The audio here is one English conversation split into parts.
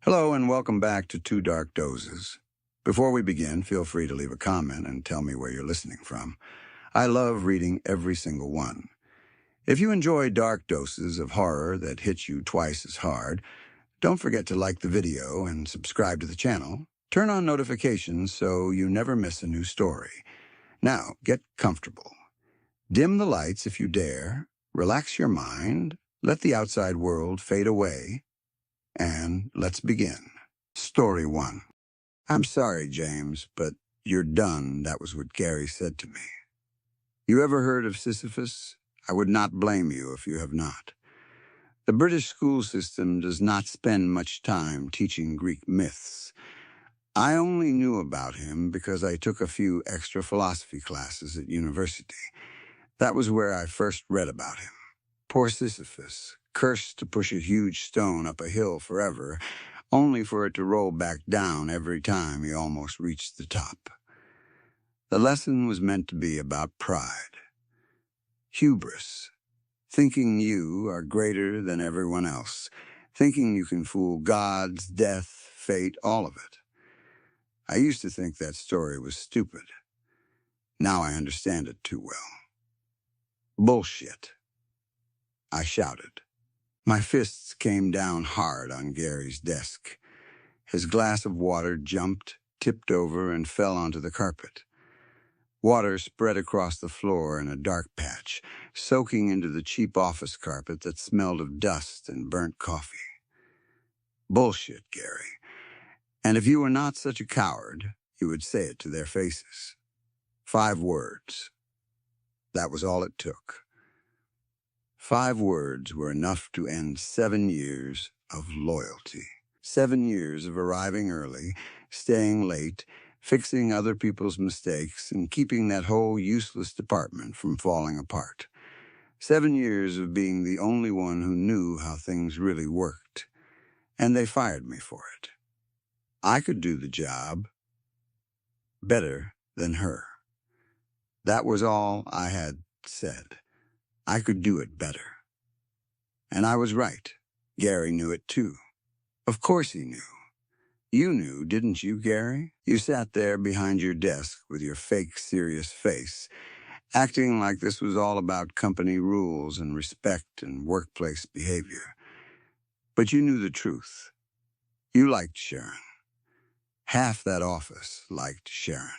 Hello and welcome back to Two Dark Dozes. Before we begin, feel free to leave a comment and tell me where you're listening from. I love reading every single one. If you enjoy dark doses of horror that hit you twice as hard, don't forget to like the video and subscribe to the channel. Turn on notifications so you never miss a new story. Now, get comfortable. Dim the lights if you dare, relax your mind, let the outside world fade away, and let's begin. Story 1. I'm sorry, James, but you're done, that was what Gary said to me. You ever heard of Sisyphus? I would not blame you if you have not. The British school system does not spend much time teaching Greek myths. I only knew about him because I took a few extra philosophy classes at university. That was where I first read about him. Poor Sisyphus, cursed to push a huge stone up a hill forever, only for it to roll back down every time he almost reached the top. The lesson was meant to be about pride. Hubris. Thinking you are greater than everyone else. Thinking you can fool gods, death, fate, all of it. I used to think that story was stupid. Now I understand it too well. Bullshit. I shouted. My fists came down hard on Gary's desk. His glass of water jumped, tipped over, and fell onto the carpet. Water spread across the floor in a dark patch, soaking into the cheap office carpet that smelled of dust and burnt coffee. Bullshit, Gary. And if you were not such a coward, you would say it to their faces. 5 words. That was all it took. 5 words were enough to end 7 years of loyalty. 7 years of arriving early, staying late, fixing other people's mistakes, and keeping that whole useless department from falling apart. 7 years of being the only one who knew how things really worked. And they fired me for it. I could do the job better than her. That was all I had said. I could do it better. And I was right. Gary knew it too. Of course he knew. You knew, didn't you, Gary? You sat there behind your desk with your fake serious face, acting like this was all about company rules and respect and workplace behavior. But you knew the truth. You liked Sharon. Half that office liked Sharon.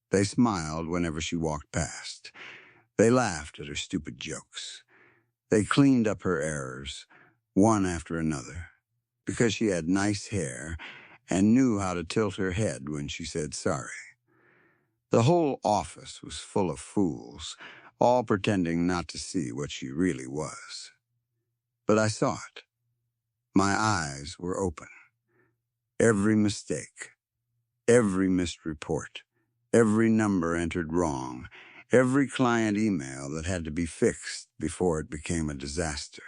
They smiled whenever she walked past. They laughed at her stupid jokes. They cleaned up her errors, one after another, because she had nice hair and knew how to tilt her head when she said sorry. The whole office was full of fools, all pretending not to see what she really was. But I saw it. My eyes were open. Every mistake, every missed report, every number entered wrong, every client email that had to be fixed before it became a disaster.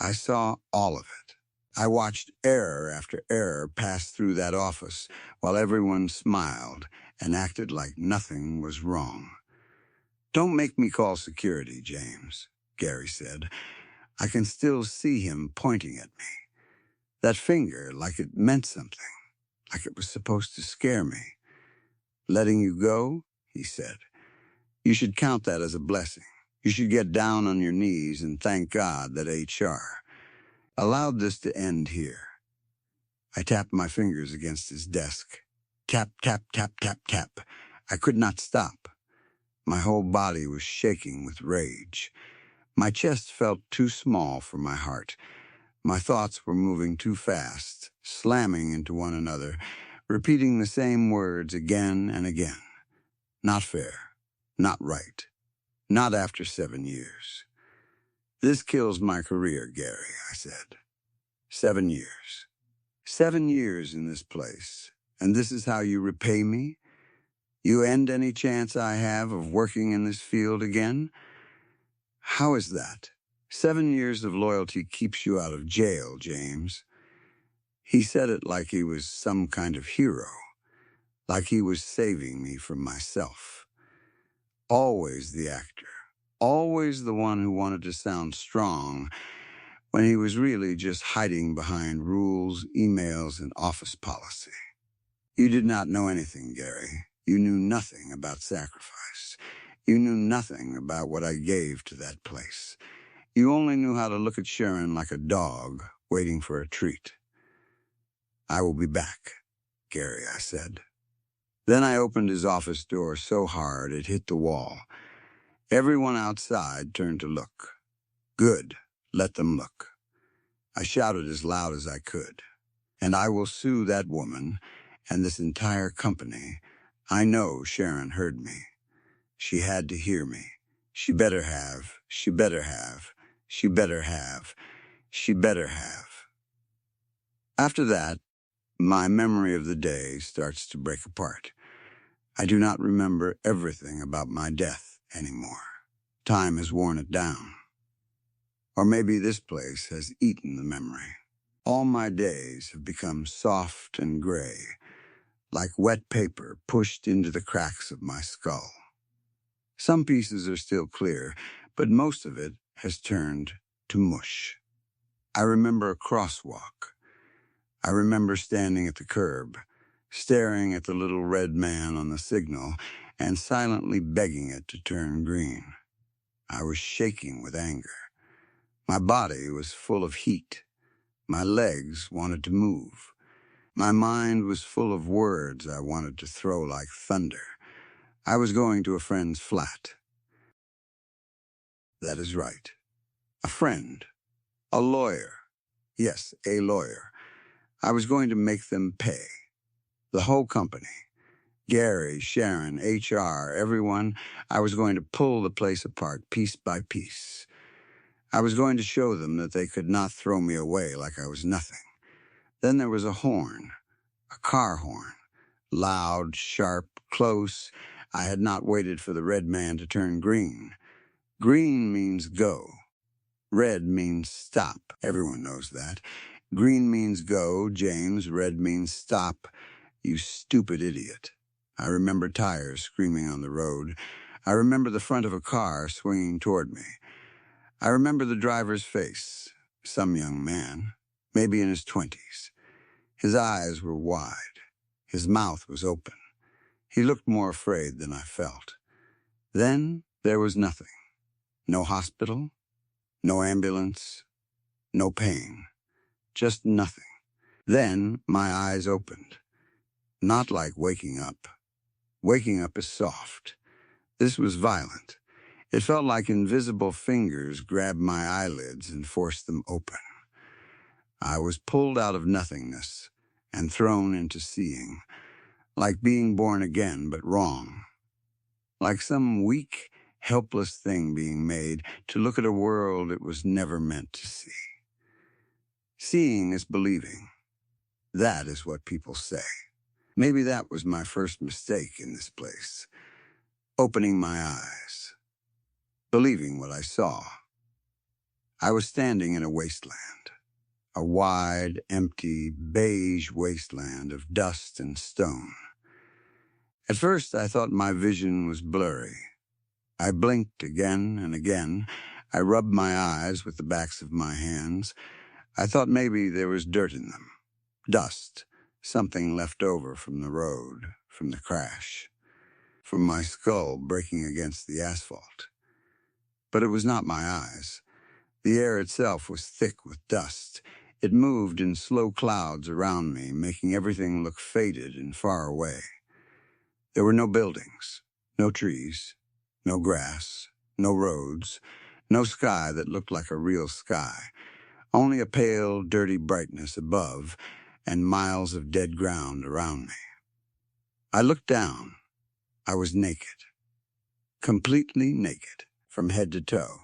I saw all of it. I watched error after error pass through that office while everyone smiled and acted like nothing was wrong. Don't make me call security, James, Gary said. I can still see him pointing at me. That finger, like it meant something, like it was supposed to scare me. Letting you go, he said. You should count that as a blessing. You should get down on your knees and thank God that HR allowed this to end here. I tapped my fingers against his desk. Tap, tap, tap, tap, tap. I could not stop. My whole body was shaking with rage. My chest felt too small for my heart. My thoughts were moving too fast, slamming into one another, repeating the same words again and again. Not fair. Not right. Not after 7 years. This kills my career, Gary, I said. 7 years. 7 years in this place, and this is how you repay me? You end any chance I have of working in this field again? How is that? 7 years of loyalty keeps you out of jail, James. He said it like he was some kind of hero, like he was saving me from myself. Always the actor, always the one who wanted to sound strong when he was really just hiding behind rules, emails, and office policy. You did not know anything, Gary. You knew nothing about sacrifice. You knew nothing about what I gave to that place. You only knew how to look at Sharon like a dog waiting for a treat. I will be back, Gary, I said. Then I opened his office door so hard it hit the wall. Everyone outside turned to look. Good, let them look. I shouted as loud as I could. And I will sue that woman and this entire company. I know Sharon heard me. She had to hear me. She better have, she better have, she better have, she better have. After that, my memory of the day starts to break apart. I do not remember everything about my death anymore. Time has worn it down. Or maybe this place has eaten the memory. All my days have become soft and gray, like wet paper pushed into the cracks of my skull. Some pieces are still clear, but most of it has turned to mush. I remember a crosswalk. I remember standing at the curb, staring at the little red man on the signal and silently begging it to turn green. I was shaking with anger. My body was full of heat. My legs wanted to move. My mind was full of words I wanted to throw like thunder. I was going to a friend's flat. That is right. A friend. A lawyer. Yes, a lawyer. I was going to make them pay. The whole company. Gary, Sharon, HR, everyone. I was going to pull the place apart piece by piece. I was going to show them that they could not throw me away like I was nothing. Then there was a horn, a car horn. Loud, sharp, close. I had not waited for the red man to turn green. Green means go. Red means stop. Everyone knows that. Green means go, James. Red means stop. You stupid idiot. I remember tires screaming on the road. I remember the front of a car swinging toward me. I remember the driver's face, some young man, maybe in his 20s. His eyes were wide. His mouth was open. He looked more afraid than I felt. Then there was nothing. No hospital, no ambulance, no pain. Just nothing. Then my eyes opened. Not like waking up. Waking up is soft. This was violent. It felt like invisible fingers grabbed my eyelids and forced them open. I was pulled out of nothingness and thrown into seeing, like being born again but wrong. Like some weak, helpless thing being made to look at a world it was never meant to see. Seeing is believing. That is what people say. Maybe that was my first mistake in this place. Opening my eyes. Believing what I saw. I was standing in a wasteland. A wide, empty, beige wasteland of dust and stone. At first, I thought my vision was blurry. I blinked again and again. I rubbed my eyes with the backs of my hands. I thought maybe there was dirt in them. Dust. Something left over from the road, from the crash. From my skull breaking against the asphalt. But it was not my eyes. The air itself was thick with dust. It moved in slow clouds around me, making everything look faded and far away. There were no buildings, no trees, no grass, no roads, no sky that looked like a real sky. Only a pale, dirty brightness above and miles of dead ground around me. I looked down. I was naked. Completely naked, from head to toe.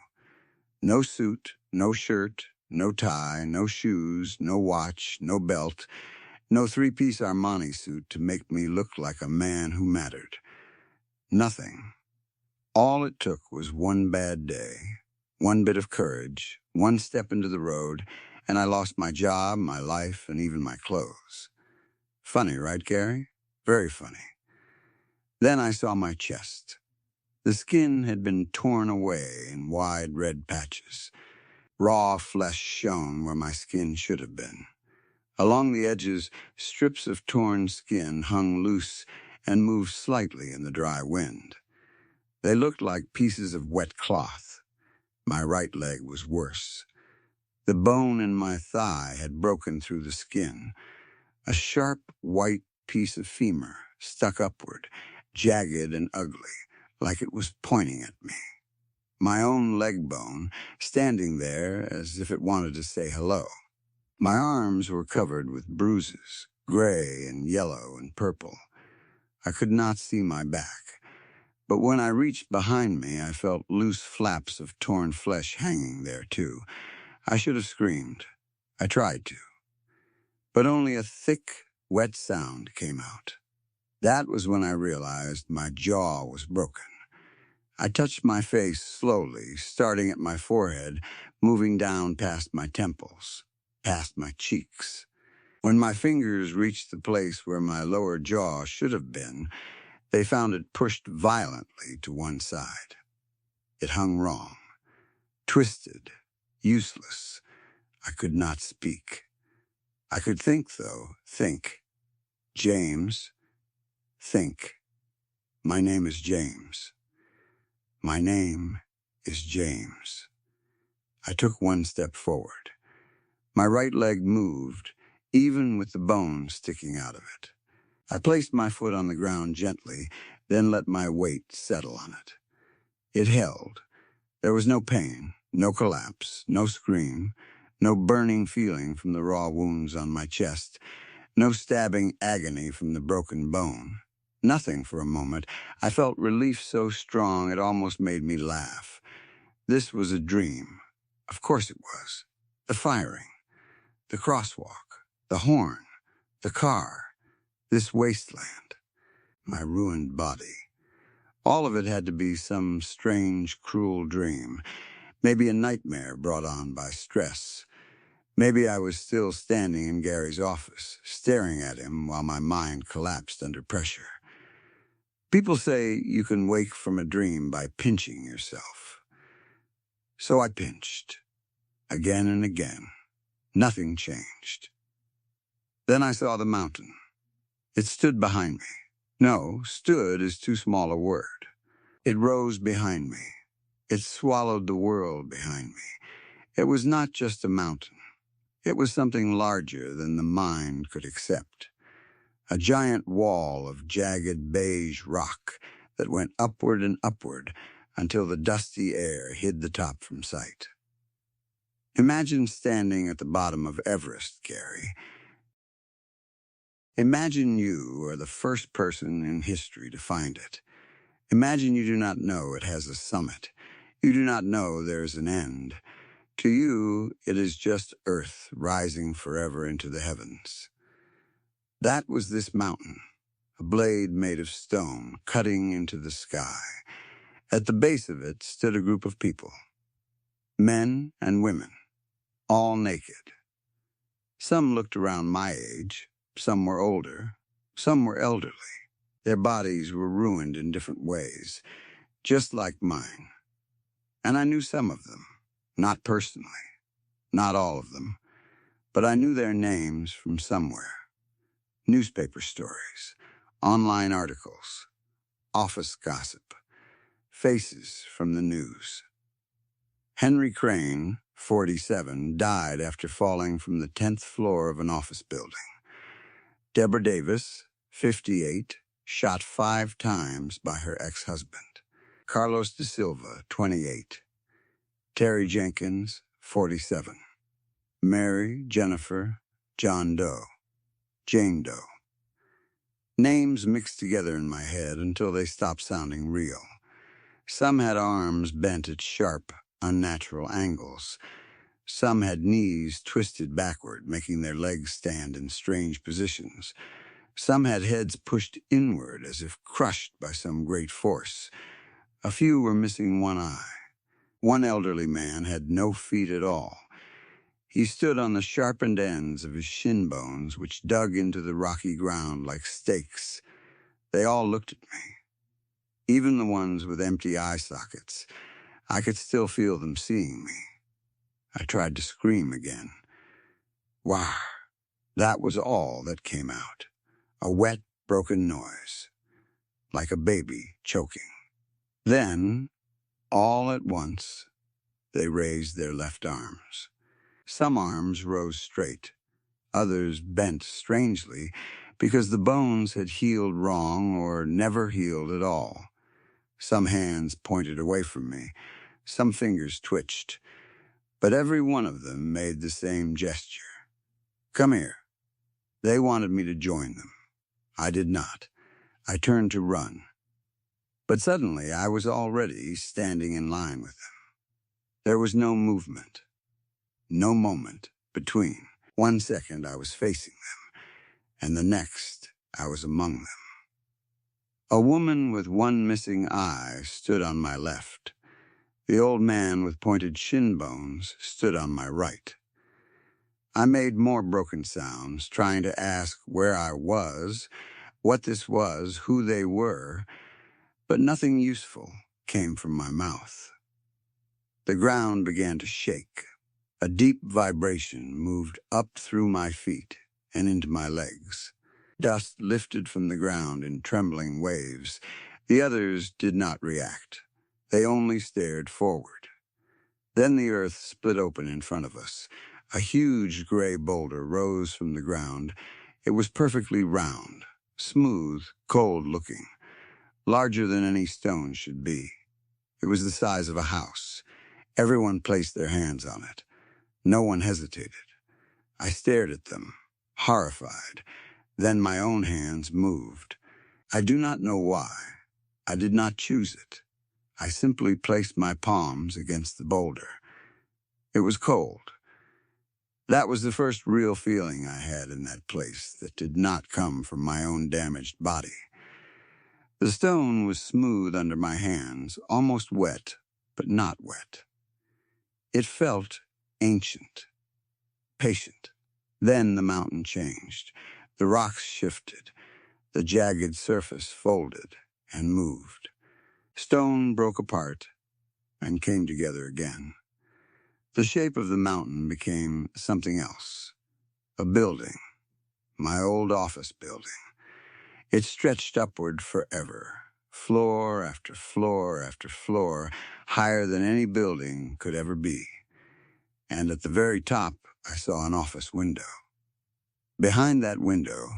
No suit, no shirt, no tie, no shoes, no watch, no belt, no three-piece Armani suit to make me look like a man who mattered. Nothing. All it took was one bad day, one bit of courage, one step into the road, and I lost my job, my life, and even my clothes. Funny, right, Gary? Very funny. Then I saw my chest. The skin had been torn away in wide red patches. Raw flesh shone where my skin should have been. Along the edges, strips of torn skin hung loose and moved slightly in the dry wind. They looked like pieces of wet cloth. My right leg was worse. The bone in my thigh had broken through the skin. A sharp, white piece of femur stuck upward, jagged and ugly, like it was pointing at me. My own leg bone, standing there as if it wanted to say hello. My arms were covered with bruises, gray and yellow and purple. I could not see my back, but when I reached behind me, I felt loose flaps of torn flesh hanging there, too. I should have screamed. I tried to. But only a thick, wet sound came out. That was when I realized my jaw was broken. I touched my face slowly, starting at my forehead, moving down past my temples, past my cheeks. When my fingers reached the place where my lower jaw should have been, they found it pushed violently to one side. It hung wrong, twisted, useless. I could not speak. I could think, though, think. James, think. My name is James. My name is James. I took one step forward. My right leg moved, even with the bone sticking out of it. I placed my foot on the ground gently, then let my weight settle on it. It held. There was no pain, no collapse, no scream, no burning feeling from the raw wounds on my chest, no stabbing agony from the broken bone. Nothing for a moment. I felt relief so strong it almost made me laugh. This was a dream. Of course it was. The firing, the crosswalk, the horn, the car, this wasteland, my ruined body. All of it had to be some strange, cruel dream, maybe a nightmare brought on by stress. Maybe I was still standing in Gary's office, staring at him while my mind collapsed under pressure. People say you can wake from a dream by pinching yourself. So I pinched, again and again. Nothing changed. Then I saw the mountain. It stood behind me. No, stood is too small a word. It rose behind me. It swallowed the world behind me. It was not just a mountain. It was something larger than the mind could accept. A giant wall of jagged beige rock that went upward and upward until the dusty air hid the top from sight. Imagine standing at the bottom of Everest, Gary. Imagine you are the first person in history to find it. Imagine you do not know it has a summit. You do not know there is an end. To you, it is just earth rising forever into the heavens. That was this mountain, a blade made of stone cutting into the sky. At the base of it stood a group of people, men and women, all naked. Some looked around my age, some were older, some were elderly. Their bodies were ruined in different ways, just like mine. And I knew some of them, not personally, not all of them, but I knew their names from somewhere. Newspaper stories, online articles, office gossip, faces from the news. Henry Crane, 47, died after falling from the 10th floor of an office building. Deborah Davis, 58, shot 5 times by her ex-husband. Carlos de Silva, 28. Terry Jenkins, 47. Mary, Jennifer, John Doe, Jane Doe. Names mixed together in my head until they stopped sounding real. Some had arms bent at sharp, unnatural angles. Some had knees twisted backward, making their legs stand in strange positions. Some had heads pushed inward as if crushed by some great force. A few were missing one eye. One elderly man had no feet at all. He stood on the sharpened ends of his shin bones, which dug into the rocky ground like stakes. They all looked at me. Even the ones with empty eye sockets. I could still feel them seeing me. I tried to scream again. Wah! That was all that came out. A wet, broken noise, like a baby choking. Then, all at once, they raised their left arms. Some arms rose straight, others bent strangely, because the bones had healed wrong or never healed at all. Some hands pointed away from me, some fingers twitched, but every one of them made the same gesture. Come here. They wanted me to join them. I did not. I turned to run. But suddenly I was already standing in line with them. There was no movement, no moment between. 1 second I was facing them, and the next I was among them. A woman with one missing eye stood on my left. The old man with pointed shin bones stood on my right. I made more broken sounds, trying to ask where I was, what this was, who they were, but nothing useful came from my mouth. The ground began to shake. A deep vibration moved up through my feet and into my legs. Dust lifted from the ground in trembling waves. The others did not react. They only stared forward. Then the earth split open in front of us. A huge gray boulder rose from the ground. It was perfectly round, smooth, cold-looking, larger than any stone should be. It was the size of a house. Everyone placed their hands on it. No one hesitated. I stared at them, horrified. Then my own hands moved. I do not know why. I did not choose it. I simply placed my palms against the boulder. It was cold. That was the first real feeling I had in that place that did not come from my own damaged body. The stone was smooth under my hands, almost wet, but not wet. It felt ancient, patient. Then the mountain changed. The rocks shifted. The jagged surface folded and moved. Stone broke apart and came together again. The shape of the mountain became something else. A building. My old office building. It stretched upward forever. Floor after floor after floor, higher than any building could ever be. And at the very top, I saw an office window. Behind that window,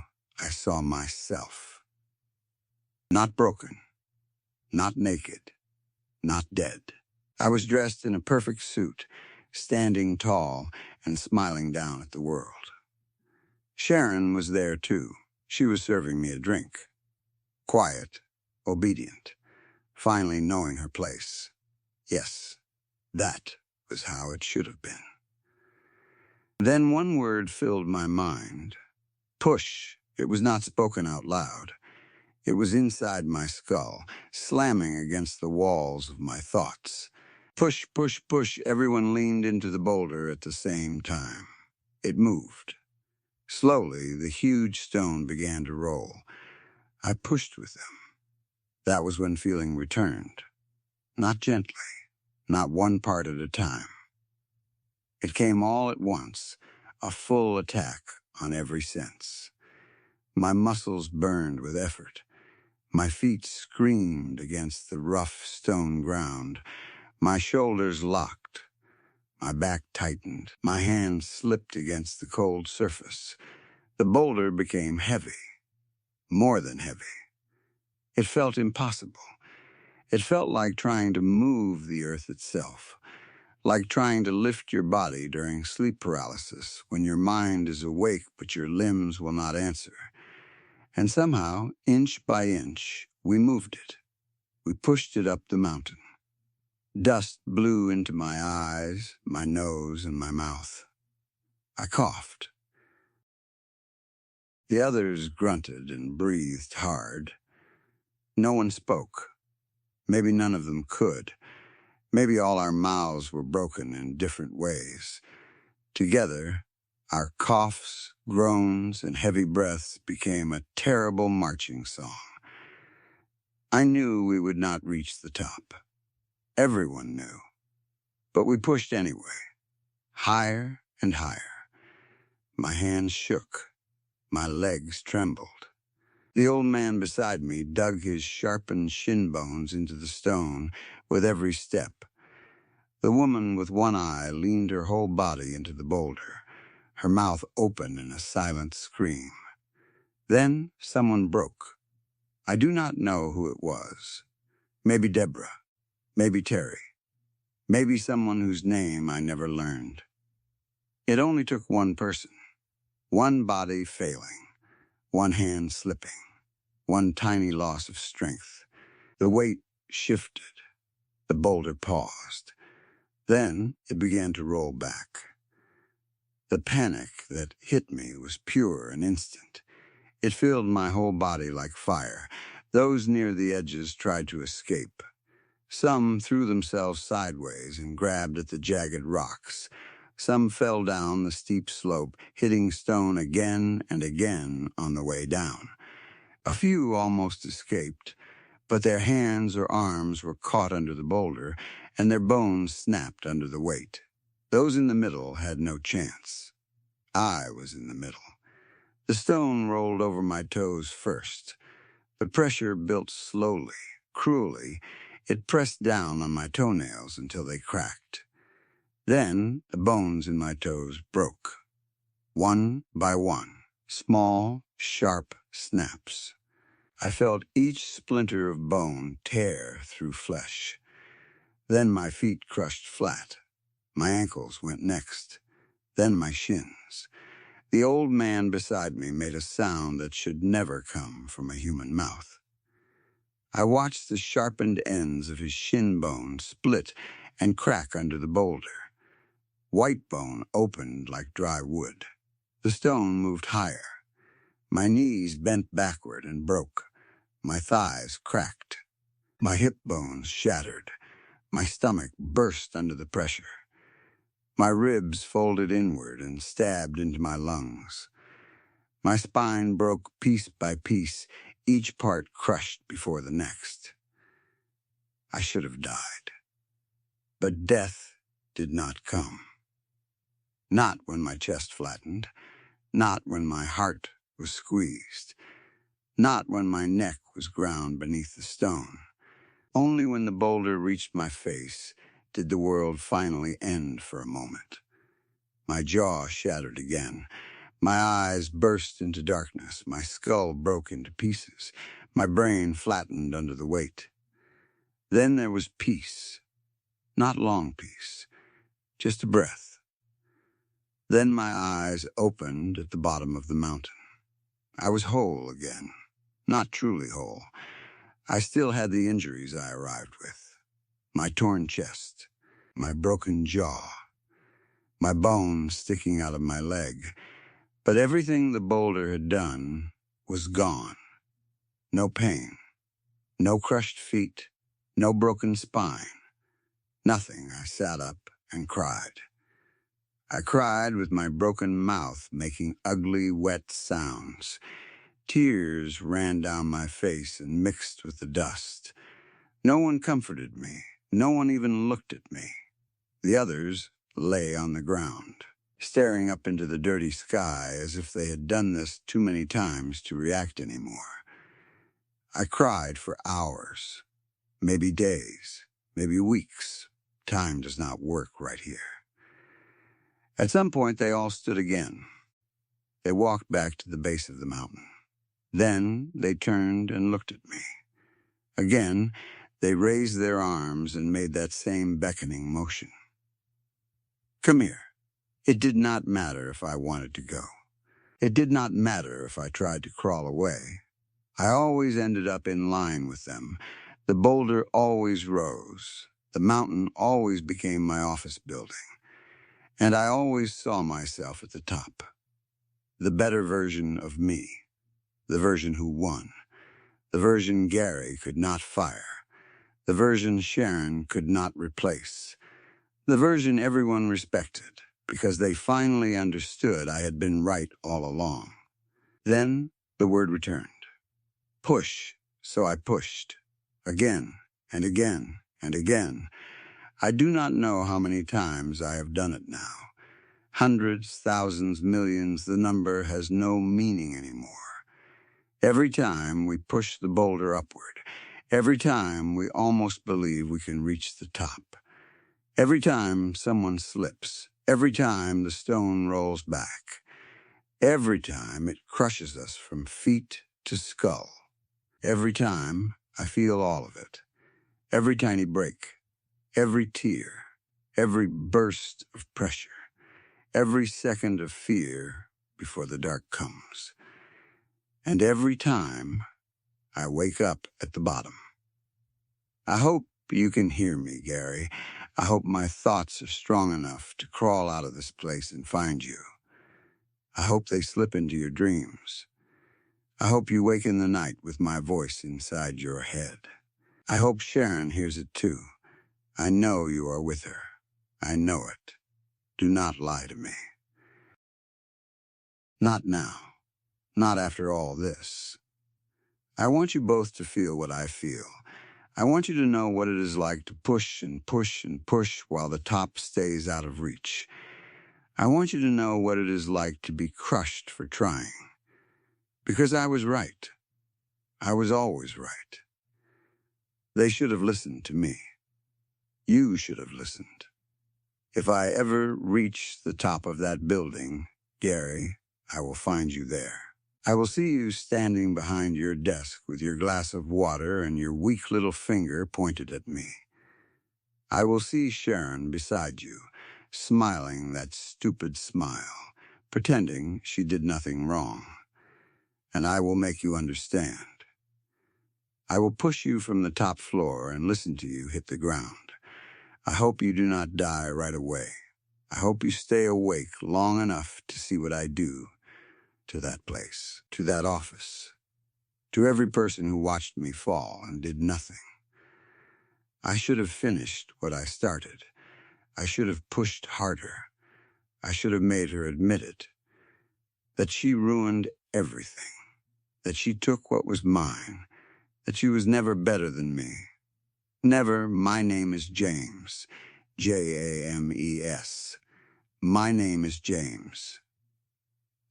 I saw myself. Not broken, not naked, not dead. I was dressed in a perfect suit, standing tall and smiling down at the world. Sharon was there too. She was serving me a drink. Quiet, obedient, finally knowing her place. Yes, that was how it should have been. Then one word filled my mind. Push. It was not spoken out loud. It was inside my skull, slamming against the walls of my thoughts. Push, push, push. Everyone leaned into the boulder at the same time. It moved. Slowly, the huge stone began to roll. I pushed with them. That was when feeling returned. Not gently, not one part at a time. It came all at once, a full attack on every sense. My muscles burned with effort. My feet screamed against the rough stone ground. My shoulders locked. My back tightened. My hands slipped against the cold surface. The boulder became heavy, more than heavy. It felt impossible. It felt like trying to move the earth itself, like trying to lift your body during sleep paralysis when your mind is awake but your limbs will not answer. And somehow, inch by inch, we moved it. We pushed it up the mountain. Dust blew into my eyes, my nose, and my mouth. I coughed. The others grunted and breathed hard. No one spoke. Maybe none of them could. Maybe all our mouths were broken in different ways. Together, our coughs, groans, and heavy breaths became a terrible marching song. I knew we would not reach the top. Everyone knew. But we pushed anyway. higher and higher. My hands shook. My legs trembled. The old man beside me dug his sharpened shin bones into the stone with every step. The woman with one eye leaned her whole body into the boulder, her mouth open in a silent scream. Then someone broke. I do not know who it was. Maybe Deborah. Maybe Terry. Maybe someone whose name I never learned. It only took one person. One body failing. One hand slipping. One tiny loss of strength. The weight shifted. The boulder paused. Then it began to roll back. The panic that hit me was pure and instant. It filled my whole body like fire. Those near the edges tried to escape. Some threw themselves sideways and grabbed at the jagged rocks. Some fell down the steep slope, hitting stone again and again on the way down. A few almost escaped, but their hands or arms were caught under the boulder, and their bones snapped under the weight. Those in the middle had no chance. I was in the middle. The stone rolled over my toes first. The pressure built slowly, cruelly. It pressed down on my toenails until they cracked. Then the bones in my toes broke. One by one, small, sharp snaps. I felt each splinter of bone tear through flesh. Then my feet crushed flat. My ankles went next. Then my shins. The old man beside me made a sound that should never come from a human mouth. I watched the sharpened ends of his shin bone split and crack under the boulder. White bone opened like dry wood. The stone moved higher. My knees bent backward and broke. My thighs cracked. My hip bones shattered. My stomach burst under the pressure. My ribs folded inward and stabbed into my lungs. My spine broke piece by piece, each part crushed before the next. I should have died. But death did not come. Not when my chest flattened. Not when my heart was squeezed. Not when my neck was ground beneath the stone. Only when the boulder reached my face did the world finally end for a moment. My jaw shattered again. My eyes burst into darkness. My skull broke into pieces. My brain flattened under the weight. Then there was peace. Not long peace. Just a breath. Then my eyes opened at the bottom of the mountain. I was whole again. Not truly whole. I still had the injuries I arrived with. My torn chest. My broken jaw. My bone sticking out of my leg. But everything the boulder had done was gone. No pain. No crushed feet. No broken spine. Nothing. I sat up and cried. I cried with my broken mouth making ugly, wet sounds. Tears ran down my face and mixed with the dust. No one comforted me. No one even looked at me. The others lay on the ground, staring up into the dirty sky as if they had done this too many times to react anymore. I cried for hours, maybe days, maybe weeks. Time does not work right here. At some point, they all stood again. They walked back to the base of the mountain. Then they turned and looked at me. Again, they raised their arms and made that same beckoning motion. Come here. It did not matter if I wanted to go. It did not matter if I tried to crawl away. I always ended up in line with them. The boulder always rose. The mountain always became my office building. And I always saw myself at the top. The better version of me. The version who won. The version Gary could not fire. The version Sharon could not replace. The version everyone respected, because they finally understood I had been right all along. Then the word returned. Push, so I pushed. Again, and again, and again. I do not know how many times I have done it now. Hundreds, thousands, millions, the number has no meaning anymore. Every time we push the boulder upward, every time we almost believe we can reach the top, every time someone slips, every time the stone rolls back, every time it crushes us from feet to skull, every time I feel all of it, every tiny break, every tear, every burst of pressure, every second of fear before the dark comes. And every time I wake up at the bottom. I hope you can hear me, Gary. I hope my thoughts are strong enough to crawl out of this place and find you. I hope they slip into your dreams. I hope you wake in the night with my voice inside your head. I hope Sharon hears it too. I know you are with her. I know it. Do not lie to me. Not now. Not after all this. I want you both to feel what I feel. I want you to know what it is like to push and push and push while the top stays out of reach. I want you to know what it is like to be crushed for trying. Because I was right. I was always right. They should have listened to me. You should have listened. If I ever reach the top of that building, Gary, I will find you there. I will see you standing behind your desk with your glass of water and your weak little finger pointed at me. I will see Sharon beside you, smiling that stupid smile, pretending she did nothing wrong. And I will make you understand. I will push you from the top floor and listen to you hit the ground. I hope you do not die right away. I hope you stay awake long enough to see what I do to that place, to that office, to every person who watched me fall and did nothing. I should have finished what I started. I should have pushed harder. I should have made her admit it. That she ruined everything. That she took what was mine. That she was never better than me. Never, my name is James. James. My name is James.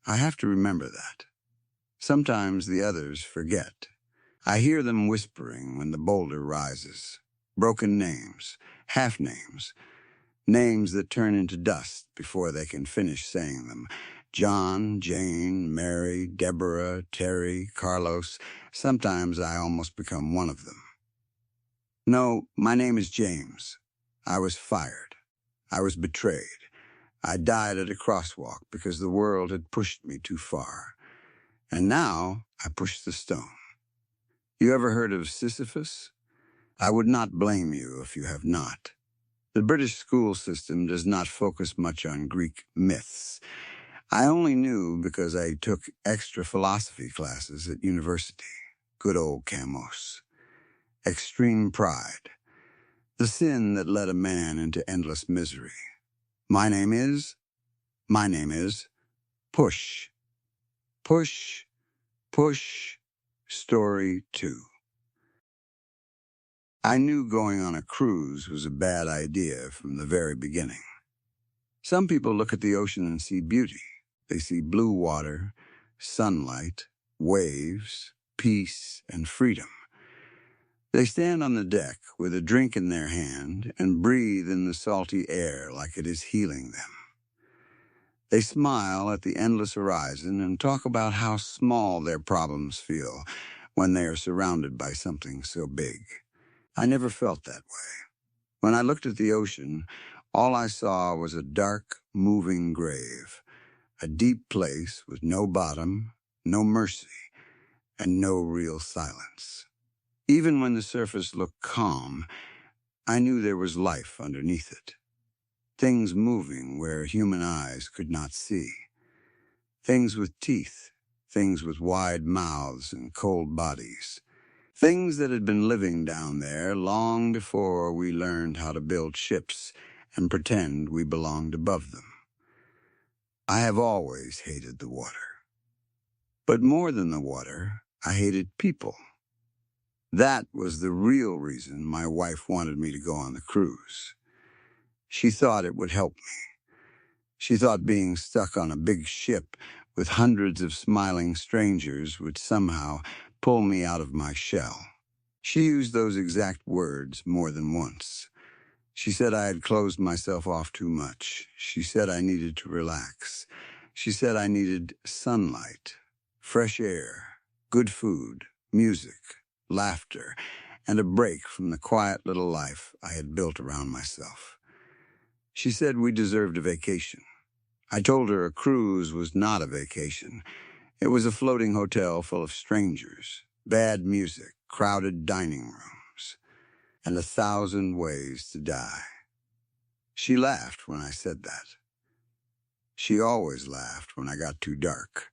I have to remember that. Sometimes the others forget. I hear them whispering when the boulder rises. Broken names, half names, names that turn into dust before they can finish saying them. John, Jane, Mary, Deborah, Terry, Carlos. Sometimes I almost become one of them. No, my name is James. I was fired. I was betrayed. I died at a crosswalk because the world had pushed me too far. And now I push the stone. You ever heard of Sisyphus? I would not blame you if you have not. The British school system does not focus much on Greek myths. I only knew because I took extra philosophy classes at university. Good old Camus. Extreme pride. The sin that led a man into endless misery. My name is Push. Push, push, story 2. I knew going on a cruise was a bad idea from the very beginning. Some people look at the ocean and see beauty. They see blue water, sunlight, waves, peace, and freedom. They stand on the deck with a drink in their hand and breathe in the salty air like it is healing them. They smile at the endless horizon and talk about how small their problems feel when they are surrounded by something so big. I never felt that way. When I looked at the ocean, all I saw was a dark, moving grave, a deep place with no bottom, no mercy, and no real silence. Even when the surface looked calm, I knew there was life underneath it. Things moving where human eyes could not see. Things with teeth, things with wide mouths and cold bodies. Things that had been living down there long before we learned how to build ships and pretend we belonged above them. I have always hated the water. But more than the water, I hated people. That was the real reason my wife wanted me to go on the cruise. She thought it would help me. She thought being stuck on a big ship with hundreds of smiling strangers would somehow pull me out of my shell. She used those exact words more than once. She said I had closed myself off too much. She said I needed to relax. She said I needed sunlight, fresh air, good food, music, laughter, and a break from the quiet little life I had built around myself. She said we deserved a vacation. I told her a cruise was not a vacation. It was a floating hotel full of strangers, bad music, crowded dining rooms, and 1,000 ways to die. She laughed when I said that. She always laughed when I got too dark.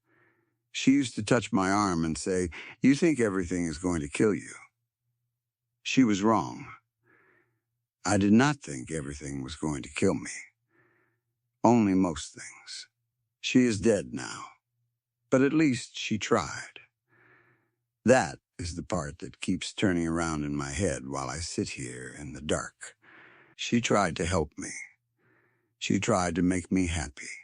She used to touch my arm and say, "You think everything is going to kill you." She was wrong. I did not think everything was going to kill me. Only most things. She is dead now, but at least she tried. That is the part that keeps turning around in my head while I sit here in the dark. She tried to help me. She tried to make me happy.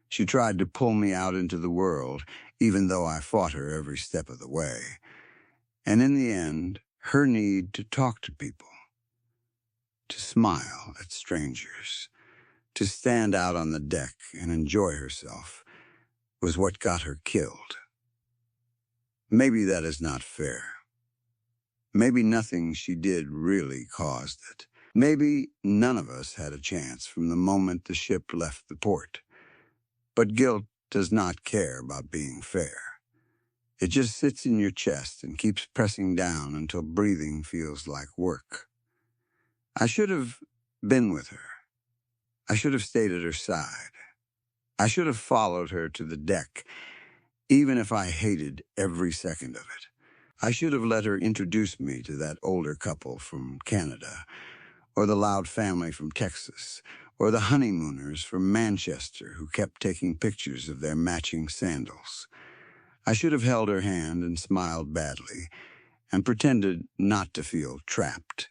She tried to pull me out into the world, even though I fought her every step of the way. And in the end, her need to talk to people, to smile at strangers, to stand out on the deck and enjoy herself, was what got her killed. Maybe that is not fair. Maybe nothing she did really caused it. Maybe none of us had a chance from the moment the ship left the port. But guilt does not care about being fair. It just sits in your chest and keeps pressing down until breathing feels like work. I should have been with her. I should have stayed at her side. I should have followed her to the deck, even if I hated every second of it. I should have let her introduce me to that older couple from Canada, or the Loud family from Texas, or the honeymooners from Manchester who kept taking pictures of their matching sandals. I should have held her hand and smiled badly, and pretended not to feel trapped.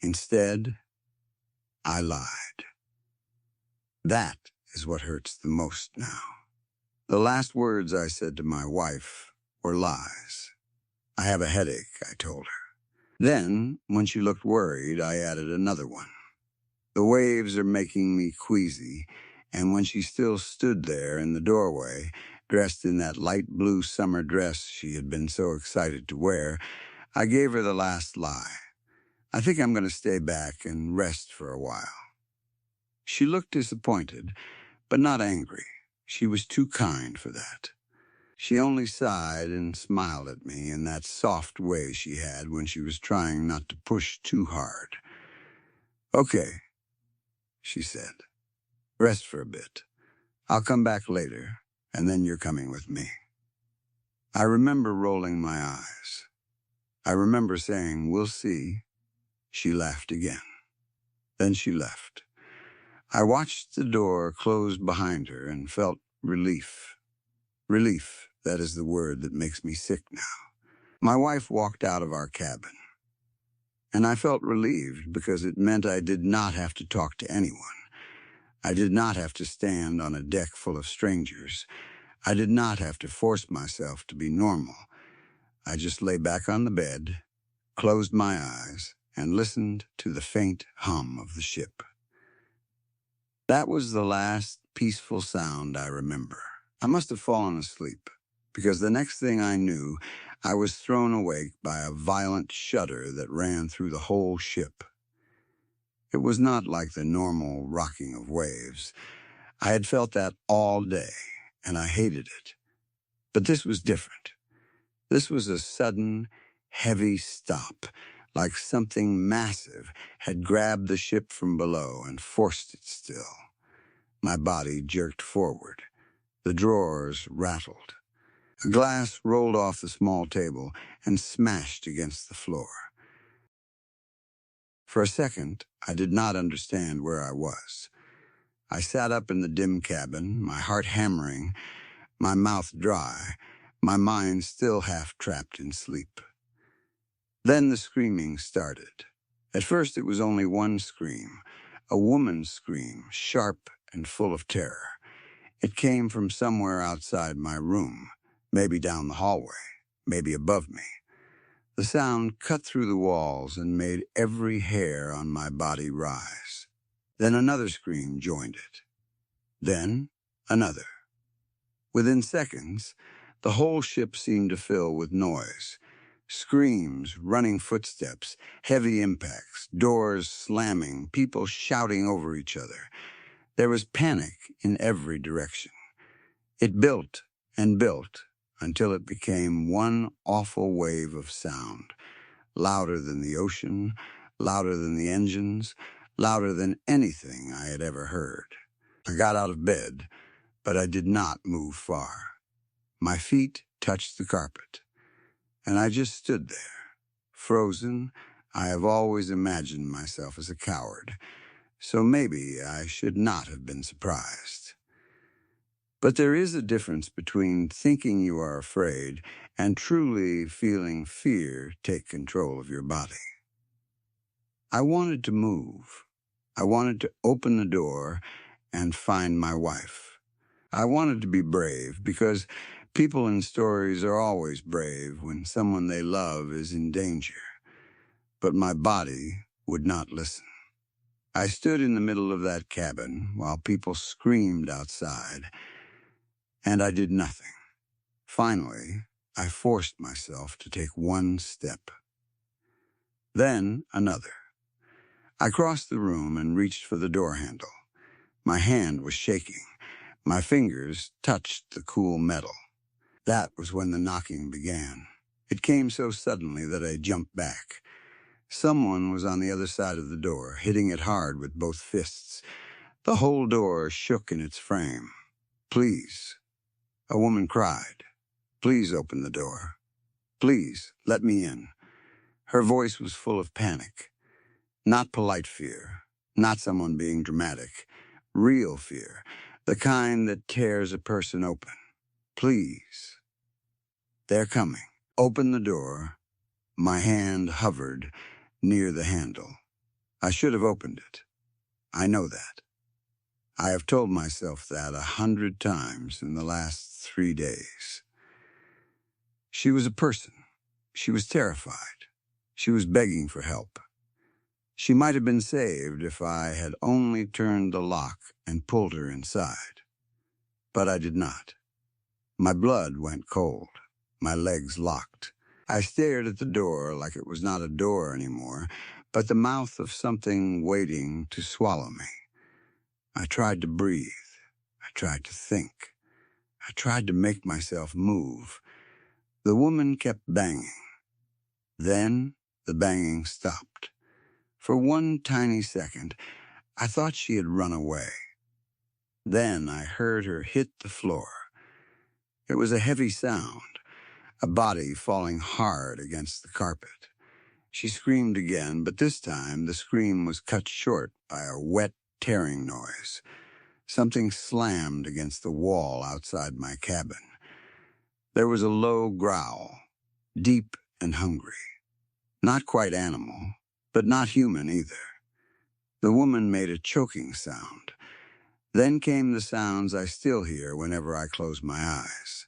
Instead, I lied. That is what hurts the most now. The last words I said to my wife were lies. "I have a headache," I told her. Then, when she looked worried, I added another one. "The waves are making me queasy," and when she still stood there in the doorway, dressed in that light blue summer dress she had been so excited to wear, I gave her the last lie. "I think I'm going to stay back and rest for a while." She looked disappointed, but not angry. She was too kind for that. She only sighed and smiled at me in that soft way she had when she was trying not to push too hard. "Okay," she said. "Rest for a bit. I'll come back later, and then you're coming with me." I remember rolling my eyes. I remember saying, "We'll see." She laughed again. Then she left. I watched the door close behind her and felt relief. Relief, that is the word that makes me sick now. My wife walked out of our cabin, and I felt relieved because it meant I did not have to talk to anyone. I did not have to stand on a deck full of strangers. I did not have to force myself to be normal. I just lay back on the bed, closed my eyes, and listened to the faint hum of the ship. That was the last peaceful sound I remember. I must have fallen asleep, because the next thing I knew, I was thrown awake by a violent shudder that ran through the whole ship. It was not like the normal rocking of waves. I had felt that all day, and I hated it. But this was different. This was a sudden, heavy stop, like something massive had grabbed the ship from below and forced it still. My body jerked forward. The drawers rattled. A glass rolled off the small table and smashed against the floor. For a second, I did not understand where I was. I sat up in the dim cabin, my heart hammering, my mouth dry, my mind still half trapped in sleep. Then the screaming started. At first it was only one scream, a woman's scream, sharp and full of terror. It came from somewhere outside my room, maybe down the hallway, maybe above me. The sound cut through the walls and made every hair on my body rise. Then another scream joined it. Then another. Within seconds, the whole ship seemed to fill with noise. Screams, running footsteps, heavy impacts, doors slamming, people shouting over each other. There was panic in every direction. It built and built until it became one awful wave of sound, louder than the ocean, louder than the engines, louder than anything I had ever heard. I got out of bed, but I did not move far. My feet touched the carpet, and I just stood there, frozen. I have always imagined myself as a coward, so maybe I should not have been surprised. But there is a difference between thinking you are afraid and truly feeling fear take control of your body. I wanted to move. I wanted to open the door and find my wife. I wanted to be brave because people in stories are always brave when someone they love is in danger. But my body would not listen. I stood in the middle of that cabin while people screamed outside, and I did nothing. Finally, I forced myself to take one step. Then another. I crossed the room and reached for the door handle. My hand was shaking. My fingers touched the cool metal. That was when the knocking began. It came so suddenly that I jumped back. Someone was on the other side of the door, hitting it hard with both fists. The whole door shook in its frame. "Please," a woman cried. "Please open the door. Please, let me in." Her voice was full of panic. Not polite fear, not someone being dramatic. Real fear, the kind that tears a person open. "Please." "They're coming. Open the door." My hand hovered near the handle. I should have opened it. I know that. I have told myself that 100 times in the last 3 days. She was a person. She was terrified. She was begging for help. She might have been saved if I had only turned the lock and pulled her inside. But I did not. My blood went cold. My legs locked. I stared at the door like it was not a door anymore, but the mouth of something waiting to swallow me. I tried to breathe. I tried to think. I tried to make myself move. The woman kept banging. Then the banging stopped. For one tiny second, I thought she had run away. Then I heard her hit the floor. It was a heavy sound, a body falling hard against the carpet. She screamed again, but this time the scream was cut short by a wet, tearing noise. Something slammed against the wall outside my cabin. There was a low growl, deep and hungry. Not quite animal, but not human either. The woman made a choking sound. Then came the sounds I still hear whenever I close my eyes.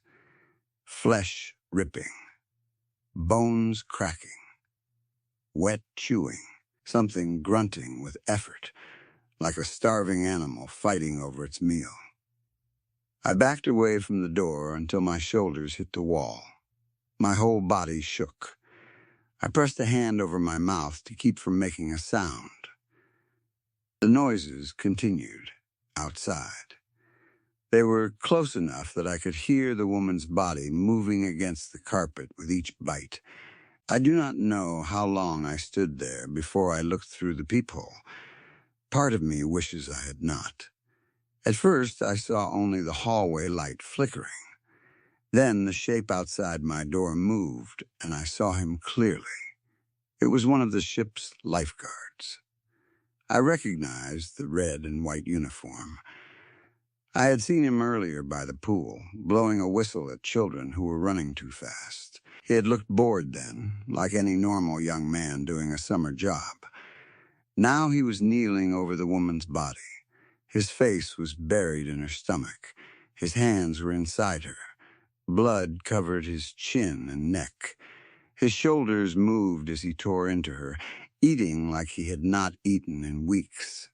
Flesh ripping, bones cracking, wet chewing, something grunting with effort, like a starving animal fighting over its meal. I backed away from the door until my shoulders hit the wall. My whole body shook. I pressed a hand over my mouth to keep from making a sound. The noises continued outside. They were close enough that I could hear the woman's body moving against the carpet with each bite. I do not know how long I stood there before I looked through the peephole. Part of me wishes I had not. At first, I saw only the hallway light flickering. Then the shape outside my door moved, and I saw him clearly. It was one of the ship's lifeguards. I recognized the red and white uniform. I had seen him earlier by the pool, blowing a whistle at children who were running too fast. He had looked bored then, like any normal young man doing a summer job. Now he was kneeling over the woman's body, His face was buried in her stomach. His hands were inside her. Blood covered his chin and neck. His shoulders moved as he tore into her, eating like he had not eaten in weeks.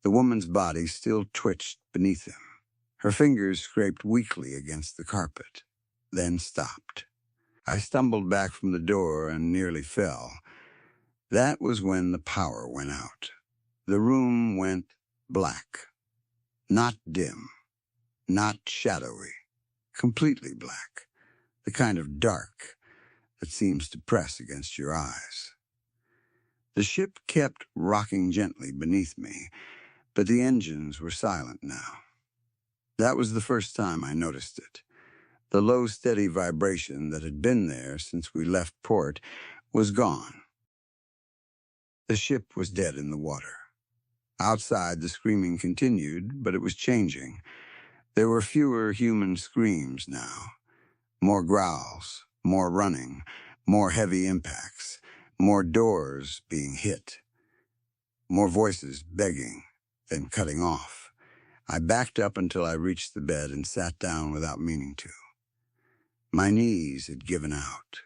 The woman's body still twitched beneath him. Her fingers scraped weakly against the carpet, then stopped. I stumbled back from the door and nearly fell. That was when the power went out. The room went black. Not dim, not shadowy, completely black. The kind of dark that seems to press against your eyes. The ship kept rocking gently beneath me, but the engines were silent now. That was the first time I noticed it. The low, steady vibration that had been there since we left port was gone. The ship was dead in the water. Outside, the screaming continued, but it was changing. There were fewer human screams now. More growls, more running, more heavy impacts, more doors being hit, more voices begging, then cutting off. I backed up until I reached the bed and sat down without meaning to. My knees had given out.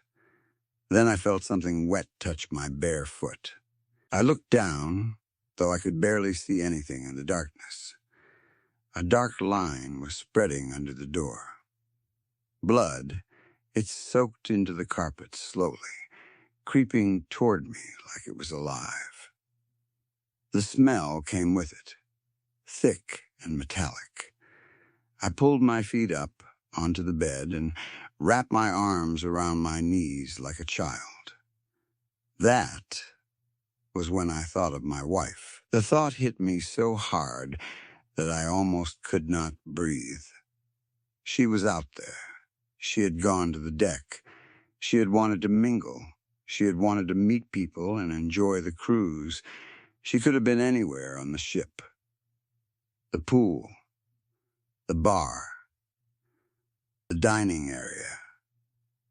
Then I felt something wet touch my bare foot. I looked down, though I could barely see anything in the darkness. A dark line was spreading under the door. Blood, it soaked into the carpet slowly, creeping toward me like it was alive. The smell came with it, thick and metallic. I pulled my feet up onto the bed and wrapped my arms around my knees like a child. That was when I thought of my wife. The thought hit me so hard that I almost could not breathe. She was out there. She had gone to the deck. She had wanted to mingle. She had wanted to meet people and enjoy the cruise. She could have been anywhere on the ship. The pool, the bar, the dining area,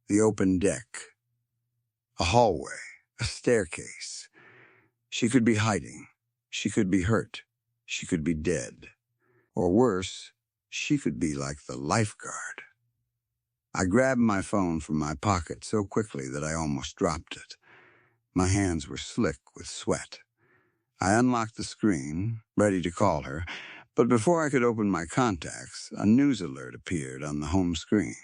the open deck, a hallway, a staircase. She could be hiding. She could be hurt. She could be dead. Or worse, she could be like the lifeguard. I grabbed my phone from my pocket so quickly that I almost dropped it. My hands were slick with sweat. I unlocked the screen, ready to call her, but before I could open my contacts, a news alert appeared on the home screen.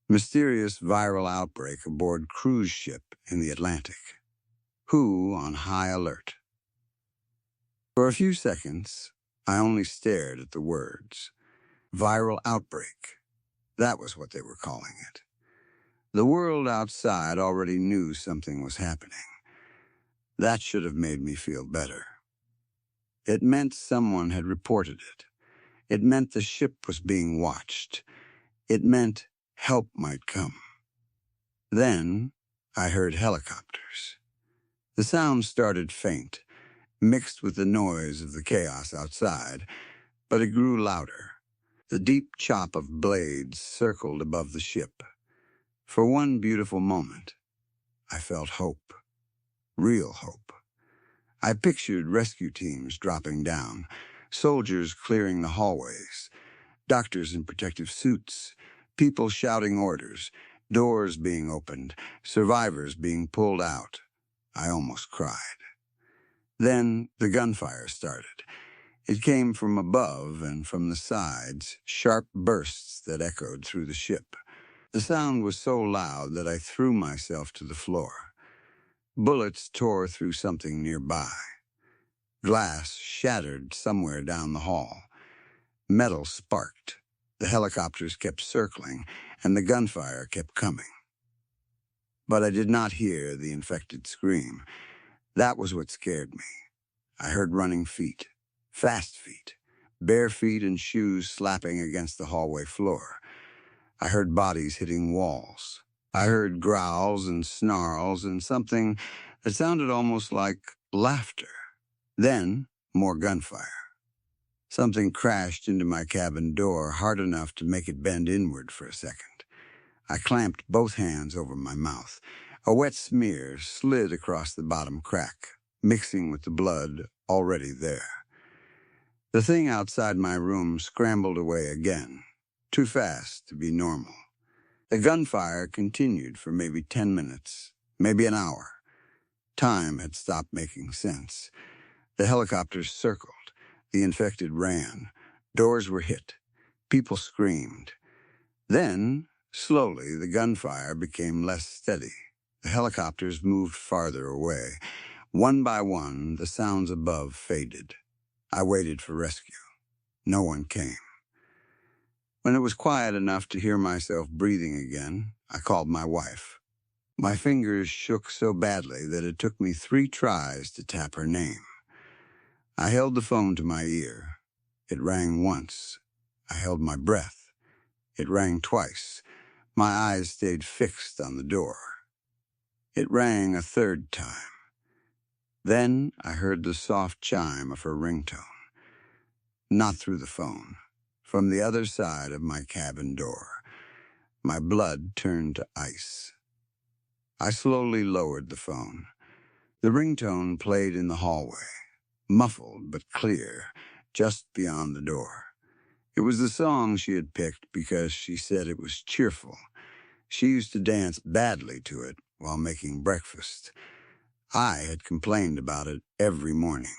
Mysterious viral outbreak aboard cruise ship in the Atlantic. Who on high alert? For a few seconds, I only stared at the words. Viral outbreak. That was what they were calling it. The world outside already knew something was happening. That should have made me feel better. It meant someone had reported it. It meant the ship was being watched. It meant help might come. Then I heard helicopters. The sound started faint, mixed with the noise of the chaos outside, but it grew louder. The deep chop of blades circled above the ship. For one beautiful moment, I felt hope. Real hope. I pictured rescue teams dropping down, soldiers clearing the hallways, doctors in protective suits, people shouting orders, doors being opened, survivors being pulled out. I almost cried. Then the gunfire started. It came from above and from the sides, sharp bursts that echoed through the ship. The sound was so loud that I threw myself to the floor. Bullets tore through something nearby. Glass shattered somewhere down the hall. Metal sparked. The helicopters kept circling, and the gunfire kept coming. But I did not hear the infected scream. That was what scared me. I heard running feet, fast feet, bare feet and shoes slapping against the hallway floor. I heard bodies hitting walls. I heard growls and snarls and something that sounded almost like laughter. Then, more gunfire. Something crashed into my cabin door hard enough to make it bend inward for a second. I clamped both hands over my mouth. A wet smear slid across the bottom crack, mixing with the blood already there. The thing outside my room scrambled away again, too fast to be normal. The gunfire continued for maybe 10 minutes, maybe an hour. Time had stopped making sense. The helicopters circled. The infected ran. Doors were hit. People screamed. Then, slowly, the gunfire became less steady. The helicopters moved farther away. One by one, the sounds above faded. I waited for rescue. No one came. When it was quiet enough to hear myself breathing again, I called my wife. My fingers shook so badly that it took me 3 tries to tap her name. I held the phone to my ear. It rang once. I held my breath. It rang twice. My eyes stayed fixed on the door. It rang a 3rd time. Then I heard the soft chime of her ringtone. Not through the phone. From the other side of my cabin door. My blood turned to ice. I slowly lowered the phone. The ringtone played in the hallway, muffled but clear, just beyond the door. It was the song she had picked because she said it was cheerful. She used to dance badly to it while making breakfast. I had complained about it every morning.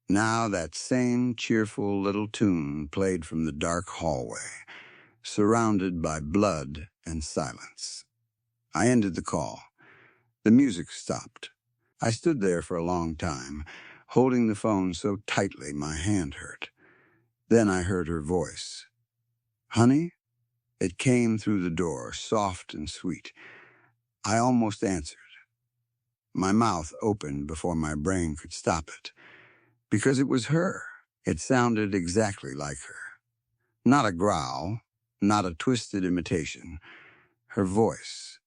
Now that same cheerful little tune played from the dark hallway, surrounded by blood and silence. I ended the call. The music stopped. I stood there for a long time, holding the phone so tightly my hand hurt. Then I heard her voice. "Honey?" It came through the door, soft and sweet. I almost answered. My mouth opened before my brain could stop it. Because it was her. It sounded exactly like her. Not a growl, not a twisted imitation. Her voice.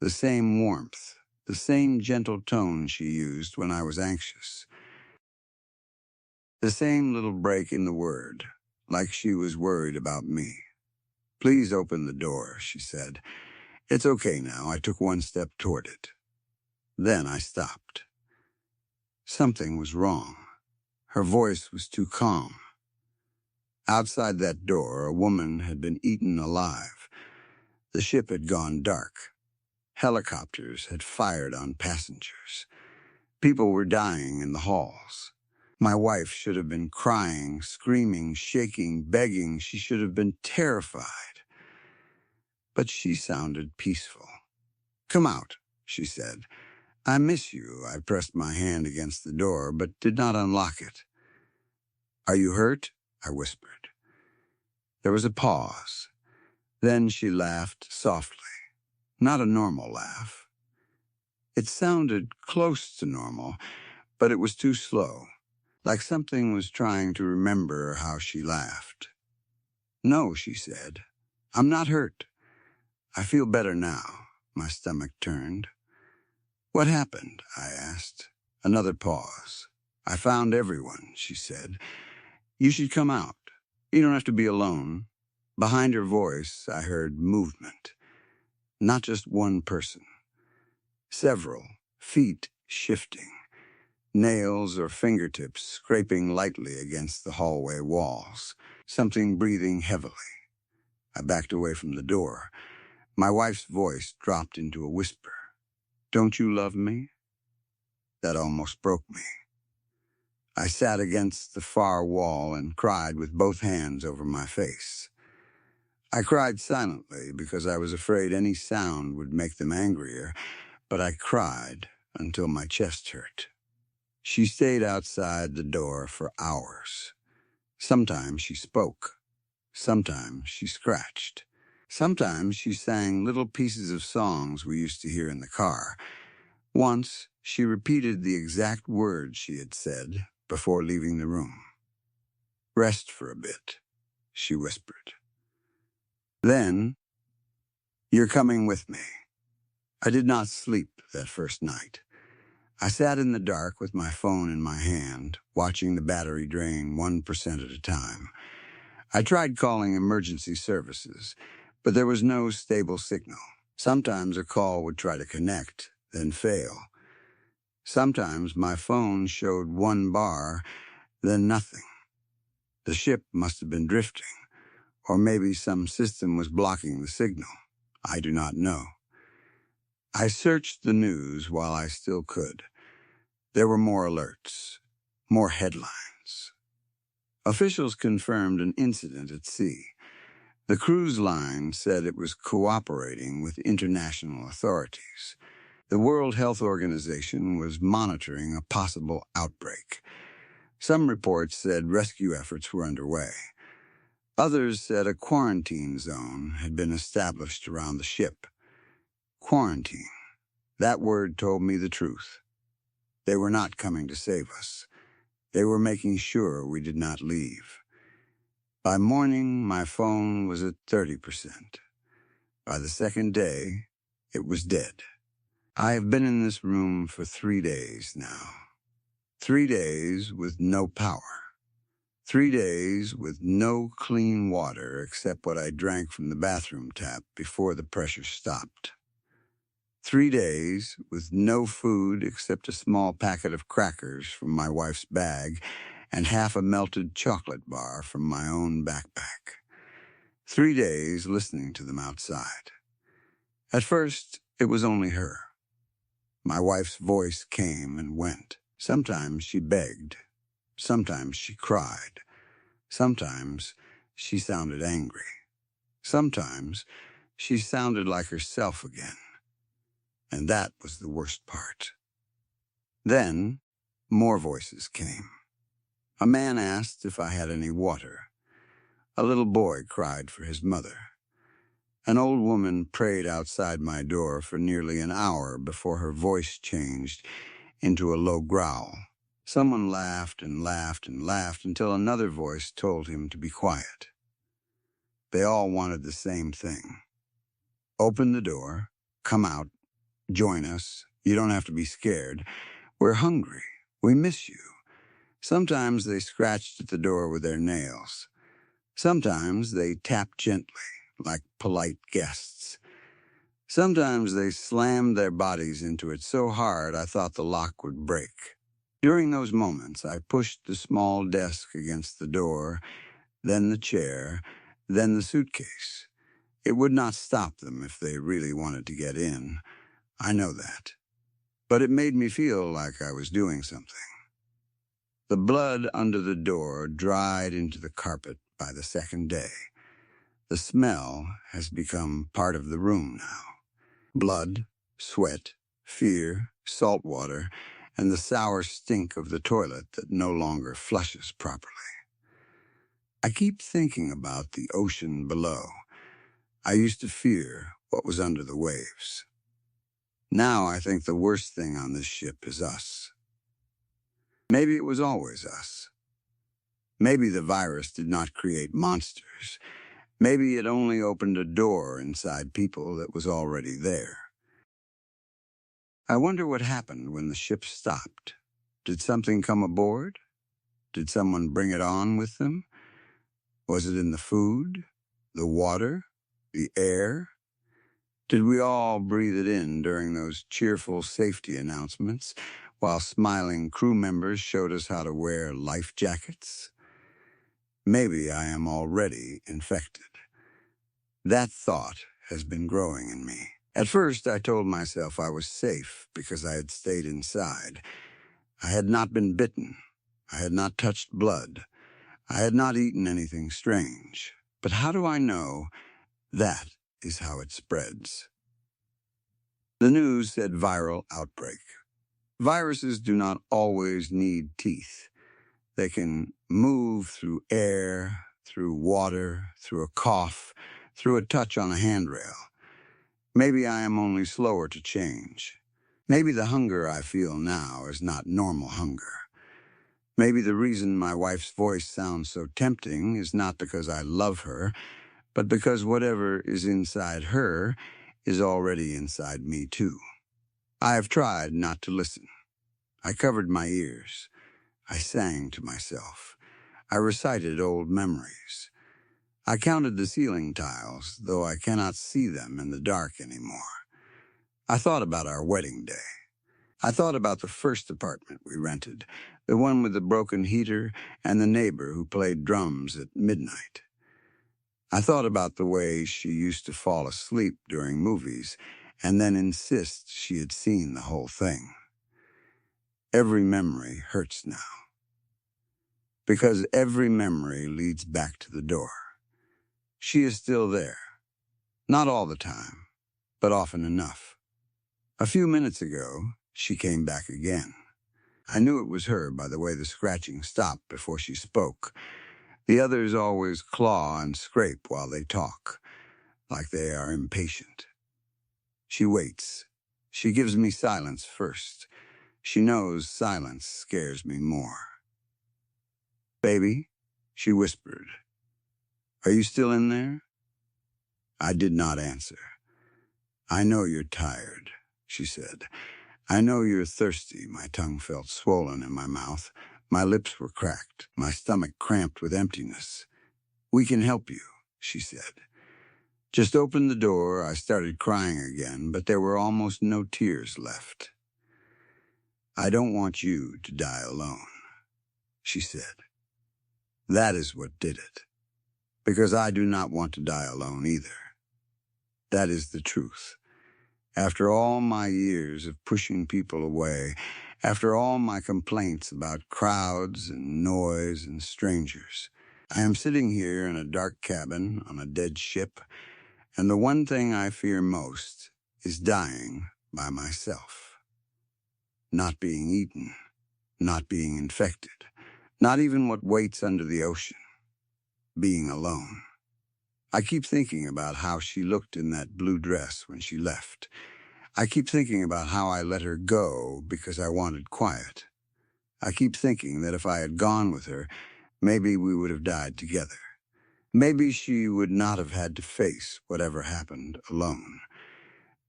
The same warmth, the same gentle tone she used when I was anxious. The same little break in the word, like she was worried about me. "Please open the door," she said. "It's okay now." I took 1 step toward it. Then I stopped. Something was wrong. Her voice was too calm. Outside that door, a woman had been eaten alive. The ship had gone dark. Helicopters had fired on passengers. People were dying in the halls. My wife should have been crying, screaming, shaking, begging. She should have been terrified. But she sounded peaceful. "Come out," she said. "I miss you." I pressed my hand against the door, but did not unlock it. "Are you hurt?" I whispered. There was a pause. Then she laughed softly. Not a normal laugh. It sounded close to normal, but it was too slow, like something was trying to remember how she laughed. "No," she said. "I'm not hurt. I feel better now." My stomach turned. "What happened?" I asked. Another pause. "I found everyone," she said. "You should come out. You don't have to be alone." Behind her voice, I heard movement. Not just one person. Several, feet shifting. Nails or fingertips scraping lightly against the hallway walls. Something breathing heavily. I backed away from the door. My wife's voice dropped into a whisper. "Don't you love me?" That almost broke me. I sat against the far wall and cried with both hands over my face. I cried silently because I was afraid any sound would make them angrier, but I cried until my chest hurt. She stayed outside the door for hours. Sometimes she spoke. Sometimes she scratched. Sometimes she sang little pieces of songs we used to hear in the car. Once, she repeated the exact words she had said before leaving the room. "Rest for a bit," she whispered. Then, "You're coming with me." I did not sleep that first night. I sat in the dark with my phone in my hand, watching the battery drain 1% at a time. I tried calling emergency services, but there was no stable signal. Sometimes a call would try to connect, then fail. Sometimes my phone showed 1 bar, then nothing. The ship must have been drifting, or maybe some system was blocking the signal. I do not know. I searched the news while I still could. There were more alerts, more headlines. Officials confirmed an incident at sea. The cruise line said it was cooperating with international authorities. The World Health Organization was monitoring a possible outbreak. Some reports said rescue efforts were underway. Others said a quarantine zone had been established around the ship. Quarantine. That word told me the truth. They were not coming to save us. They were making sure we did not leave. By morning, my phone was at 30%. By the second day, it was dead. I have been in this room for 3 days now. 3 days with no power. 3 days with no clean water except what I drank from the bathroom tap before the pressure stopped. 3 days with no food except a small packet of crackers from my wife's bag and half a melted chocolate bar from my own backpack. 3 days listening to them outside. At first, it was only her. My wife's voice came and went. Sometimes she begged. Sometimes she cried. Sometimes she sounded angry. Sometimes she sounded like herself again. And that was the worst part. Then, more voices came. A man asked if I had any water. A little boy cried for his mother. An old woman prayed outside my door for nearly an hour before her voice changed into a low growl. Someone laughed and laughed and laughed until another voice told him to be quiet. They all wanted the same thing. Open the door, come out, join us. You don't have to be scared. We're hungry. We miss you. Sometimes they scratched at the door with their nails. Sometimes they tapped gently, like polite guests. Sometimes they slammed their bodies into it so hard I thought the lock would break. During those moments, I pushed the small desk against the door, then the chair, then the suitcase. It would not stop them if they really wanted to get in. I know that. But it made me feel like I was doing something. The blood under the door dried into the carpet by the second day. The smell has become part of the room now. Blood, sweat, fear, salt water, and the sour stink of the toilet that no longer flushes properly. I keep thinking about the ocean below. I used to fear what was under the waves. Now I think the worst thing on this ship is us. Maybe it was always us. Maybe the virus did not create monsters. Maybe it only opened a door inside people that was already there. I wonder what happened when the ship stopped. Did something come aboard? Did someone bring it on with them? Was it in the food, the water, the air? Did we all breathe it in during those cheerful safety announcements while smiling crew members showed us how to wear life jackets? Maybe I am already infected. That thought has been growing in me. At first, I told myself I was safe because I had stayed inside. I had not been bitten. I had not touched blood. I had not eaten anything strange. But how do I know that is how it spreads? The news said viral outbreak. Viruses do not always need teeth. They can move through air, through water, through a cough, through a touch on a handrail. Maybe I am only slower to change. Maybe the hunger I feel now is not normal hunger. Maybe the reason my wife's voice sounds so tempting is not because I love her, but because whatever is inside her is already inside me too. I have tried not to listen. I covered my ears. I sang to myself. I recited old memories. I counted the ceiling tiles, though I cannot see them in the dark anymore. I thought about our wedding day. I thought about the first apartment we rented, the one with the broken heater and the neighbor who played drums at midnight. I thought about the way she used to fall asleep during movies and then insist she had seen the whole thing. Every memory hurts now, because every memory leads back to the door. She is still there, not all the time, but often enough. A few minutes ago, she came back again. I knew it was her by the way the scratching stopped before she spoke. The others always claw and scrape while they talk, like they are impatient. She waits. She gives me silence first. She knows silence scares me more. "Baby," she whispered, "are you still in there?" I did not answer. "I know you're tired," she said. "I know you're thirsty." My tongue felt swollen in my mouth. My lips were cracked, my stomach cramped with emptiness. "We can help you," she said. Just opened the door. I started crying again, but there were almost no tears left. "I don't want you to die alone," she said. That is what did it. Because I do not want to die alone either. That is the truth. After all my years of pushing people away, after all my complaints about crowds and noise and strangers, I am sitting here in a dark cabin on a dead ship, and the one thing I fear most is dying by myself. Not being eaten, not being infected, not even what waits under the ocean. Being alone. I keep thinking about how she looked in that blue dress when she left. I keep thinking about how I let her go because I wanted quiet. I keep thinking that if I had gone with her, maybe we would have died together. Maybe she would not have had to face whatever happened alone.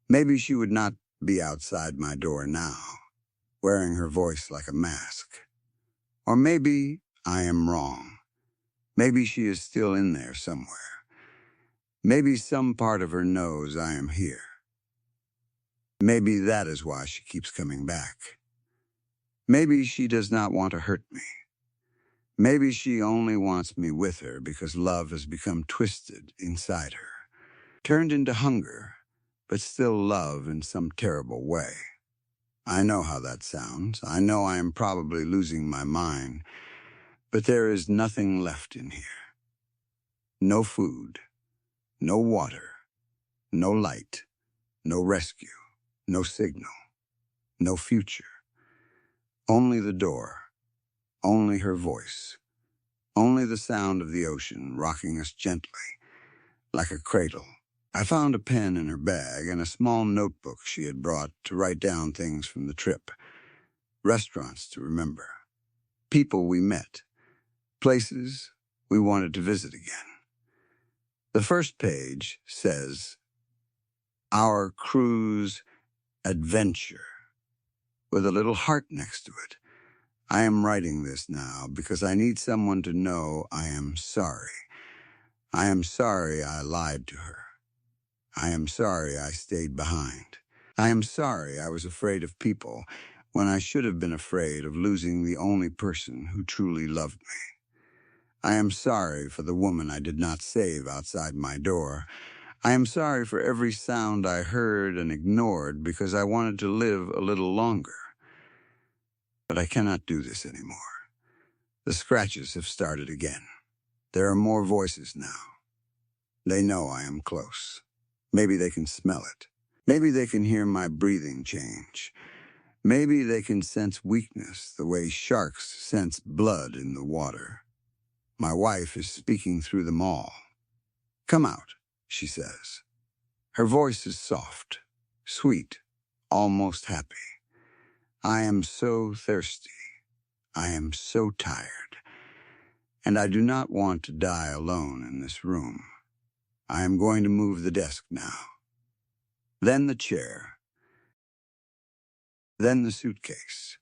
Maybe she would not be outside my door now, wearing her voice like a mask. Or maybe I am wrong. Maybe she is still in there somewhere. Maybe some part of her knows I am here. Maybe that is why she keeps coming back. Maybe she does not want to hurt me. Maybe she only wants me with her because love has become twisted inside her, turned into hunger, but still love in some terrible way. I know how that sounds. I know I am probably losing my mind, but there is nothing left in here. No food, no water, no light, no rescue, no signal, no future. Only the door, only her voice, only the sound of the ocean rocking us gently, like a cradle. I found a pen in her bag and a small notebook she had brought to write down things from the trip. Restaurants to remember, people we met, places we wanted to visit again. The first page says, "Our cruise adventure," with a little heart next to it. I am writing this now because I need someone to know I am sorry. I am sorry I lied to her. I am sorry I stayed behind. I am sorry I was afraid of people when I should have been afraid of losing the only person who truly loved me. I am sorry for the woman I did not save outside my door. I am sorry for every sound I heard and ignored because I wanted to live a little longer. But I cannot do this anymore. The scratches have started again. There are more voices now. They know I am close. Maybe they can smell it. Maybe they can hear my breathing change. Maybe they can sense weakness the way sharks sense blood in the water. My wife is speaking through them all. "Come out," she says. Her voice is soft, sweet, almost happy. I am so thirsty. I am so tired. And I do not want to die alone in this room. I am going to move the desk now. Then the chair. Then the suitcase.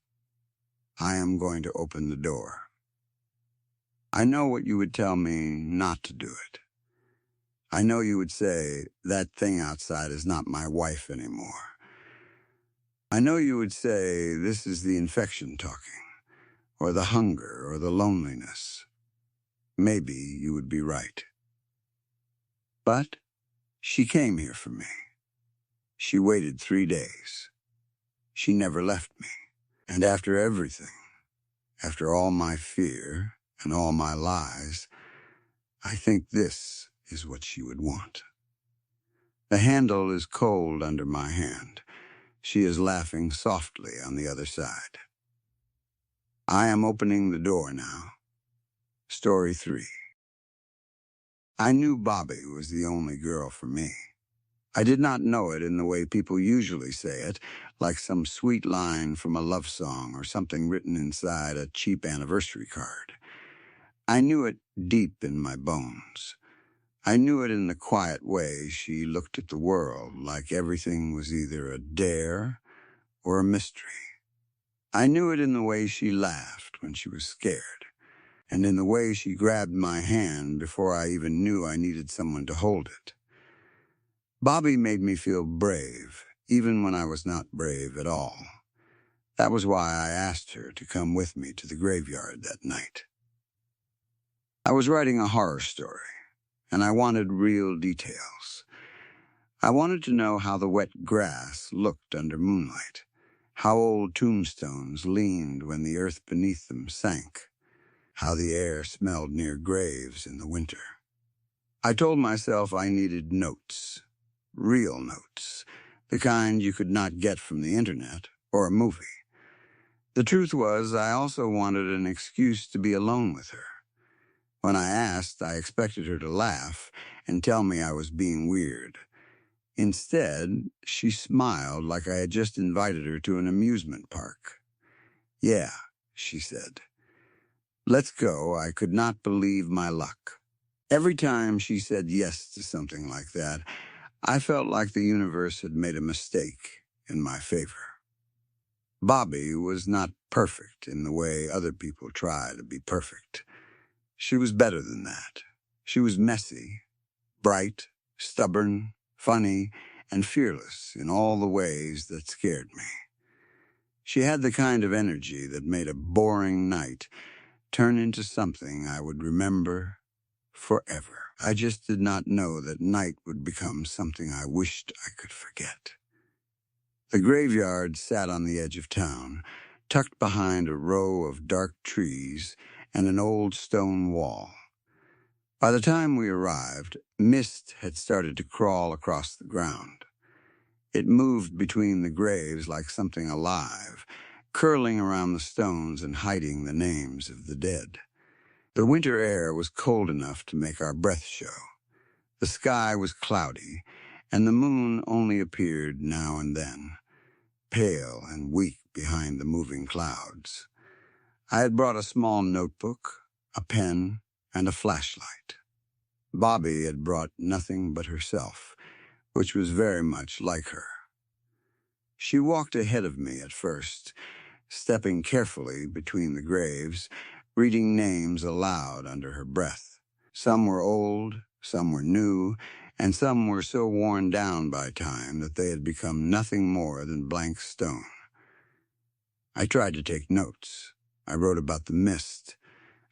I am going to open the door. I know what you would tell me not to do it. I know you would say, that thing outside is not my wife anymore. I know you would say this is the infection talking, or the hunger, or the loneliness. Maybe you would be right. But she came here for me. She waited 3 days. She never left me. And after everything, after all my fear and all my lies, I think this is what she would want. The handle is cold under my hand. She is laughing softly on the other side. I am opening the door now. Story 3. I knew Bobby was the only girl for me. I did not know it in the way people usually say it, like some sweet line from a love song or something written inside a cheap anniversary card. I knew it deep in my bones. I knew it in the quiet way she looked at the world, like everything was either a dare or a mystery. I knew it in the way she laughed when she was scared, and in the way she grabbed my hand before I even knew I needed someone to hold it. Bobby made me feel brave, even when I was not brave at all. That was why I asked her to come with me to the graveyard that night. I was writing a horror story, and I wanted real details. I wanted to know how the wet grass looked under moonlight, how old tombstones leaned when the earth beneath them sank, how the air smelled near graves in the winter. I told myself I needed notes, real notes, the kind you could not get from the internet or a movie. The truth was, I also wanted an excuse to be alone with her. When I asked, I expected her to laugh and tell me I was being weird. Instead, she smiled like I had just invited her to an amusement park. "Yeah," she said. "Let's go." I could not believe my luck. Every time she said yes to something like that, I felt like the universe had made a mistake in my favor. Bobby was not perfect in the way other people try to be perfect. She was better than that. She was messy, bright, stubborn, funny, and fearless in all the ways that scared me. She had the kind of energy that made a boring night turn into something I would remember forever. I just did not know that night would become something I wished I could forget. The graveyard sat on the edge of town, tucked behind a row of dark trees and an old stone wall. By the time we arrived, mist had started to crawl across the ground. It moved between the graves like something alive, curling around the stones and hiding the names of the dead. The winter air was cold enough to make our breath show. The sky was cloudy, and the moon only appeared now and then, pale and weak behind the moving clouds. I had brought a small notebook, a pen, and a flashlight. Bobby had brought nothing but herself, which was very much like her. She walked ahead of me at first, stepping carefully between the graves, reading names aloud under her breath. Some were old, some were new, and some were so worn down by time that they had become nothing more than blank stone. I tried to take notes. I wrote about the mist.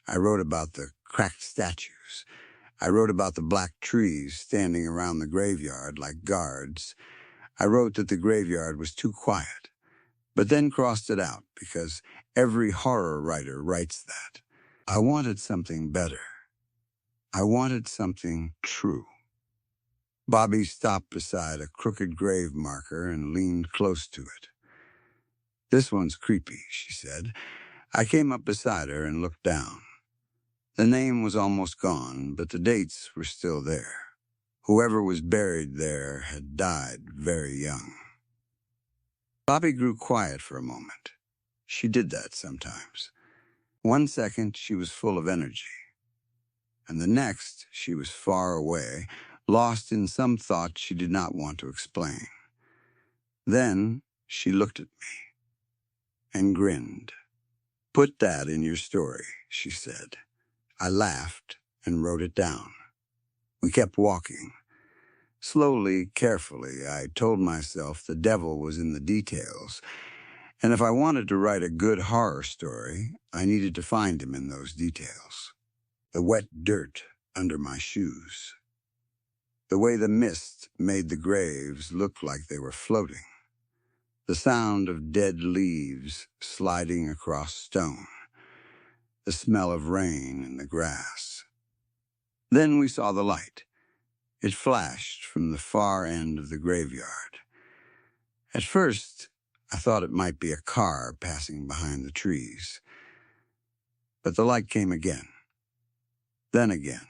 I wrote about the cracked statues. I wrote about the black trees standing around the graveyard like guards. I wrote that the graveyard was too quiet, but then crossed it out because every horror writer writes that. I wanted something better. I wanted something true. Bobby stopped beside a crooked grave marker and leaned close to it. "This one's creepy," she said. I came up beside her and looked down. The name was almost gone, but the dates were still there. Whoever was buried there had died very young. Bobby grew quiet for a moment. She did that sometimes. One second, she was full of energy, and the next, she was far away, lost in some thought she did not want to explain. Then she looked at me and grinned. "Put that in your story," she said. I laughed and wrote it down. We kept walking. Slowly, carefully, I told myself the devil was in the details, and if I wanted to write a good horror story, I needed to find him in those details. The wet dirt under my shoes. The way the mist made the graves look like they were floating. The sound of dead leaves sliding across stone. The smell of rain in the grass. Then we saw the light. It flashed from the far end of the graveyard. At first, I thought it might be a car passing behind the trees. But the light came again. Then again.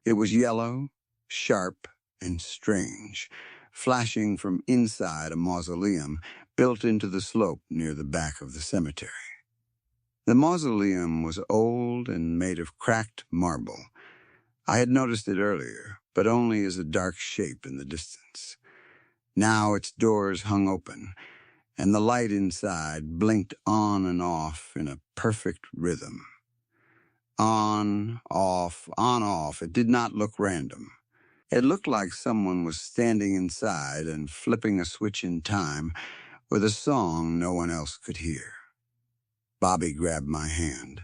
It was yellow, sharp, and strange, flashing from inside a mausoleum built into the slope near the back of the cemetery. The mausoleum was old and made of cracked marble. I had noticed it earlier, but only as a dark shape in the distance. Now its doors hung open, and the light inside blinked on and off in a perfect rhythm. On, off. It did not look random. It looked like someone was standing inside and flipping a switch in time with a song no one else could hear. Bobby grabbed my hand.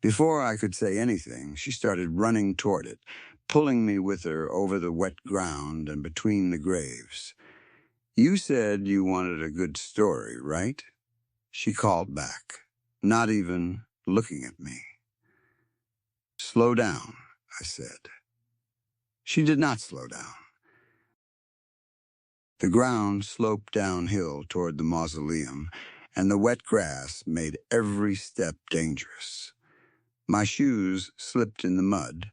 Before I could say anything, she started running toward it, pulling me with her over the wet ground and between the graves. You said you wanted a good story, right? She called back, not even looking at me. Slow down, I said. She did not slow down. The ground sloped downhill toward the mausoleum, and the wet grass made every step dangerous. My shoes slipped in the mud.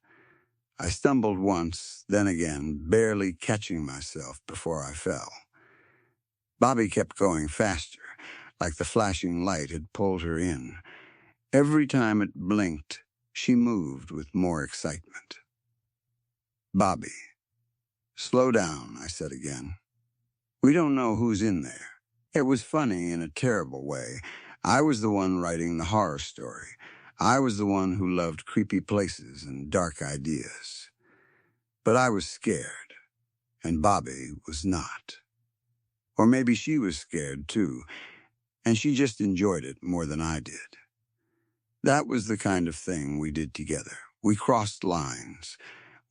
I stumbled once, then again, barely catching myself before I fell. Bobby kept going faster, like the flashing light had pulled her in. Every time it blinked, she moved with more excitement. Bobby. Slow down, I said again. We don't know who's in there. It was funny in a terrible way. I was the one writing the horror story. I was the one who loved creepy places and dark ideas. But I was scared, and Bobby was not. Or maybe she was scared too, and she just enjoyed it more than I did. That was the kind of thing we did together. We crossed lines.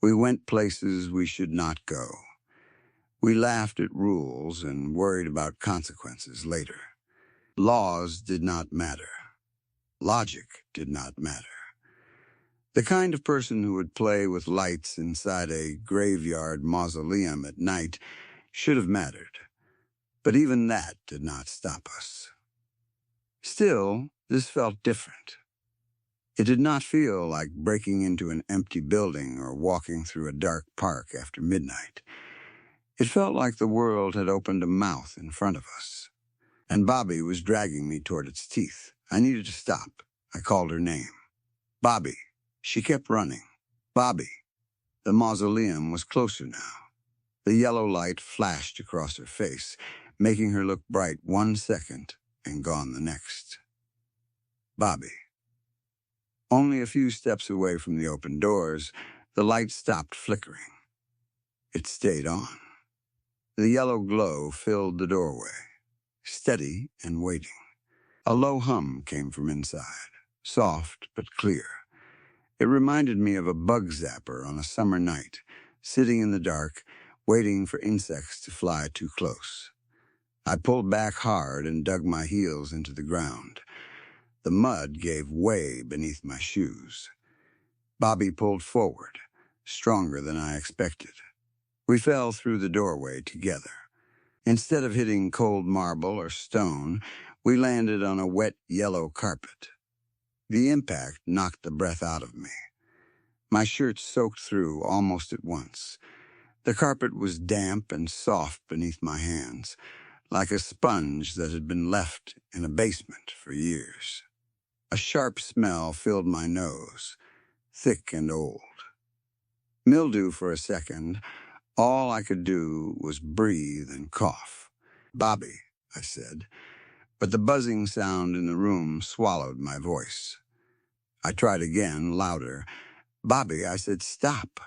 We went places we should not go. We laughed at rules and worried about consequences later. Laws did not matter. Logic did not matter. The kind of person who would play with lights inside a graveyard mausoleum at night should have mattered. But even that did not stop us. Still, this felt different. It did not feel like breaking into an empty building or walking through a dark park after midnight. It felt like the world had opened a mouth in front of us, and Bobby was dragging me toward its teeth. I needed to stop. I called her name. Bobby. She kept running. Bobby. The mausoleum was closer now. The yellow light flashed across her face, making her look bright 1 second and gone the next. Bobby. Only a few steps away from the open doors, the light stopped flickering. It stayed on. The yellow glow filled the doorway, steady and waiting. A low hum came from inside, soft but clear. It reminded me of a bug zapper on a summer night, sitting in the dark, waiting for insects to fly too close. I pulled back hard and dug my heels into the ground. The mud gave way beneath my shoes. Bobby pulled forward, stronger than I expected. We fell through the doorway together. Instead of hitting cold marble or stone, we landed on a wet yellow carpet. The impact knocked the breath out of me. My shirt soaked through almost at once. The carpet was damp and soft beneath my hands, like a sponge that had been left in a basement for years. A sharp smell filled my nose, thick and old. Mildew for a second. All I could do was breathe and cough. Bobby, I said, but the buzzing sound in the room swallowed my voice. I tried again, louder. Bobby, I said, stop.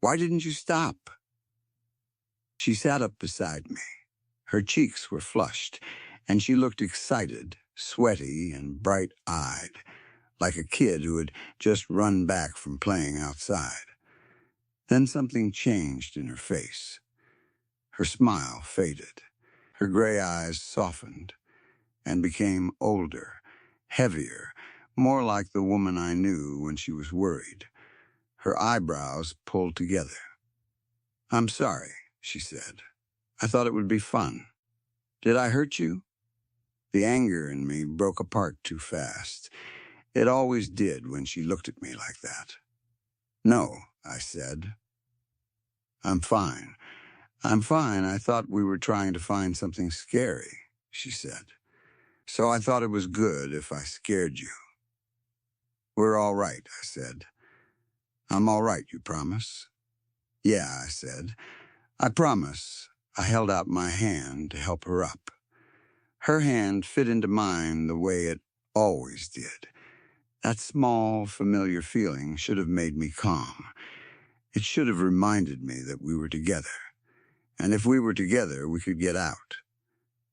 Why didn't you stop? She sat up beside me. Her cheeks were flushed, and she looked excited, sweaty, and bright-eyed, like a kid who had just run back from playing outside. Then something changed in her face. Her smile faded. Her gray eyes softened and became older, heavier, more like the woman I knew when she was worried. Her eyebrows pulled together. "I'm sorry," she said. "I thought it would be fun. Did I hurt you?" The anger in me broke apart too fast. It always did when she looked at me like that. "No," I said. "I'm fine. I'm fine. I thought we were trying to find something scary," she said. "So I thought it was good if I scared you." "We're all right," I said. "I'm all right, you promise?" "Yeah," I said. "I promise." I held out my hand to help her up. Her hand fit into mine the way it always did. That small, familiar feeling should have made me calm. It should have reminded me that we were together. And if we were together, we could get out.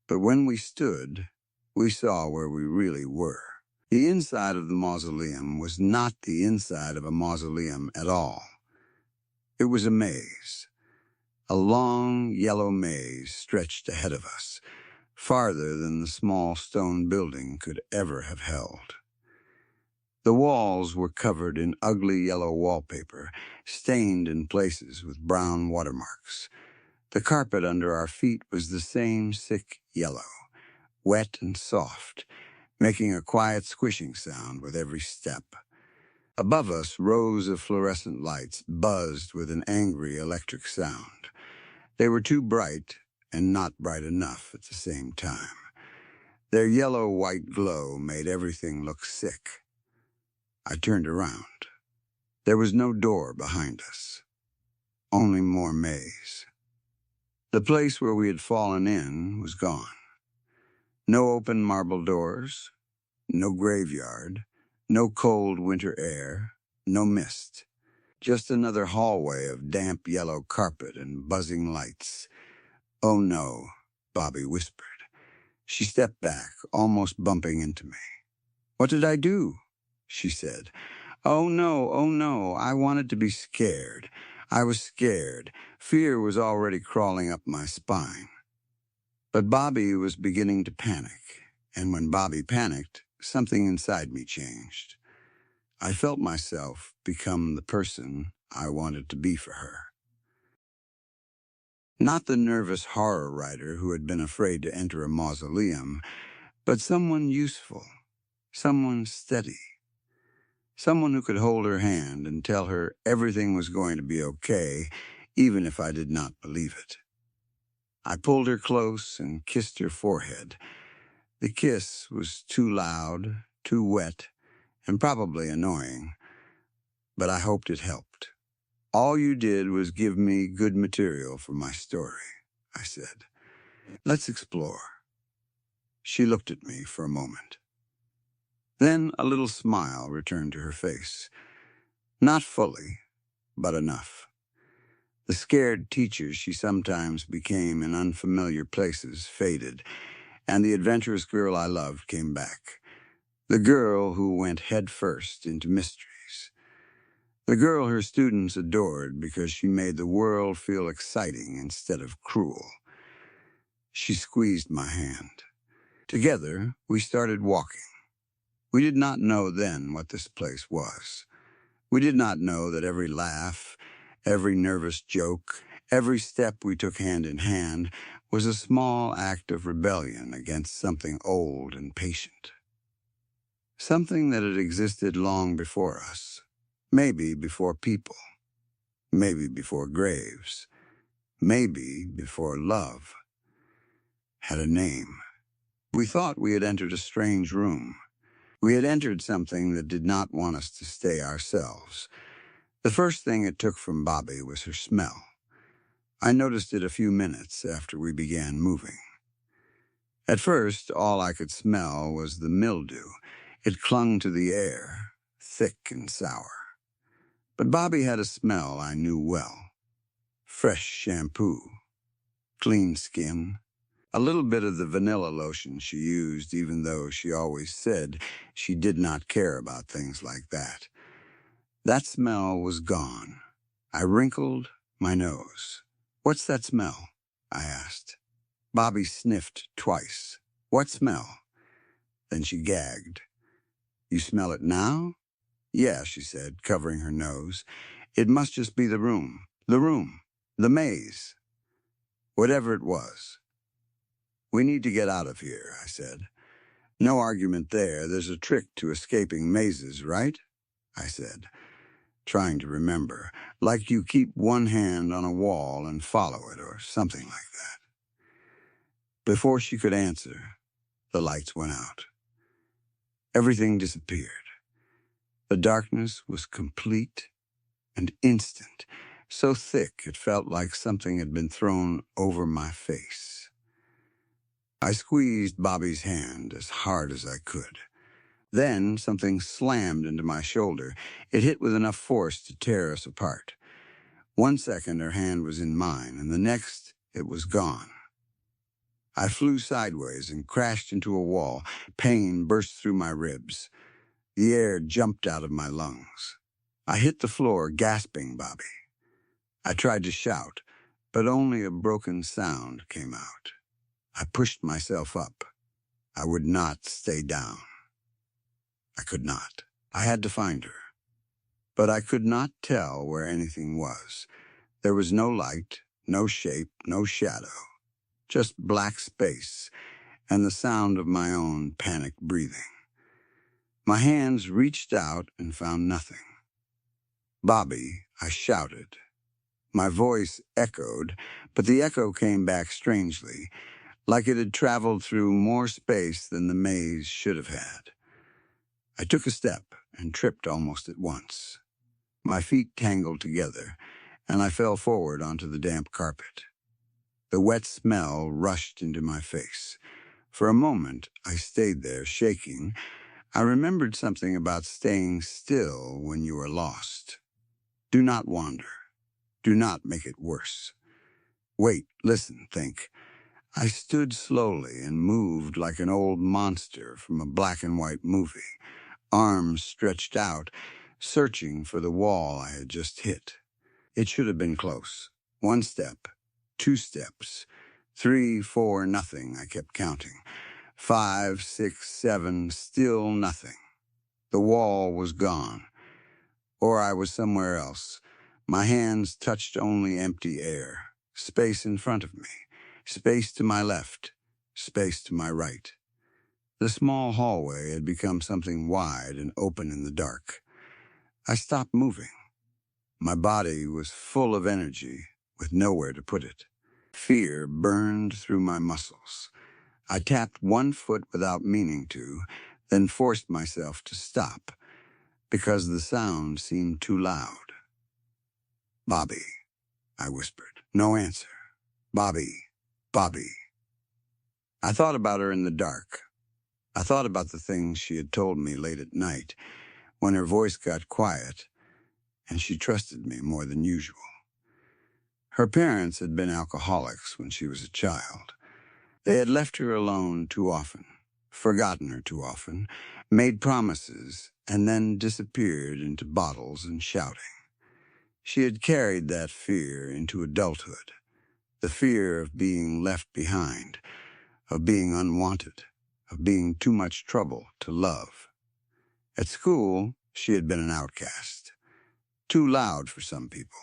But when we stood, we saw where we really were. The inside of the mausoleum was not the inside of a mausoleum at all. It was a maze. A long, yellow maze stretched ahead of us, farther than the small stone building could ever have held. The walls were covered in ugly yellow wallpaper, stained in places with brown watermarks. The carpet under our feet was the same sick yellow, wet and soft, making a quiet squishing sound with every step. Above us, rows of fluorescent lights buzzed with an angry electric sound. They were too bright and not bright enough at the same time. Their yellow-white glow made everything look sick. I turned around. There was no door behind us, only more maze. The place where we had fallen in was gone. No open marble doors, no graveyard, no cold winter air, no mist. Just another hallway of damp yellow carpet and buzzing lights. "Oh no," Bobby whispered. She stepped back, almost bumping into me. "What did I do?" she said. Oh no, I wanted to be scared. I was scared. Fear was already crawling up my spine. But Bobby was beginning to panic, and when Bobby panicked, something inside me changed. I felt myself become the person I wanted to be for her. Not the nervous horror writer who had been afraid to enter a mausoleum, but someone useful, someone steady. Someone who could hold her hand and tell her everything was going to be okay, even if I did not believe it. I pulled her close and kissed her forehead. The kiss was too loud, too wet, and probably annoying, but I hoped it helped. "All you did was give me good material for my story," I said. "Let's explore." She looked at me for a moment. Then a little smile returned to her face. Not fully, but enough. The scared teacher she sometimes became in unfamiliar places faded, and the adventurous girl I loved came back. The girl who went head first into mysteries. The girl her students adored because she made the world feel exciting instead of cruel. She squeezed my hand. Together, we started walking. We did not know then what this place was. We did not know that every laugh, every nervous joke, every step we took hand in hand was a small act of rebellion against something old and patient. Something that had existed long before us, maybe before people, maybe before graves, maybe before love, had a name. We thought we had entered a strange room. We had entered something that did not want us to stay ourselves. The first thing it took from Bobby was her smell. I noticed it a few minutes after we began moving. At first, all I could smell was the mildew. It clung to the air, thick and sour. But Bobby had a smell I knew well. Fresh shampoo, clean skin. A little bit of the vanilla lotion she used, even though she always said she did not care about things like that. That smell was gone. I wrinkled my nose. "What's that smell?" I asked. Bobby sniffed twice. "What smell?" Then she gagged. "You smell it now?" "Yeah," she said, covering her nose. "It must just be the room. The room. The maze." Whatever it was. "We need to get out of here," I said. "No argument there. There's a trick to escaping mazes, right?" I said, trying to remember, like you keep one hand on a wall and follow it or something like that. Before she could answer, the lights went out. Everything disappeared. The darkness was complete and instant, so thick it felt like something had been thrown over my face. I squeezed Bobby's hand as hard as I could. Then something slammed into my shoulder. It hit with enough force to tear us apart. 1 second her hand was in mine, and the next it was gone. I flew sideways and crashed into a wall. Pain burst through my ribs. The air jumped out of my lungs. I hit the floor, gasping Bobby. I tried to shout, but only a broken sound came out. I pushed myself up. I would not stay down. I could not. I had to find her. But I could not tell where anything was. There was no light, no shape, no shadow. Just black space and the sound of my own panicked breathing. My hands reached out and found nothing. "Bobby," I shouted. My voice echoed, but the echo came back strangely, like it had traveled through more space than the maze should have had. I took a step and tripped almost at once. My feet tangled together, and I fell forward onto the damp carpet. The wet smell rushed into my face. For a moment, I stayed there, shaking. I remembered something about staying still when you are lost. Do not wander. Do not make it worse. Wait, listen, think. I stood slowly and moved like an old monster from a black and white movie, arms stretched out, searching for the wall I had just hit. It should have been close. 1 step, 2 steps, 3, 4, nothing, I kept counting. 5, 6, 7, still nothing. The wall was gone. Or I was somewhere else. My hands touched only empty air, space in front of me, space to my left, space to my right. The small hallway had become something wide and open in the dark. I stopped moving. My body was full of energy, with nowhere to put it. Fear burned through my muscles. I tapped one foot without meaning to, then forced myself to stop, because the sound seemed too loud. "Bobby," I whispered. No answer. "Bobby, Bobby." I thought about her in the dark. I thought about the things she had told me late at night, when her voice got quiet, and she trusted me more than usual. Her parents had been alcoholics when she was a child. They had left her alone too often, forgotten her too often, made promises, and then disappeared into bottles and shouting. She had carried that fear into adulthood, the fear of being left behind, of being unwanted, of being too much trouble to love. At school, she had been an outcast, too loud for some people,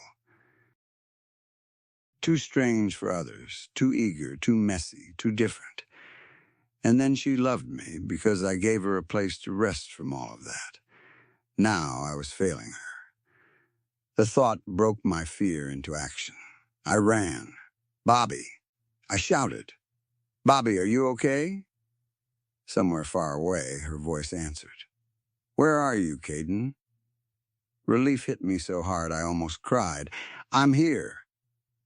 too strange for others, too eager, too messy, too different. And then she loved me because I gave her a place to rest from all of that. Now I was failing her. The thought broke my fear into action. I ran. "Bobby!" I shouted. "Bobby, are you okay?" Somewhere far away, her voice answered. "Where are you, Caden?" Relief hit me so hard I almost cried. "I'm here."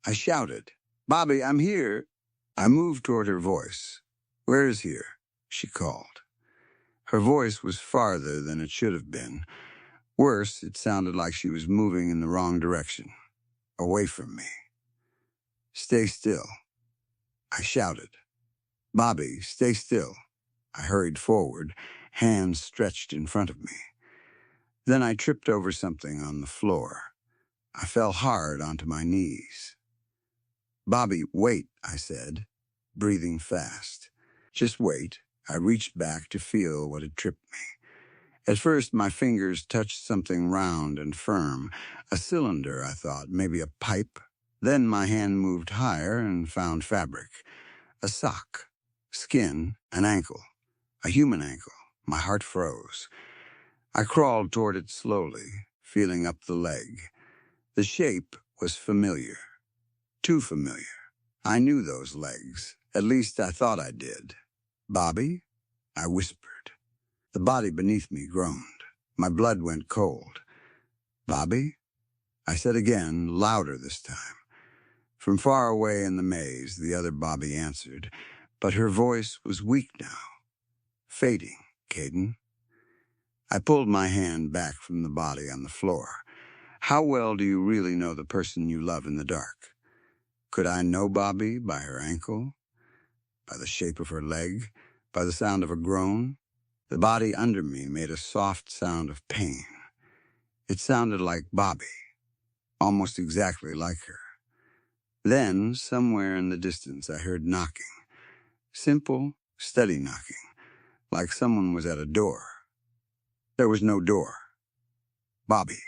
I shouted. "Bobby, I'm here." I moved toward her voice. "Where is here?" she called. Her voice was farther than it should have been. Worse, it sounded like she was moving in the wrong direction, away from me. "Stay still." I shouted, "Bobby, stay still." I hurried forward, hands stretched in front of me. Then I tripped over something on the floor. I fell hard onto my knees. "Bobby, wait," I said, breathing fast. "Just wait." I reached back to feel what had tripped me. At first, my fingers touched something round and firm. A cylinder, I thought, maybe a pipe. Then my hand moved higher and found fabric. A sock, skin, an ankle, a human ankle. My heart froze. I crawled toward it slowly, feeling up the leg. The shape was familiar, too familiar. I knew those legs. At least I thought I did. "Bobby?" I whispered. The body beneath me groaned. My blood went cold. "Bobby?" I said again, louder this time. From far away in the maze, the other Bobby answered, but her voice was weak now. "Fading, Caden." I pulled my hand back from the body on the floor. "How well do you really know the person you love in the dark?" Could I know Bobby by her ankle, by the shape of her leg, by the sound of a groan? The body under me made a soft sound of pain. It sounded like Bobby, almost exactly like her. Then, somewhere in the distance, I heard knocking. Simple, steady knocking, like someone was at a door. There was no door. "Bobby!"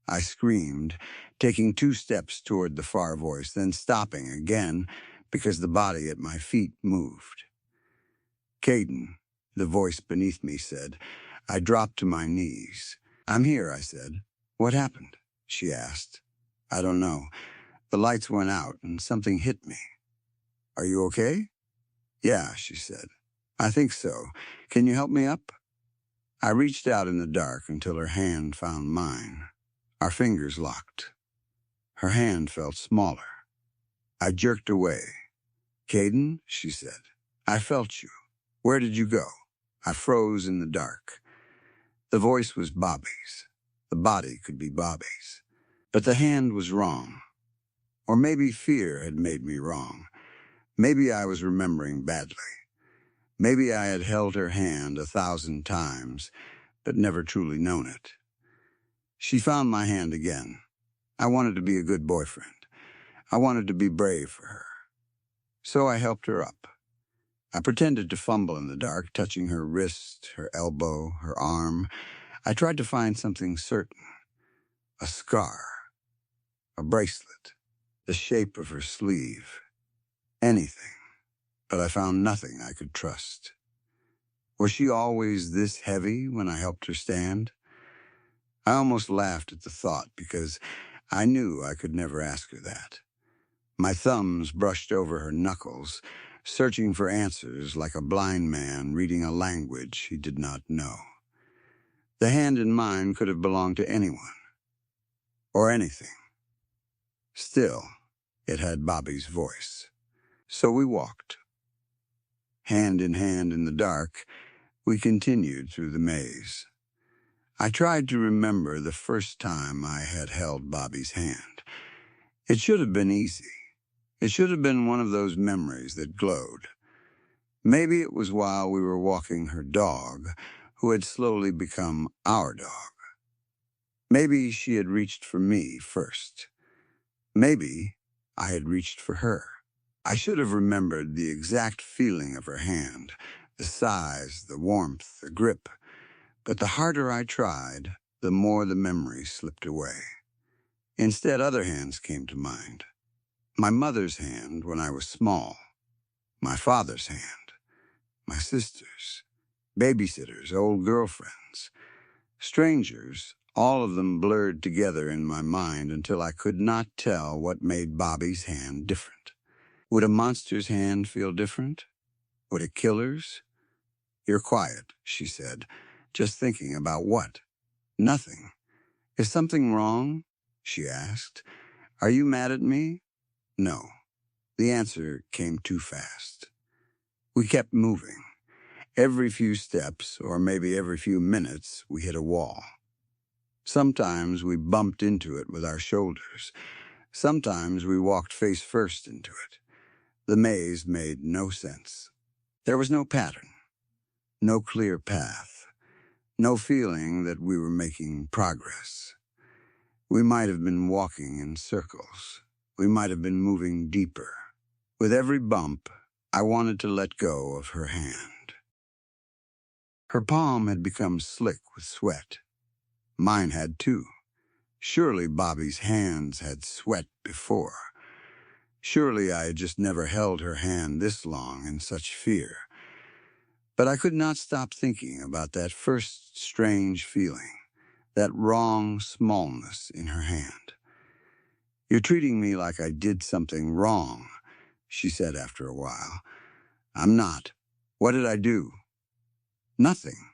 I screamed, taking 2 steps toward the far voice, then stopping again because the body at my feet moved. "Caden," the voice beneath me said. I dropped to my knees. "I'm here," I said. "What happened?" she asked. "I don't know. The lights went out and something hit me." "Are you okay?" "Yeah," she said. "I think so. Can you help me up?" I reached out in the dark until her hand found mine. Our fingers locked. Her hand felt smaller. I jerked away. "Caden," she said, "I felt you. Where did you go?" I froze in the dark. The voice was Bobby's. The body could be Bobby's. But the hand was wrong. Or maybe fear had made me wrong. Maybe I was remembering badly. Maybe I had held her hand 1,000 times, but never truly known it. She found my hand again. I wanted to be a good boyfriend. I wanted to be brave for her. So I helped her up. I pretended to fumble in the dark, touching her wrist, her elbow, her arm. I tried to find something certain. A scar. A bracelet. The shape of her sleeve. Anything. But I found nothing I could trust. Was she always this heavy when I helped her stand? I almost laughed at the thought because I knew I could never ask her that. My thumbs brushed over her knuckles, searching for answers like a blind man reading a language he did not know. The hand in mine could have belonged to anyone. Or anything. Still, it had Bobby's voice. So we walked. Hand in the dark, we continued through the maze. I tried to remember the first time I had held Bobby's hand. It should have been easy. It should have been one of those memories that glowed. Maybe it was while we were walking her dog, who had slowly become our dog. Maybe she had reached for me first. Maybe I had reached for her. I should have remembered the exact feeling of her hand, the size, the warmth, the grip. But the harder I tried, the more the memory slipped away. Instead, other hands came to mind. My mother's hand when I was small. My father's hand. My sister's. Babysitters, old girlfriends. Strangers, all of them blurred together in my mind until I could not tell what made Bobby's hand different. Would a monster's hand feel different? Would a killer's? "You're quiet," she said. "Just thinking about what?" "Nothing." "Is something wrong?" she asked. "Are you mad at me?" No. The answer came too fast. We kept moving. Every few steps, or maybe every few minutes, we hit a wall. Sometimes we bumped into it with our shoulders. Sometimes we walked face first into it. The maze made no sense. There was no pattern, no clear path, no feeling that we were making progress. We might have been walking in circles. We might have been moving deeper. With every bump, I wanted to let go of her hand. Her palm had become slick with sweat. Mine had too. Surely Bobby's hands had sweat before. Surely I had just never held her hand this long in such fear. But I could not stop thinking about that first strange feeling, that wrong smallness in her hand. "You're treating me like I did something wrong," she said after a while. "I'm not. What did I do?" "Nothing."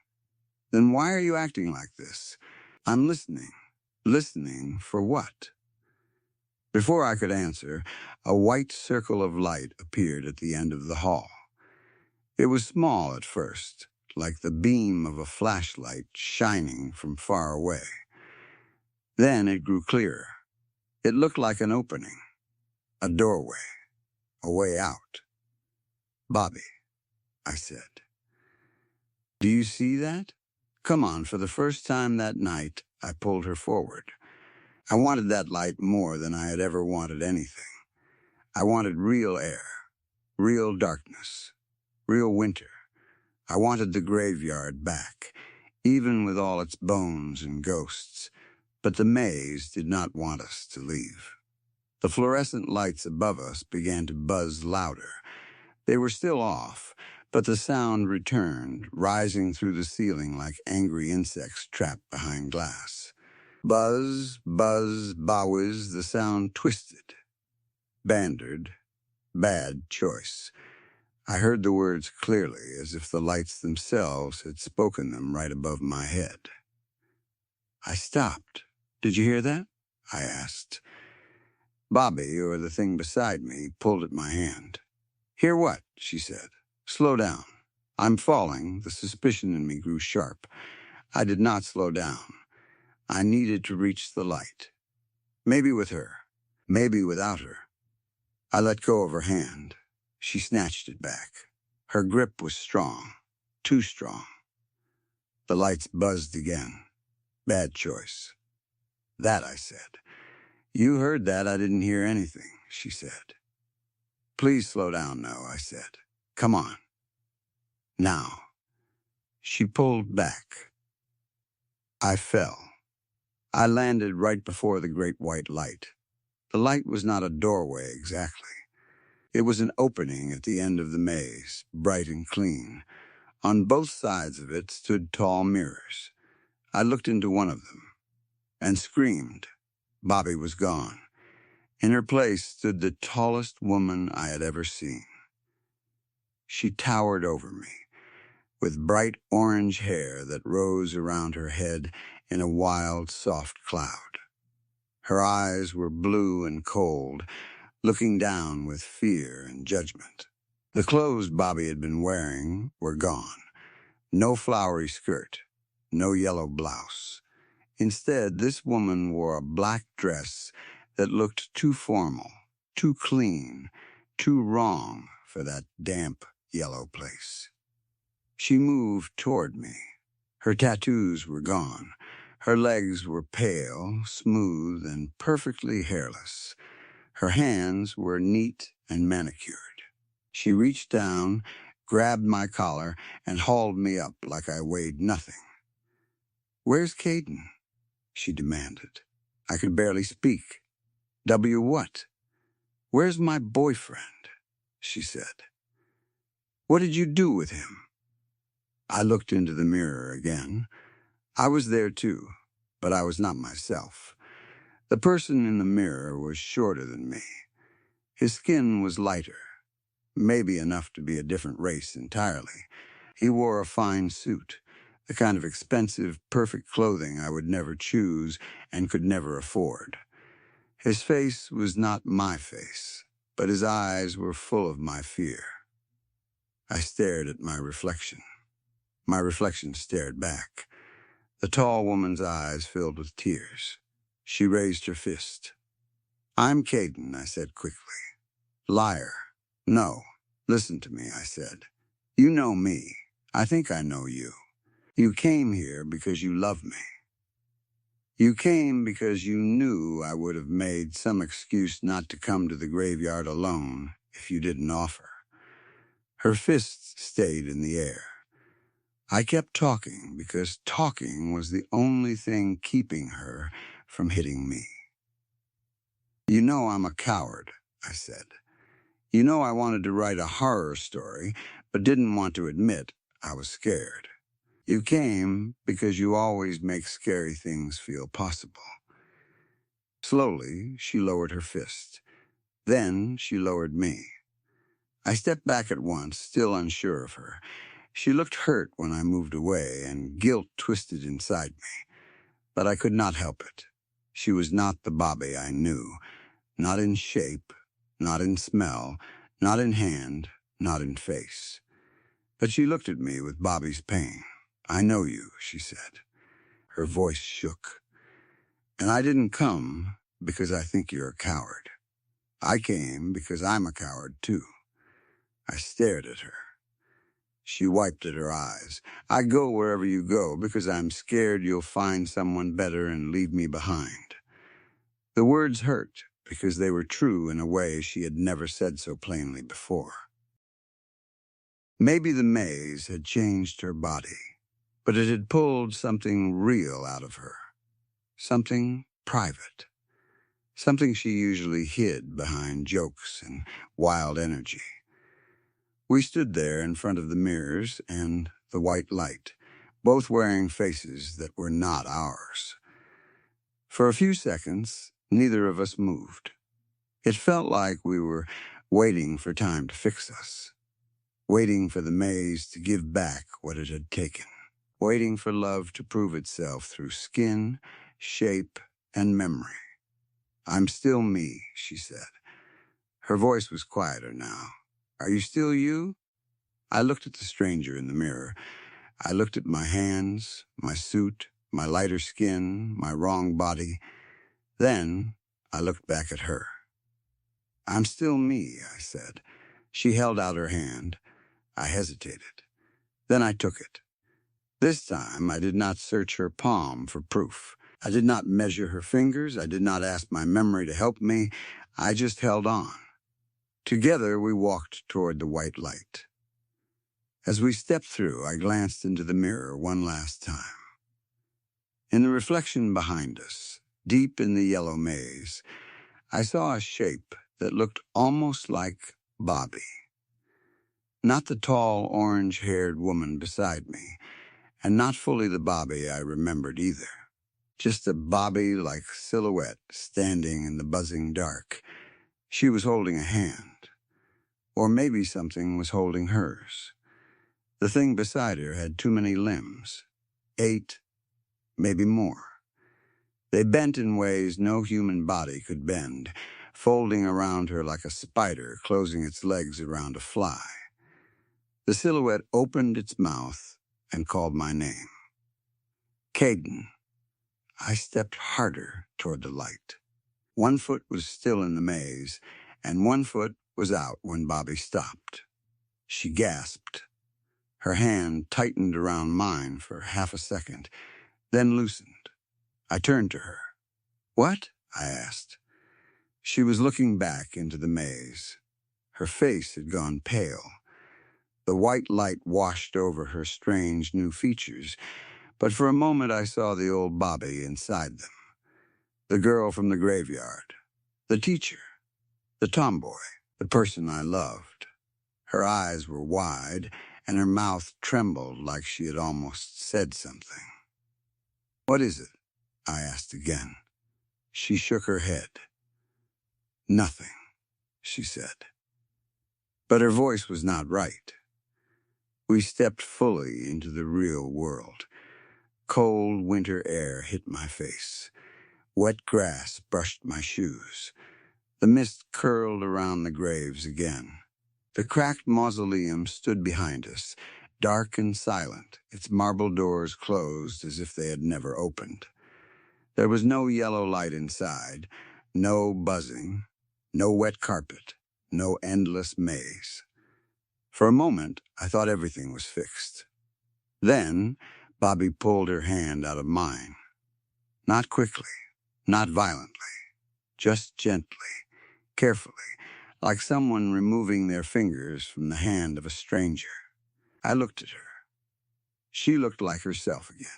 "Then why are you acting like this?" "I'm listening." "Listening for what?" Before I could answer, a white circle of light appeared at the end of the hall. It was small at first, like the beam of a flashlight shining from far away. Then it grew clearer. It looked like an opening, a doorway, a way out. "Bobby," I said. "Do you see that?" Come on, for the first time that night, I pulled her forward. I wanted that light more than I had ever wanted anything. I wanted real air, real darkness, real winter. I wanted the graveyard back, even with all its bones and ghosts. But the maze did not want us to leave. The fluorescent lights above us began to buzz louder. They were still off, but the sound returned, rising through the ceiling like angry insects trapped behind glass. Buzz, buzz, bowiz, the sound twisted, bandered, bad choice. I heard the words clearly, as if the lights themselves had spoken them right above my head. I stopped. "Did you hear that?" I asked. Bobby, or the thing beside me, pulled at my hand. "Hear what?" she said. "Slow down." I'm falling. The suspicion in me grew sharp. I did not slow down. I needed to reach the light. Maybe with her. Maybe without her. I let go of her hand. She snatched it back. Her grip was strong. Too strong. The lights buzzed again. Bad choice. "That," I said. "You heard that. I didn't hear anything," she said. "Please slow down now," I said. "Come on." Now. She pulled back. I fell. I landed right before the great white light. The light was not a doorway exactly. It was an opening at the end of the maze, bright and clean. On both sides of it stood tall mirrors. I looked into one of them and screamed. Bobby was gone. In her place stood the tallest woman I had ever seen. She towered over me, with bright orange hair that rose around her head in a wild, soft cloud. Her eyes were blue and cold, looking down with fear and judgment. The clothes Bobby had been wearing were gone. No flowery skirt, no yellow blouse. Instead, this woman wore a black dress that looked too formal, too clean, too wrong for that damp yellow place. She moved toward me. Her tattoos were gone. Her legs were pale, smooth, and perfectly hairless. Her hands were neat and manicured. She reached down, grabbed my collar, and hauled me up like I weighed nothing. "Where's Caden?" she demanded. I could barely speak. "W what?" "Where's my boyfriend?" she said. "What did you do with him?" I looked into the mirror again. I was there too, but I was not myself. The person in the mirror was shorter than me. His skin was lighter, maybe enough to be a different race entirely. He wore a fine suit, the kind of expensive, perfect clothing I would never choose and could never afford. His face was not my face, but his eyes were full of my fear. I stared at my reflection. My reflection stared back. The tall woman's eyes filled with tears. She raised her fist. "I'm Caden," I said quickly. "Liar." No, listen to me, I said. You know me. I think I know you. You came here because you love me. You came because you knew I would have made some excuse not to come to the graveyard alone if you didn't offer. Her fists stayed in the air. I kept talking because talking was the only thing keeping her from hitting me. You know I'm a coward, I said. You know I wanted to write a horror story, but didn't want to admit I was scared. You came because you always make scary things feel possible. Slowly, she lowered her fist. Then she lowered me. I stepped back at once, still unsure of her. She looked hurt when I moved away, and guilt twisted inside me. But I could not help it. She was not the Bobby I knew. Not in shape, not in smell, not in hand, not in face. But she looked at me with Bobby's pain. I know you, she said. Her voice shook. And I didn't come because I think you're a coward. I came because I'm a coward, too. I stared at her. She wiped at her eyes. I go wherever you go because I'm scared you'll find someone better and leave me behind. The words hurt because they were true in a way she had never said so plainly before. Maybe the maze had changed her body, but it had pulled something real out of her. Something private. Something she usually hid behind jokes and wild energy. We stood there in front of the mirrors and the white light, both wearing faces that were not ours. For a few seconds, neither of us moved. It felt like we were waiting for time to fix us, waiting for the maze to give back what it had taken, waiting for love to prove itself through skin, shape, and memory. I'm still me, she said. Her voice was quieter now. Are you still you? I looked at the stranger in the mirror. I looked at my hands, my suit, my lighter skin, my wrong body. Then I looked back at her. I'm still me, I said. She held out her hand. I hesitated. Then I took it. This time I did not search her palm for proof. I did not measure her fingers. I did not ask my memory to help me. I just held on. Together we walked toward the white light. As we stepped through, I glanced into the mirror one last time. In the reflection behind us, deep in the yellow maze, I saw a shape that looked almost like Bobby. Not the tall, orange-haired woman beside me, and not fully the Bobby I remembered either. Just a Bobby-like silhouette standing in the buzzing dark. She was holding a hand. Or maybe something was holding hers. The thing beside her had too many limbs. 8, maybe more. They bent in ways no human body could bend, folding around her like a spider closing its legs around a fly. The silhouette opened its mouth and called my name. Caden. I stepped harder toward the light. One foot was still in the maze, and one foot was out when Bobby stopped. She gasped. Her hand tightened around mine for half a second, then loosened. I turned to her. What? I asked. She was looking back into the maze. Her face had gone pale. The white light washed over her strange new features, but for a moment I saw the old Bobby inside them. The girl from the graveyard, the teacher, the tomboy, the person I loved. Her eyes were wide, and her mouth trembled like she had almost said something. What is it? I asked again. She shook her head. Nothing, she said. But her voice was not right. We stepped fully into the real world. Cold winter air hit my face. Wet grass brushed my shoes. The mist curled around the graves again. The cracked mausoleum stood behind us, dark and silent, its marble doors closed as if they had never opened. There was no yellow light inside, no buzzing, no wet carpet, no endless maze. For a moment, I thought everything was fixed. Then, Bobby pulled her hand out of mine. Not quickly, not violently, just gently, carefully, like someone removing their fingers from the hand of a stranger. I looked at her. She looked like herself again.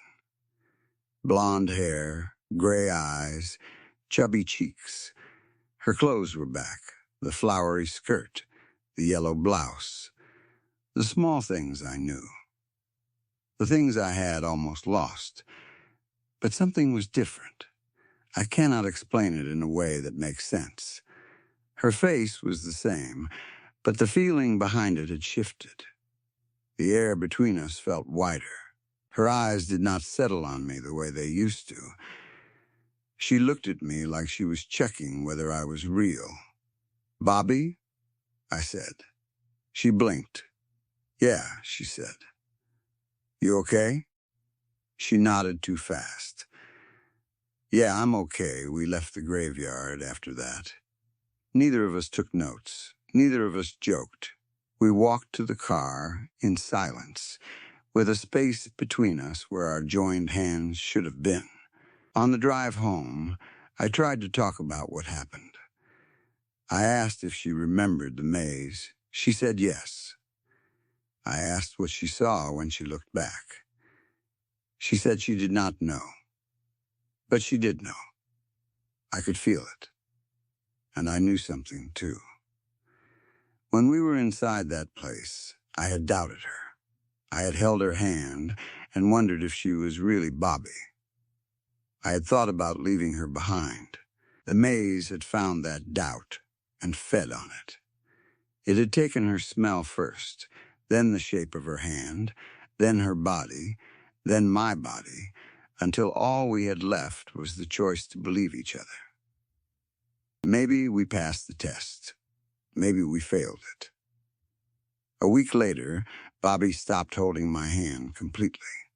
Blonde hair, gray eyes, chubby cheeks. Her clothes were back, the flowery skirt, the yellow blouse. The small things I knew. The things I had almost lost. But something was different. I cannot explain it in a way that makes sense. Her face was the same, but the feeling behind it had shifted. The air between us felt wider. Her eyes did not settle on me the way they used to. She looked at me like she was checking whether I was real. "Bobby?" I said. She blinked. "Yeah," she said. "You okay?" She nodded too fast. "Yeah, I'm okay." We left the graveyard after that. Neither of us took notes. Neither of us joked. We walked to the car in silence, with a space between us where our joined hands should have been. On the drive home, I tried to talk about what happened. I asked if she remembered the maze. She said yes. I asked what she saw when she looked back. She said she did not know. But she did know. I could feel it. And I knew something, too. When we were inside that place, I had doubted her. I had held her hand and wondered if she was really Bobby. I had thought about leaving her behind. The maze had found that doubt and fed on it. It had taken her smell first, then the shape of her hand, then her body, then my body, until all we had left was the choice to believe each other. Maybe we passed the test. Maybe we failed it. A week later, Bobby stopped holding my hand completely.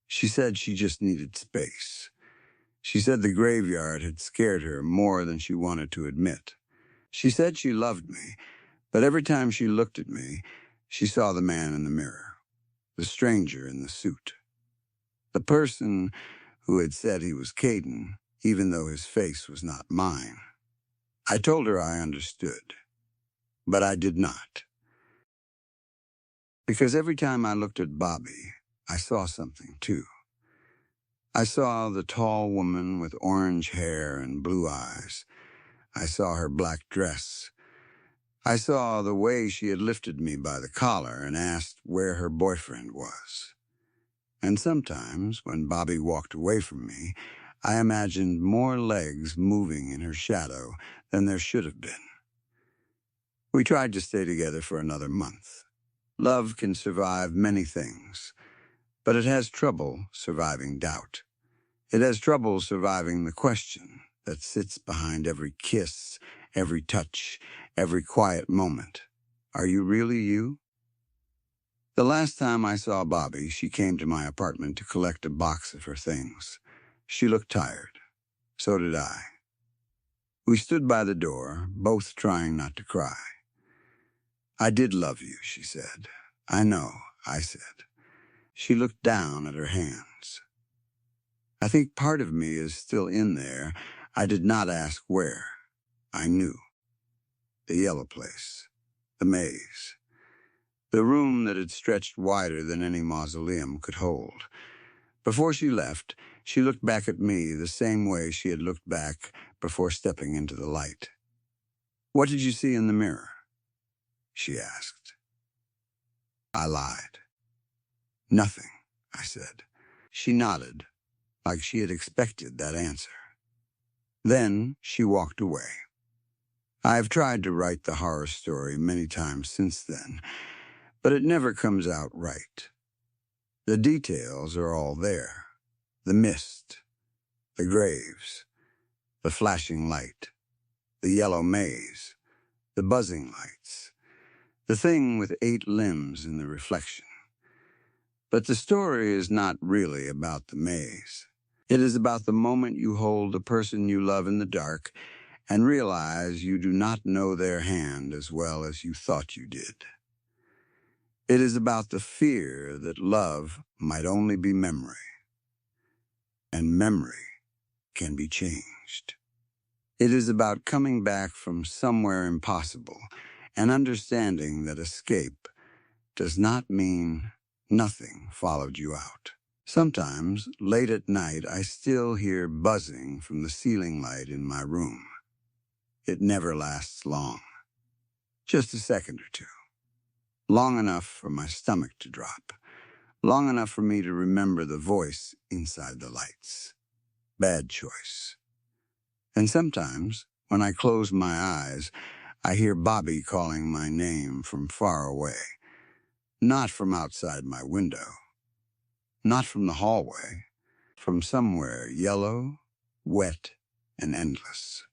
She said she just needed space. She said the graveyard had scared her more than she wanted to admit. She said she loved me, but every time she looked at me, she saw the man in the mirror, the stranger in the suit, the person who had said he was Caden, even though his face was not mine. I told her I understood, but I did not. Because every time I looked at Bobby, I saw something too. I saw the tall woman with orange hair and blue eyes. I saw her black dress. I saw the way she had lifted me by the collar and asked where her boyfriend was. And sometimes, when Bobby walked away from me, I imagined more legs moving in her shadow than there should have been. We tried to stay together for another month. Love can survive many things, but it has trouble surviving doubt. It has trouble surviving the question that sits behind every kiss, every touch, every quiet moment. Are you really you? The last time I saw Bobby, she came to my apartment to collect a box of her things. She looked tired. So did I. We stood by the door, both trying not to cry. "I did love you," she said. "I know," I said. She looked down at her hands. I think part of me is still in there. I did not ask where. I knew. The yellow place. The maze. The room that had stretched wider than any mausoleum could hold. Before she left, she looked back at me the same way she had looked back before stepping into the light. "What did you see in the mirror?" she asked. I lied. "Nothing," I said. She nodded, like she had expected that answer. Then she walked away. I have tried to write the horror story many times since then, but it never comes out right. The details are all there. The mist, the graves, the flashing light, the yellow maze, the buzzing lights, the thing with 8 limbs in the reflection. But the story is not really about the maze. It is about the moment you hold the person you love in the dark and realize you do not know their hand as well as you thought you did. It is about the fear that love might only be memory, and memory can be changed. It is about coming back from somewhere impossible and understanding that escape does not mean nothing followed you out. Sometimes, late at night, I still hear buzzing from the ceiling light in my room. It never lasts long, just a second or two. Long enough for my stomach to drop, long enough for me to remember the voice inside the lights. Bad choice. And sometimes, when I close my eyes, I hear Bobby calling my name from far away. Not from outside my window. Not from the hallway. From somewhere yellow, wet, and endless.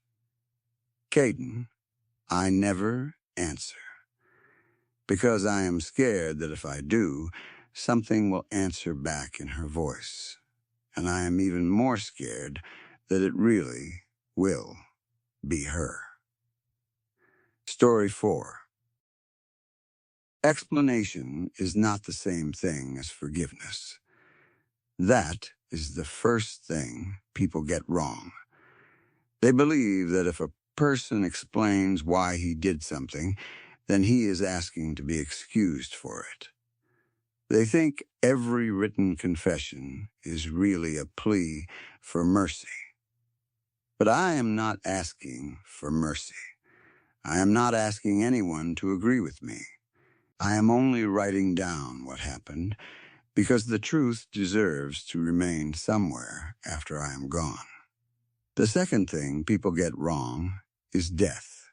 Caden, I never answer. Because I am scared that if I do, something will answer back in her voice. And I am even more scared that it really will be her. Story 4. Explanation is not the same thing as forgiveness. That is the first thing people get wrong. They believe that if a person explains why he did something, then he is asking to be excused for it. They think every written confession is really a plea for mercy. But I am not asking for mercy. I am not asking anyone to agree with me. I am only writing down what happened because the truth deserves to remain somewhere after I am gone. The second thing people get wrong is death.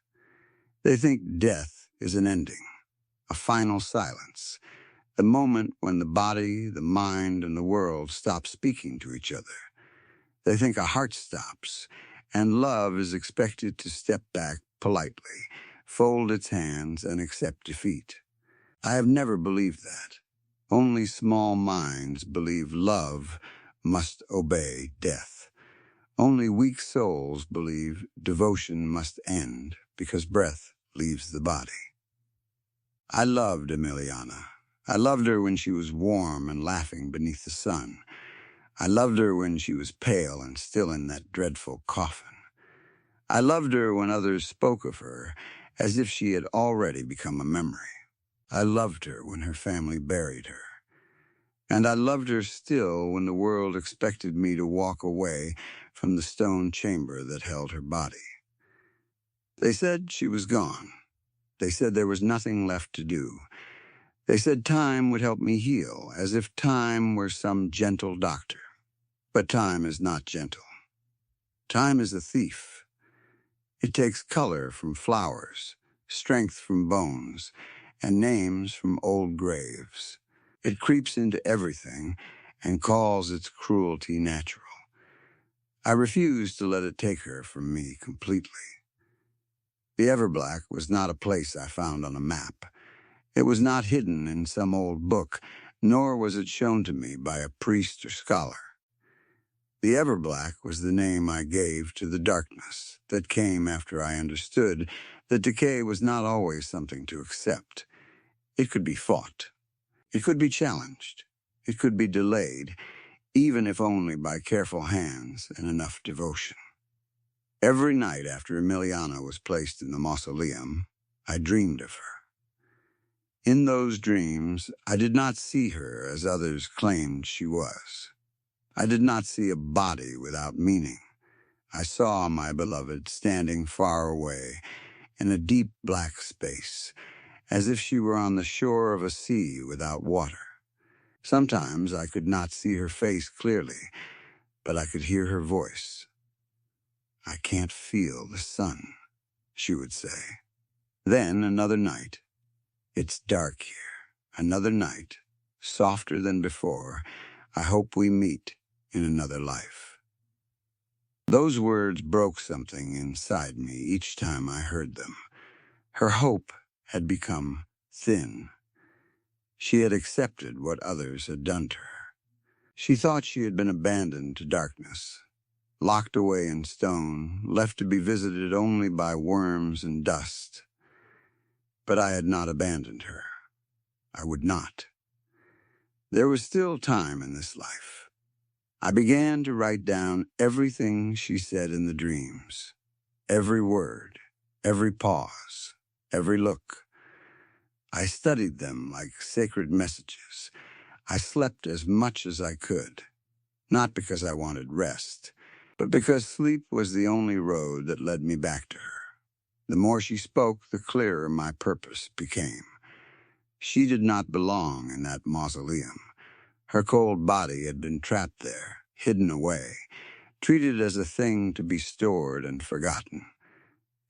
They think death is an ending, a final silence, the moment when the body, the mind, and the world stop speaking to each other. They think a heart stops, and love is expected to step back politely, fold its hands, and accept defeat. I have never believed that. Only small minds believe love must obey death. Only weak souls believe devotion must end because breath leaves the body. I loved Emiliana. I loved her when she was warm and laughing beneath the sun. I loved her when she was pale and still in that dreadful coffin. I loved her when others spoke of her as if she had already become a memory. I loved her when her family buried her. And I loved her still when the world expected me to walk away from the stone chamber that held her body. They said she was gone. They said there was nothing left to do. They said time would help me heal, as if time were some gentle doctor. But time is not gentle. Time is a thief. It takes color from flowers, strength from bones, and names from old graves. It creeps into everything and calls its cruelty natural. I refuse to let it take her from me completely. The Everblack was not a place I found on a map. It was not hidden in some old book, nor was it shown to me by a priest or scholar. The Everblack was the name I gave to the darkness that came after I understood that decay was not always something to accept. It could be fought. It could be challenged. It could be delayed, even if only by careful hands and enough devotion. Every night after Emiliana was placed in the mausoleum, I dreamed of her. In those dreams, I did not see her as others claimed she was. I did not see a body without meaning. I saw my beloved standing far away in a deep black space, as if she were on the shore of a sea without water. Sometimes I could not see her face clearly, but I could hear her voice. "I can't feel the sun," she would say. Then another night. "It's dark here." Another night, softer than before. "I hope we meet in another life." Those words broke something inside me each time I heard them. Her hope had become thin. She had accepted what others had done to her. She thought she had been abandoned to darkness. locked away in stone, left to be visited only by worms and dust. But I had not abandoned her. I would not. There was still time in this life. I began to write down everything she said in the dreams. Every word, every pause, every look. I studied them like sacred messages. I slept as much as I could, not because I wanted rest, but because sleep was the only road that led me back to her. The more she spoke, the clearer my purpose became. She did not belong in that mausoleum. Her cold body had been trapped there, hidden away, treated as a thing to be stored and forgotten.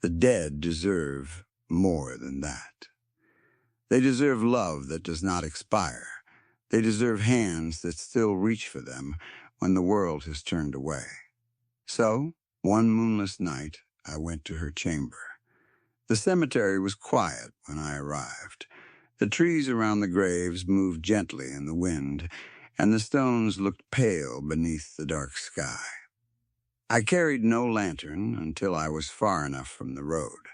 The dead deserve more than that. They deserve love that does not expire. They deserve hands that still reach for them when the world has turned away. So, one moonless night, I went to her chamber. The cemetery was quiet when I arrived. The trees around the graves moved gently in the wind, and the stones looked pale beneath the dark sky. I carried no lantern until I was far enough from the road.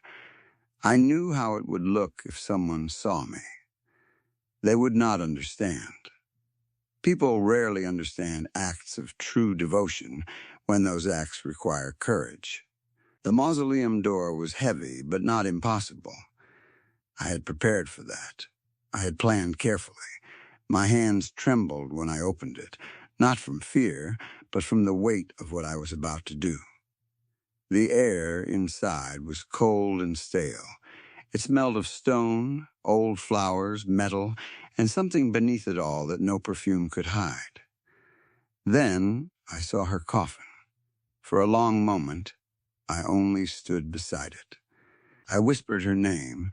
I knew how it would look if someone saw me. They would not understand. People rarely understand acts of true devotion when those acts require courage. The mausoleum door was heavy, but not impossible. I had prepared for that. I had planned carefully. My hands trembled when I opened it, not from fear, but from the weight of what I was about to do. The air inside was cold and stale. It smelled of stone, old flowers, metal, and something beneath it all that no perfume could hide. Then I saw her coffin. For a long moment, I only stood beside it. I whispered her name,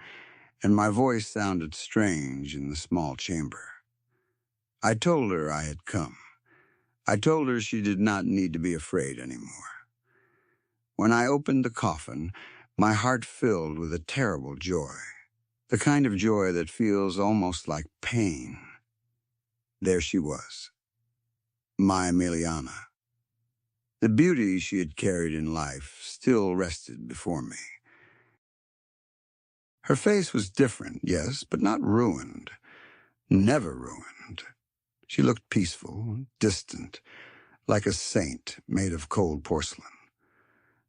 and my voice sounded strange in the small chamber. I told her I had come. I told her she did not need to be afraid anymore. When I opened the coffin, my heart filled with a terrible joy, the kind of joy that feels almost like pain. There she was, my Emiliana. The beauty she had carried in life still rested before me. Her face was different, yes, but not ruined. Never ruined. She looked peaceful, distant, like a saint made of cold porcelain.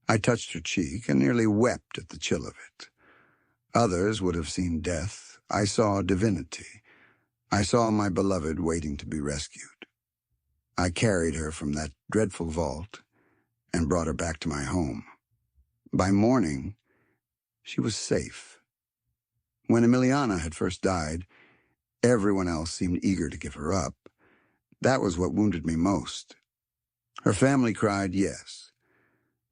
I touched her cheek and nearly wept at the chill of it. Others would have seen death. I saw divinity. I saw my beloved waiting to be rescued. I carried her from that dreadful vault and brought her back to my home. By morning, she was safe. When Emiliana had first died, everyone else seemed eager to give her up. That was what wounded me most. Her family cried, yes,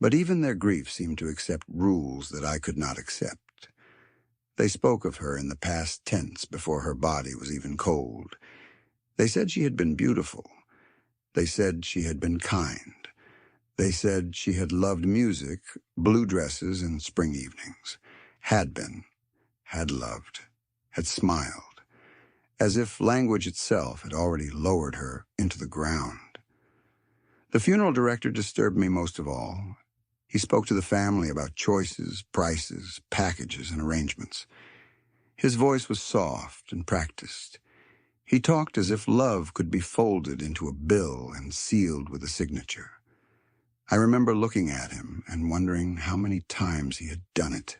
but even their grief seemed to accept rules that I could not accept. They spoke of her in the past tense before her body was even cold. They said she had been beautiful. They said she had been kind. They said she had loved music, blue dresses, and spring evenings. Had been, had loved, had smiled, as if language itself had already lowered her into the ground. The funeral director disturbed me most of all. He spoke to the family about choices, prices, packages, and arrangements. His voice was soft and practiced. He talked as if love could be folded into a bill and sealed with a signature. I remember looking at him and wondering how many times he had done it.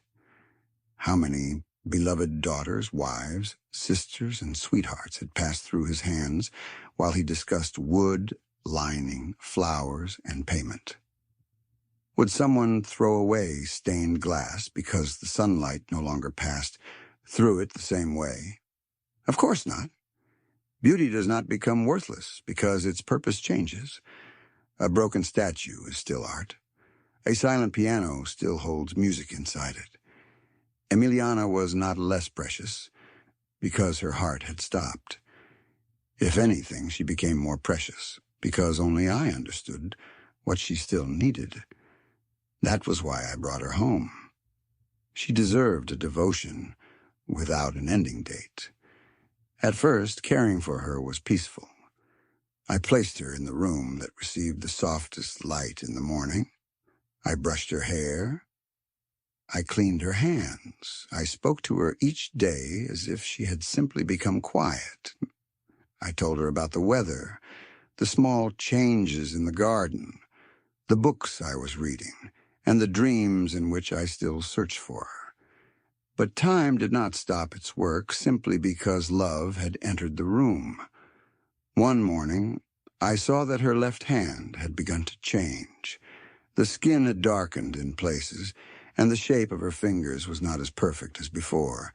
How many beloved daughters, wives, sisters, and sweethearts had passed through his hands while he discussed wood, lining, flowers, and payment. Would someone throw away stained glass because the sunlight no longer passed through it the same way? Of course not. Beauty does not become worthless because its purpose changes. A broken statue is still art. A silent piano still holds music inside it. Emiliana was not less precious because her heart had stopped. If anything, she became more precious because only I understood what she still needed. That was why I brought her home. She deserved a devotion without an ending date. At first, caring for her was peaceful. I placed her in the room that received the softest light in the morning. I brushed her hair. I cleaned her hands. I spoke to her each day as if she had simply become quiet. I told her about the weather, the small changes in the garden, the books I was reading, and the dreams in which I still searched for her. But time did not stop its work simply because love had entered the room. One morning, I saw that her left hand had begun to change. The skin had darkened in places, and the shape of her fingers was not as perfect as before.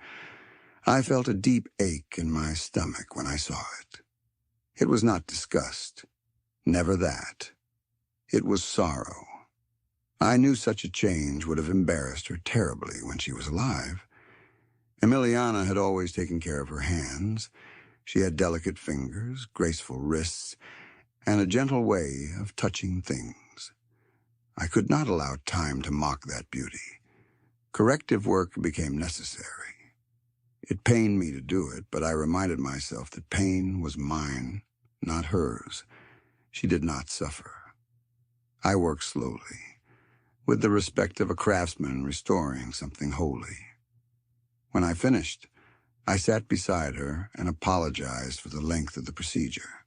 I felt a deep ache in my stomach when I saw it. It was not disgust. Never that. It was sorrow. I knew such a change would have embarrassed her terribly when she was alive. Emiliana had always taken care of her hands. She had delicate fingers, graceful wrists, and a gentle way of touching things. I could not allow time to mock that beauty. Corrective work became necessary. It pained me to do it, but I reminded myself that pain was mine, not hers. She did not suffer. I worked slowly, with the respect of a craftsman restoring something holy. When I finished, I sat beside her and apologized for the length of the procedure.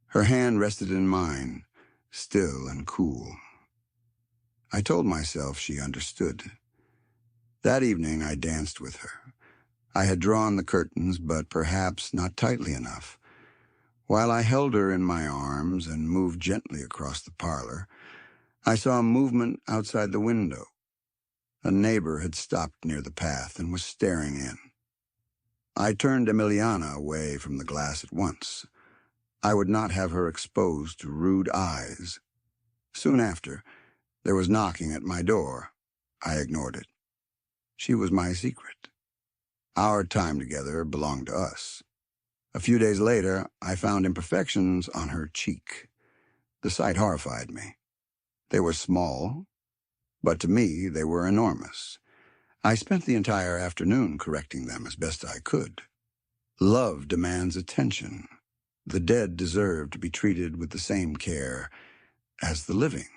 Her hand rested in mine, still and cool. I told myself she understood. That evening I danced with her. I had drawn the curtains, but perhaps not tightly enough. While I held her in my arms and moved gently across the parlor, I saw movement outside the window. A neighbor had stopped near the path and was staring in. I turned Emiliana away from the glass at once. I would not have her exposed to rude eyes. Soon after, there was knocking at my door. I ignored it. She was my secret. Our time together belonged to us. A few days later, I found imperfections on her cheek. The sight horrified me. They were small, but to me they were enormous. I spent the entire afternoon correcting them as best I could. Love demands attention. The dead deserve to be treated with the same care as the living.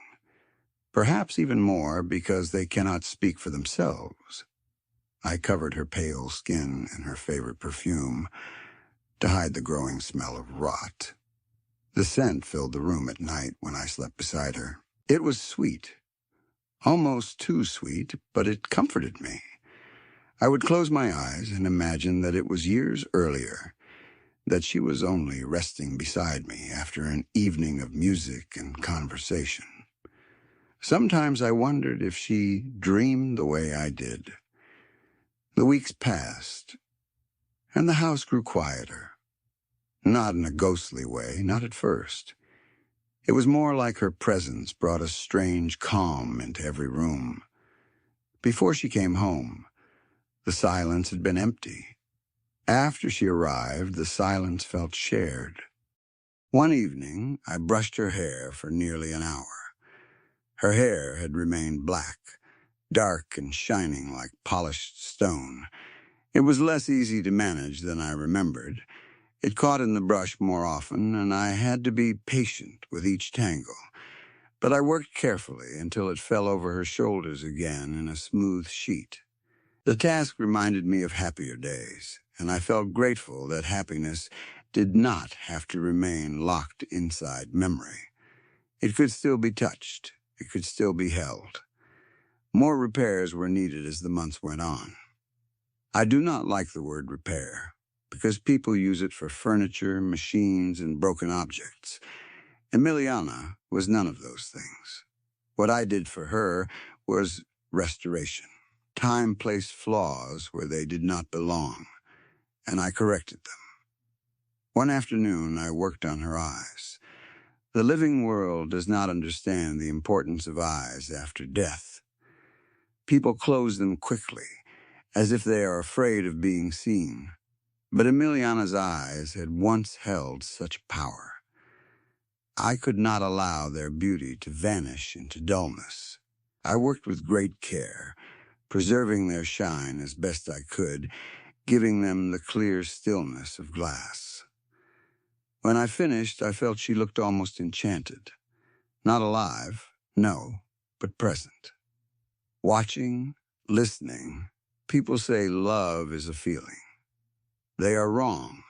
Perhaps even more because they cannot speak for themselves. I covered her pale skin in her favorite perfume to hide the growing smell of rot. The scent filled the room at night when I slept beside her. It was sweet, almost too sweet, but it comforted me. I would close my eyes and imagine that it was years earlier, that she was only resting beside me after an evening of music and conversation. Sometimes I wondered if she dreamed the way I did. The weeks passed, and the house grew quieter. Not in a ghostly way, not at first. It was more like her presence brought a strange calm into every room. Before she came home, the silence had been empty. After she arrived, the silence felt shared. One evening, I brushed her hair for nearly an hour. Her hair had remained black, dark and shining like polished stone. It was less easy to manage than I remembered. It caught in the brush more often, and I had to be patient with each tangle. But I worked carefully until it fell over her shoulders again in a smooth sheet. The task reminded me of happier days, and I felt grateful that happiness did not have to remain locked inside memory. It could still be touched. It could still be held. More repairs were needed as the months went on. I do not like the word repair, because people use it for furniture, machines, and broken objects. Emiliana was none of those things. What I did for her was restoration. Time placed flaws where they did not belong, and I corrected them. One afternoon, I worked on her eyes. The living world does not understand the importance of eyes after death. People close them quickly, as if they are afraid of being seen. But Emiliana's eyes had once held such power. I could not allow their beauty to vanish into dullness. I worked with great care, preserving their shine as best I could, giving them the clear stillness of glass. When I finished, I felt she looked almost enchanted. Not alive, no, but present. Watching, listening, people say love is a feeling. They are wrong.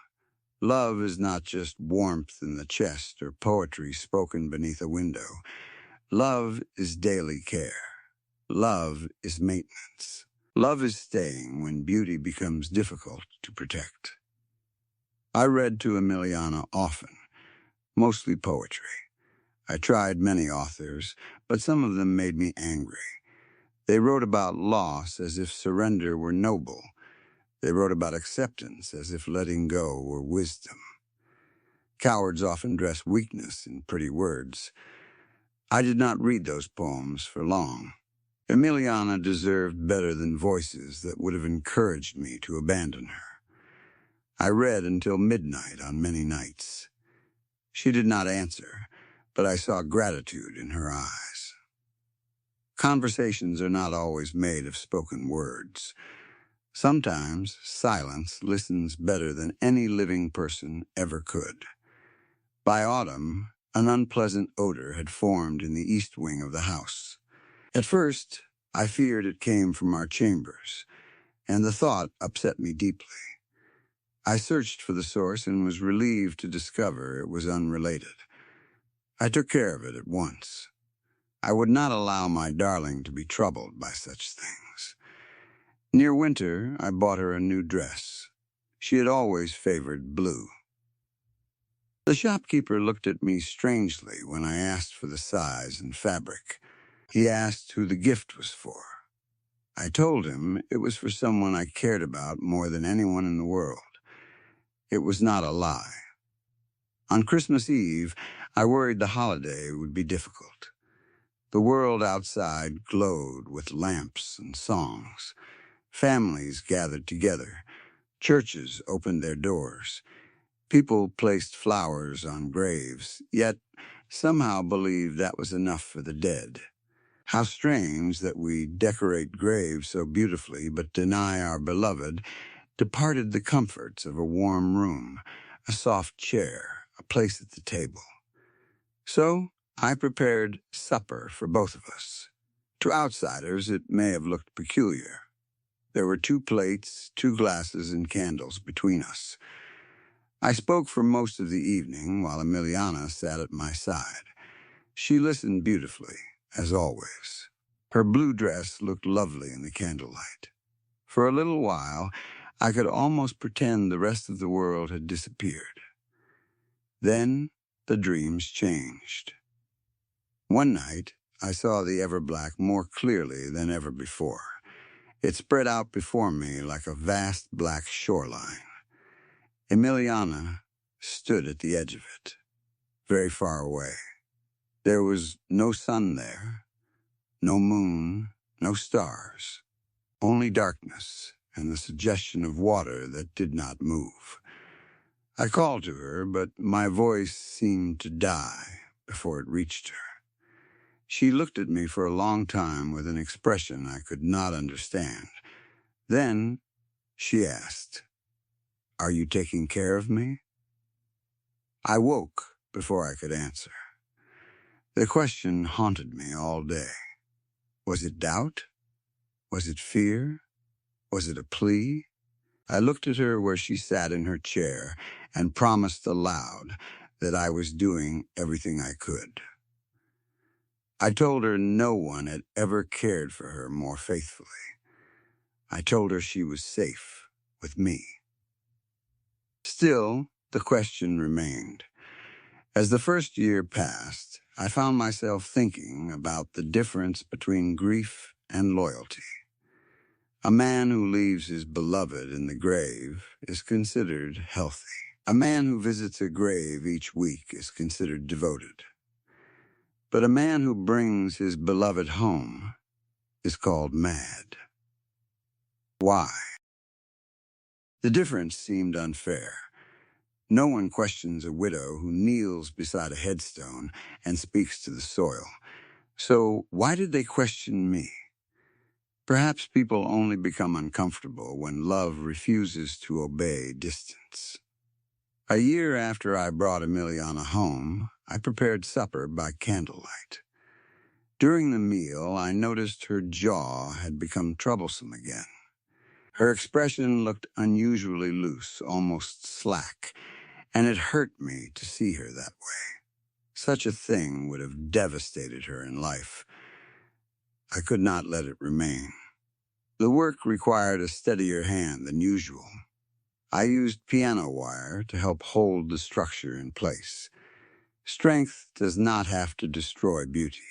Love is not just warmth in the chest or poetry spoken beneath a window. Love is daily care. Love is maintenance. Love is staying when beauty becomes difficult to protect. I read to Emiliana often, mostly poetry. I tried many authors, but some of them made me angry. They wrote about loss as if surrender were noble. They wrote about acceptance as if letting go were wisdom. Cowards often dress weakness in pretty words. I did not read those poems for long. Emiliana deserved better than voices that would have encouraged me to abandon her. I read until midnight on many nights. She did not answer, but I saw gratitude in her eyes. Conversations are not always made of spoken words. Sometimes silence listens better than any living person ever could. By autumn, an unpleasant odor had formed in the east wing of the house. At first, I feared it came from our chambers, and the thought upset me deeply. I searched for the source and was relieved to discover it was unrelated. I took care of it at once. I would not allow my darling to be troubled by such things. Near winter, I bought her a new dress. She had always favored blue. The shopkeeper looked at me strangely when I asked for the size and fabric. He asked who the gift was for. I told him it was for someone I cared about more than anyone in the world. It was not a lie. On Christmas Eve, I worried the holiday would be difficult. The world outside glowed with lamps and songs. Families gathered together. Churches opened their doors. People placed flowers on graves, yet somehow believed that was enough for the dead. How strange that we decorate graves so beautifully but deny our beloved departed the comforts of a warm room, a soft chair, a place at the table. So I prepared supper for both of us. To outsiders, it may have looked peculiar. There were 2 plates, 2 glasses, and candles between us. I spoke for most of the evening while Emiliana sat at my side. She listened beautifully, as always. Her blue dress looked lovely in the candlelight. For a little while, I could almost pretend the rest of the world had disappeared. Then the dreams changed. One night, I saw the Everblack more clearly than ever before. It spread out before me like a vast black shoreline. Emiliana stood at the edge of it, very far away. There was no sun there, no moon, no stars, only darkness and the suggestion of water that did not move. I called to her, but my voice seemed to die before it reached her. She looked at me for a long time with an expression I could not understand. Then she asked, "Are you taking care of me?" I woke before I could answer. The question haunted me all day. Was it doubt? Was it fear? Was it a plea? I looked at her where she sat in her chair and promised aloud that I was doing everything I could. I told her no one had ever cared for her more faithfully. I told her she was safe with me. Still, the question remained. As the first year passed, I found myself thinking about the difference between grief and loyalty. A man who leaves his beloved in the grave is considered healthy. A man who visits a grave each week is considered devoted. But a man who brings his beloved home is called mad. Why? The difference seemed unfair. No one questions a widow who kneels beside a headstone and speaks to the soil. So why did they question me? Perhaps people only become uncomfortable when love refuses to obey distance. A year after I brought Emiliana home, I prepared supper by candlelight. During the meal, I noticed her jaw had become troublesome again. Her expression looked unusually loose, almost slack, and it hurt me to see her that way. Such a thing would have devastated her in life. I could not let it remain. The work required a steadier hand than usual. I used piano wire to help hold the structure in place. Strength does not have to destroy beauty.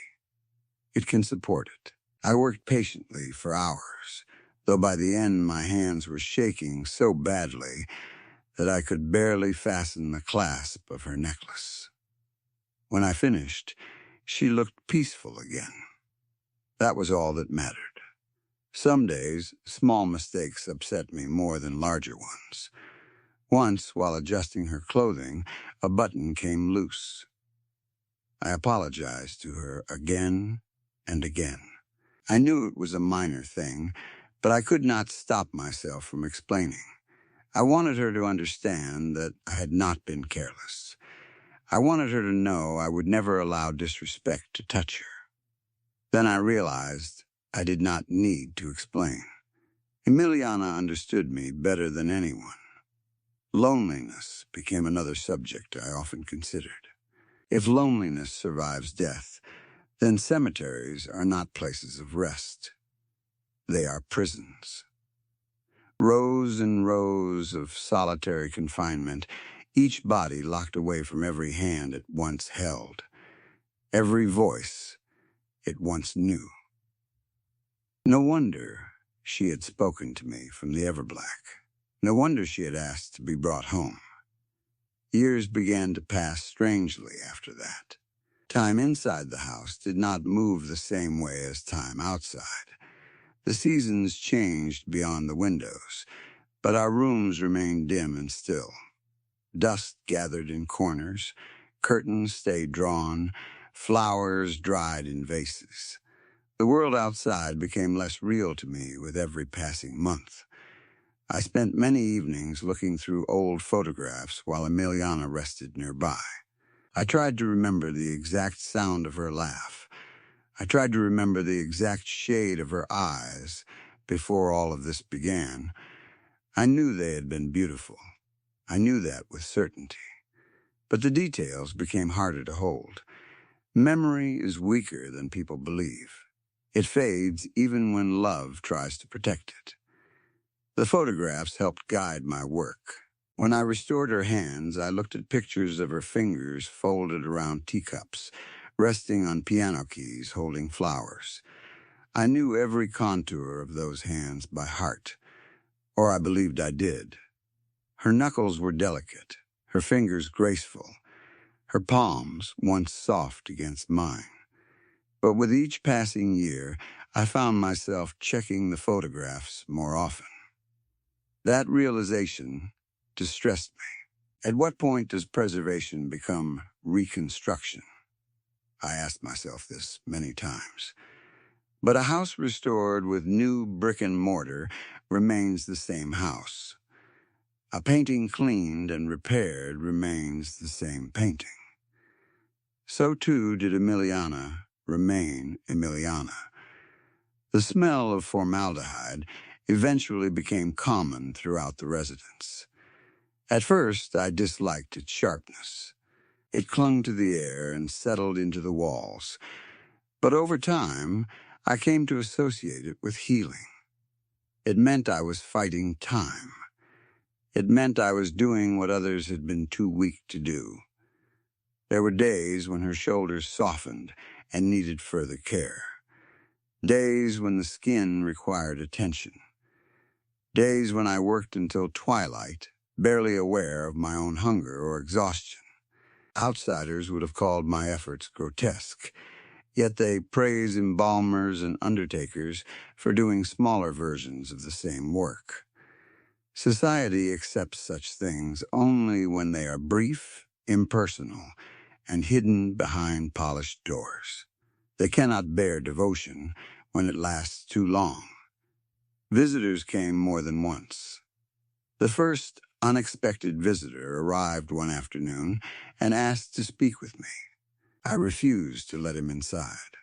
It can support it. I worked patiently for hours, though by the end my hands were shaking so badly that I could barely fasten the clasp of her necklace. When I finished, she looked peaceful again. That was all that mattered. Some days, small mistakes upset me more than larger ones. Once, while adjusting her clothing, a button came loose. I apologized to her again and again. I knew it was a minor thing, but I could not stop myself from explaining. I wanted her to understand that I had not been careless. I wanted her to know I would never allow disrespect to touch her. Then I realized I did not need to explain. Emiliana understood me better than anyone. Loneliness became another subject I often considered. If loneliness survives death, then cemeteries are not places of rest. They are prisons. Rows and rows of solitary confinement, each body locked away from every hand it once held, every voice it once knew. No wonder she had spoken to me from the Everblack. No wonder she had asked to be brought home. Years began to pass strangely after that. Time inside the house did not move the same way as time outside. The seasons changed beyond the windows, but our rooms remained dim and still. Dust gathered in corners, curtains stayed drawn, flowers dried in vases. The world outside became less real to me with every passing month. I spent many evenings looking through old photographs while Emiliana rested nearby. I tried to remember the exact sound of her laugh. I tried to remember the exact shade of her eyes before all of this began. I knew they had been beautiful. I knew that with certainty. But the details became harder to hold. Memory is weaker than people believe. It fades even when love tries to protect it. The photographs helped guide my work. When I restored her hands, I looked at pictures of her fingers folded around teacups, resting on piano keys holding flowers. I knew every contour of those hands by heart, or I believed I did. Her knuckles were delicate, her fingers graceful, her palms once soft against mine. But with each passing year, I found myself checking the photographs more often. That realization distressed me. At what point does preservation become reconstruction? I asked myself this many times. But a house restored with new brick and mortar remains the same house. A painting cleaned and repaired remains the same painting. So too did Emiliana remain Emiliana. The smell of formaldehyde eventually became common throughout the residence. At first, I disliked its sharpness. It clung to the air and settled into the walls. But over time, I came to associate it with healing. It meant I was fighting time. It meant I was doing what others had been too weak to do. There were days when her shoulders softened and needed further care. Days when the skin required attention. Days when I worked until twilight, barely aware of my own hunger or exhaustion. Outsiders would have called my efforts grotesque, yet they praise embalmers and undertakers for doing smaller versions of the same work. Society accepts such things only when they are brief, impersonal, and hidden behind polished doors. They cannot bear devotion when it lasts too long. Visitors came more than once. The first unexpected visitor arrived one afternoon and asked to speak with me. I refused to let him inside.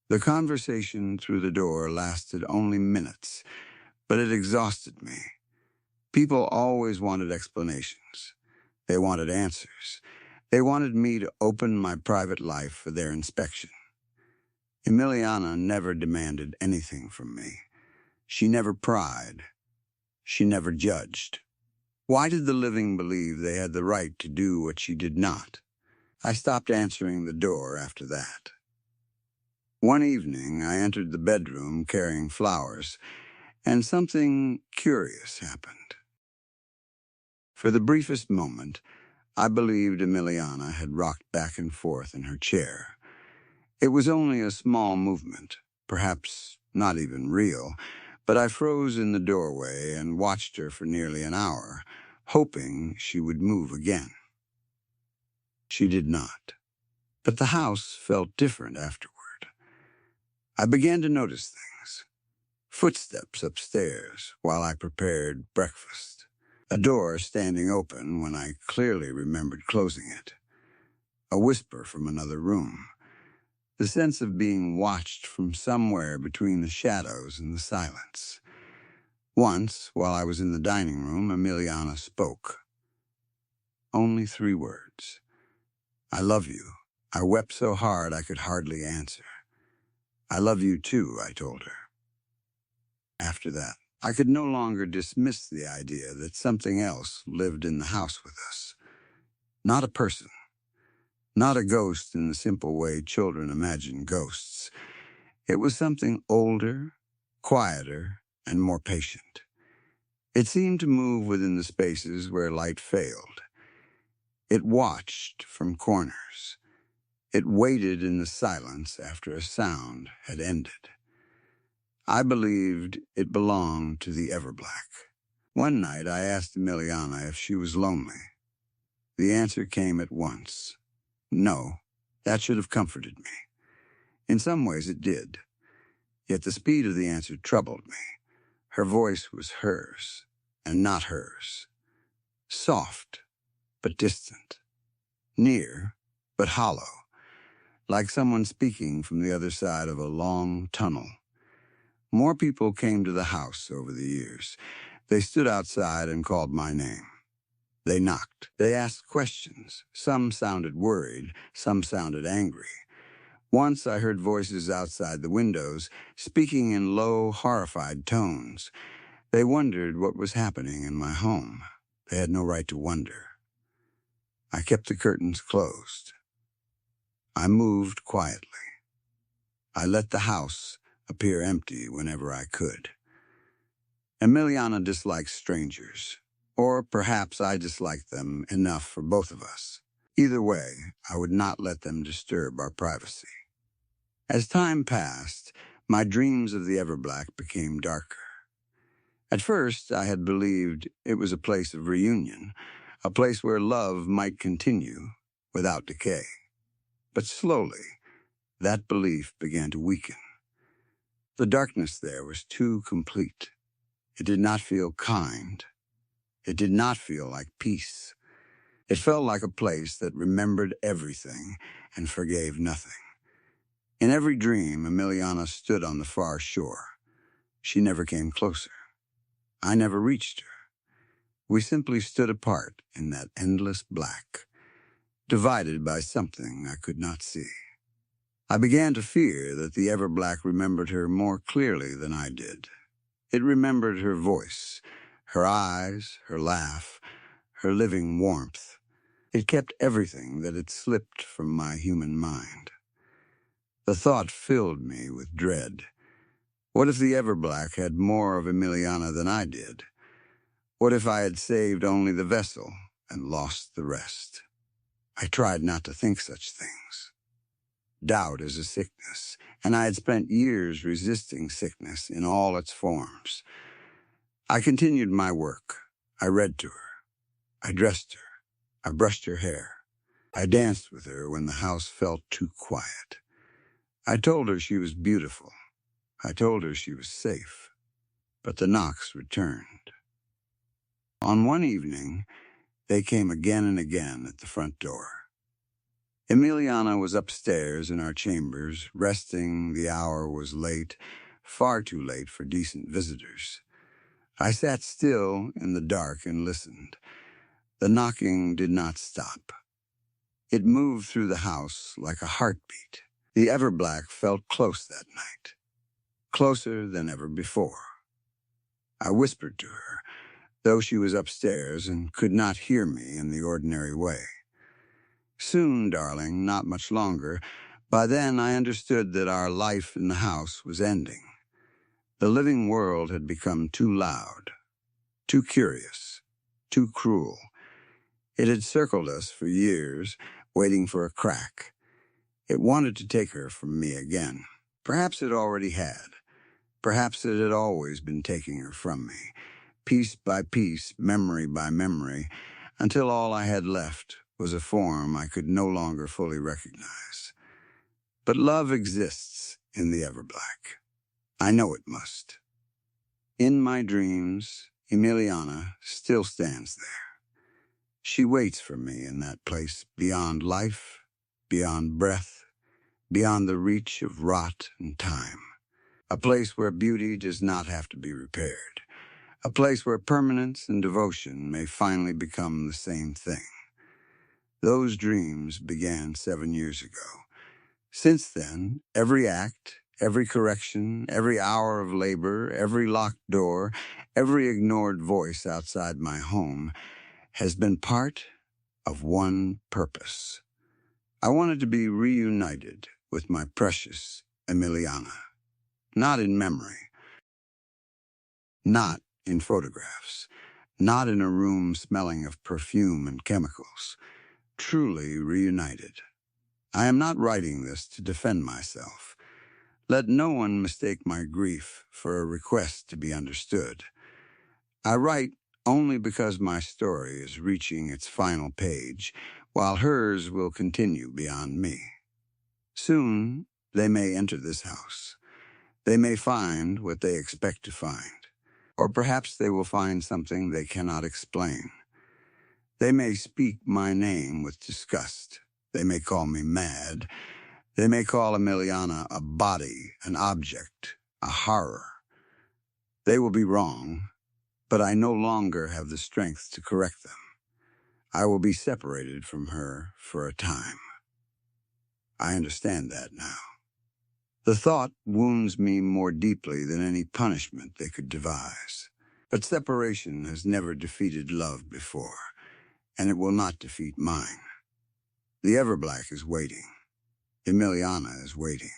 The conversation through the door lasted only minutes, but it exhausted me. People always wanted explanations. They wanted answers. They wanted me to open my private life for their inspection. Emiliana never demanded anything from me. She never pried. She never judged. Why did the living believe they had the right to do what she did not? I stopped answering the door after that. One evening, I entered the bedroom carrying flowers, and something curious happened. For the briefest moment, I believed Emiliana had rocked back and forth in her chair. It was only a small movement, perhaps not even real, but I froze in the doorway and watched her for nearly an hour, hoping she would move again. She did not. But the house felt different afterward. I began to notice things. Footsteps upstairs while I prepared breakfast. A door standing open when I clearly remembered closing it. A whisper from another room. The sense of being watched from somewhere between the shadows and the silence. Once, while I was in the dining room, Emiliana spoke. Only 3 words. I love you. I wept so hard I could hardly answer. I love you too, I told her. After that, I could no longer dismiss the idea that something else lived in the house with us. Not a person. Not a ghost in the simple way children imagine ghosts. It was something older, quieter, and more patient. It seemed to move within the spaces where light failed. It watched from corners. It waited in the silence after a sound had ended. I believed it belonged to the Everblack. One night I asked Emiliana if she was lonely. The answer came at once. No, that should have comforted me. In some ways it did. Yet the speed of the answer troubled me. Her voice was hers, and not hers. Soft, but distant. Near, but hollow. Like someone speaking from the other side of a long tunnel. More people came to the house over the years. They stood outside and called my name. They knocked. They asked questions. Some sounded worried, some sounded angry. Once I heard voices outside the windows, speaking in low, horrified tones. They wondered what was happening in my home. They had no right to wonder. I kept the curtains closed. I moved quietly. I let the house appear empty whenever I could. Emiliana dislikes strangers, or perhaps I disliked them enough for both of us. Either way, I would not let them disturb our privacy. As time passed, my dreams of the Everblack became darker. At first, I had believed it was a place of reunion, a place where love might continue without decay. But slowly, that belief began to weaken. The darkness there was too complete. It did not feel kind. It did not feel like peace. It felt like a place that remembered everything and forgave nothing. In every dream, Emiliana stood on the far shore. She never came closer. I never reached her. We simply stood apart in that endless black, divided by something I could not see. I began to fear that the Everblack remembered her more clearly than I did. It remembered her voice, her eyes, her laugh, her living warmth. It kept everything that had slipped from my human mind. The thought filled me with dread. What if the Everblack had more of Emiliana than I did? What if I had saved only the vessel and lost the rest? I tried not to think such things. Doubt is a sickness, and I had spent years resisting sickness in all its forms. I continued my work. I read to her. I dressed her. I brushed her hair. I danced with her when the house felt too quiet. I told her she was beautiful. I told her she was safe. But the knocks returned. On one evening, they came again and again at the front door. Emiliana was upstairs in our chambers, resting. The hour was late, far too late for decent visitors. I sat still in the dark and listened. The knocking did not stop. It moved through the house like a heartbeat. The Everblack felt close that night, closer than ever before. I whispered to her, though she was upstairs and could not hear me in the ordinary way. Soon, darling, not much longer. By then I understood that our life in the house was ending. The living world had become too loud, too curious, too cruel. It had circled us for years, waiting for a crack. It wanted to take her from me again. Perhaps it already had. Perhaps it had always been taking her from me, piece by piece, memory by memory, until all I had left was a form I could no longer fully recognize. But love exists in the Everblack. I know it must. In my dreams, Emiliana still stands there. She waits for me in that place beyond life, beyond breath, beyond the reach of rot and time. A place where beauty does not have to be repaired. A place where permanence and devotion may finally become the same thing. Those dreams began 7 years ago. Since then, every act, every correction, every hour of labor, every locked door, every ignored voice outside my home has been part of one purpose. I wanted to be reunited with my precious Emiliana. Not in memory, not in photographs, not in a room smelling of perfume and chemicals. Truly reunited. I am not writing this to defend myself. Let no one mistake my grief for a request to be understood. I write only because my story is reaching its final page, while hers will continue beyond me. Soon, they may enter this house. They may find what they expect to find, or perhaps they will find something they cannot explain. They may speak my name with disgust. They may call me mad. They may call Emiliana a body, an object, a horror. They will be wrong, but I no longer have the strength to correct them. I will be separated from her for a time. I understand that now. The thought wounds me more deeply than any punishment they could devise. But separation has never defeated love before, and it will not defeat mine. The Everblack is waiting. Emiliana is waiting.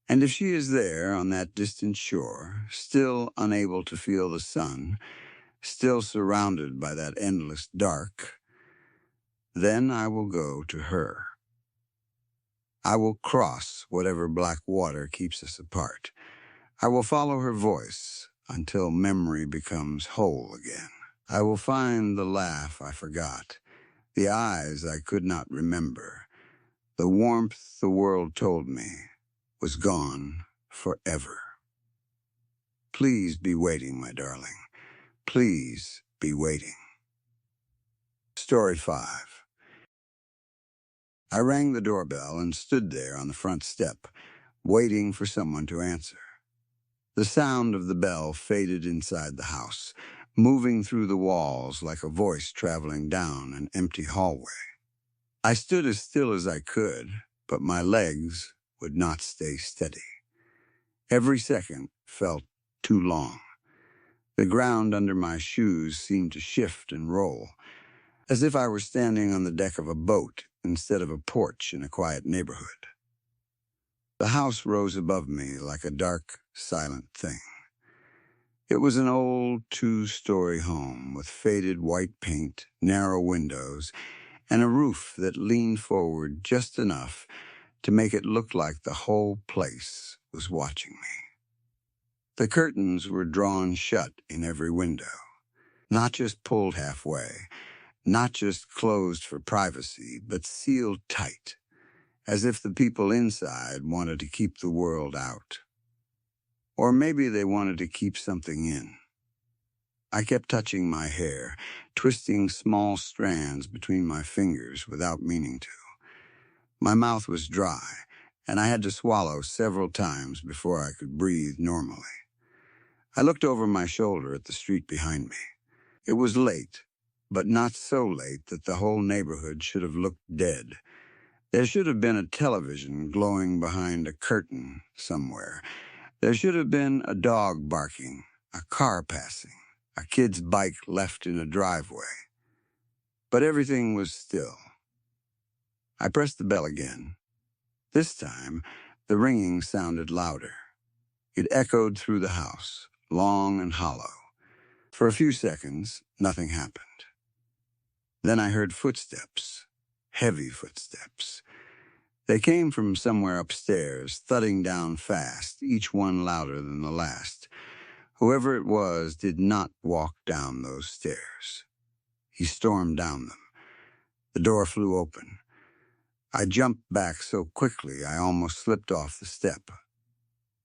And if she is there on that distant shore, still unable to feel the sun, still surrounded by that endless dark, then I will go to her. I will cross whatever black water keeps us apart. I will follow her voice until memory becomes whole again. I will find the laugh I forgot, the eyes I could not remember, the warmth the world told me was gone forever. Please be waiting, my darling. Please be waiting. Story 5. I rang the doorbell and stood there on the front step, waiting for someone to answer. The sound of the bell faded inside the house, moving through the walls like a voice traveling down an empty hallway. I stood as still as I could, but my legs would not stay steady. Every second felt too long. The ground under my shoes seemed to shift and roll, as if I were standing on the deck of a boat instead of a porch in a quiet neighborhood. The house rose above me like a dark, silent thing. It was an old 2-story home with faded white paint, narrow windows, and a roof that leaned forward just enough to make it look like the whole place was watching me. The curtains were drawn shut in every window, not just pulled halfway, not just closed for privacy, but sealed tight, as if the people inside wanted to keep the world out. Or maybe they wanted to keep something in. I kept touching my hair, twisting small strands between my fingers without meaning to. My mouth was dry, and I had to swallow several times before I could breathe normally. I looked over my shoulder at the street behind me. It was late, but not so late that the whole neighborhood should have looked dead. There should have been a television glowing behind a curtain somewhere. There should have been a dog barking, a car passing, a kid's bike left in a driveway. But everything was still. I pressed the bell again. This time, the ringing sounded louder. It echoed through the house, long and hollow. For a few seconds, nothing happened. Then I heard footsteps, heavy footsteps. They came from somewhere upstairs, thudding down fast, each one louder than the last. Whoever it was did not walk down those stairs. He stormed down them. The door flew open. I jumped back so quickly I almost slipped off the step.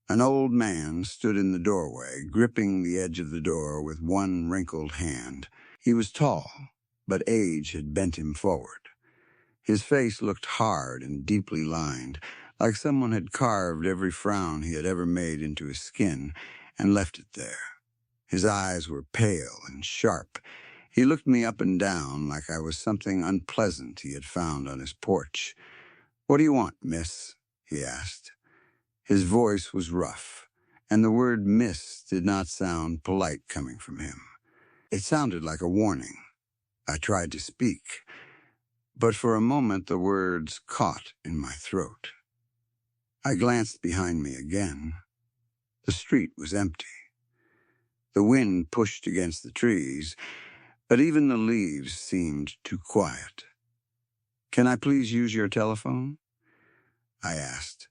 An old man stood in the doorway, gripping the edge of the door with one wrinkled hand. He was tall, but age had bent him forward. His face looked hard and deeply lined, like someone had carved every frown he had ever made into his skin and left it there. His eyes were pale and sharp. He looked me up and down like I was something unpleasant he had found on his porch. "What do you want, miss?" he asked. His voice was rough, and the word miss did not sound polite coming from him. It sounded like a warning. I tried to speak, but for a moment the words caught in my throat. I glanced behind me again. The street was empty. The wind pushed against the trees, but even the leaves seemed too quiet. "Can I please use your telephone?" I asked.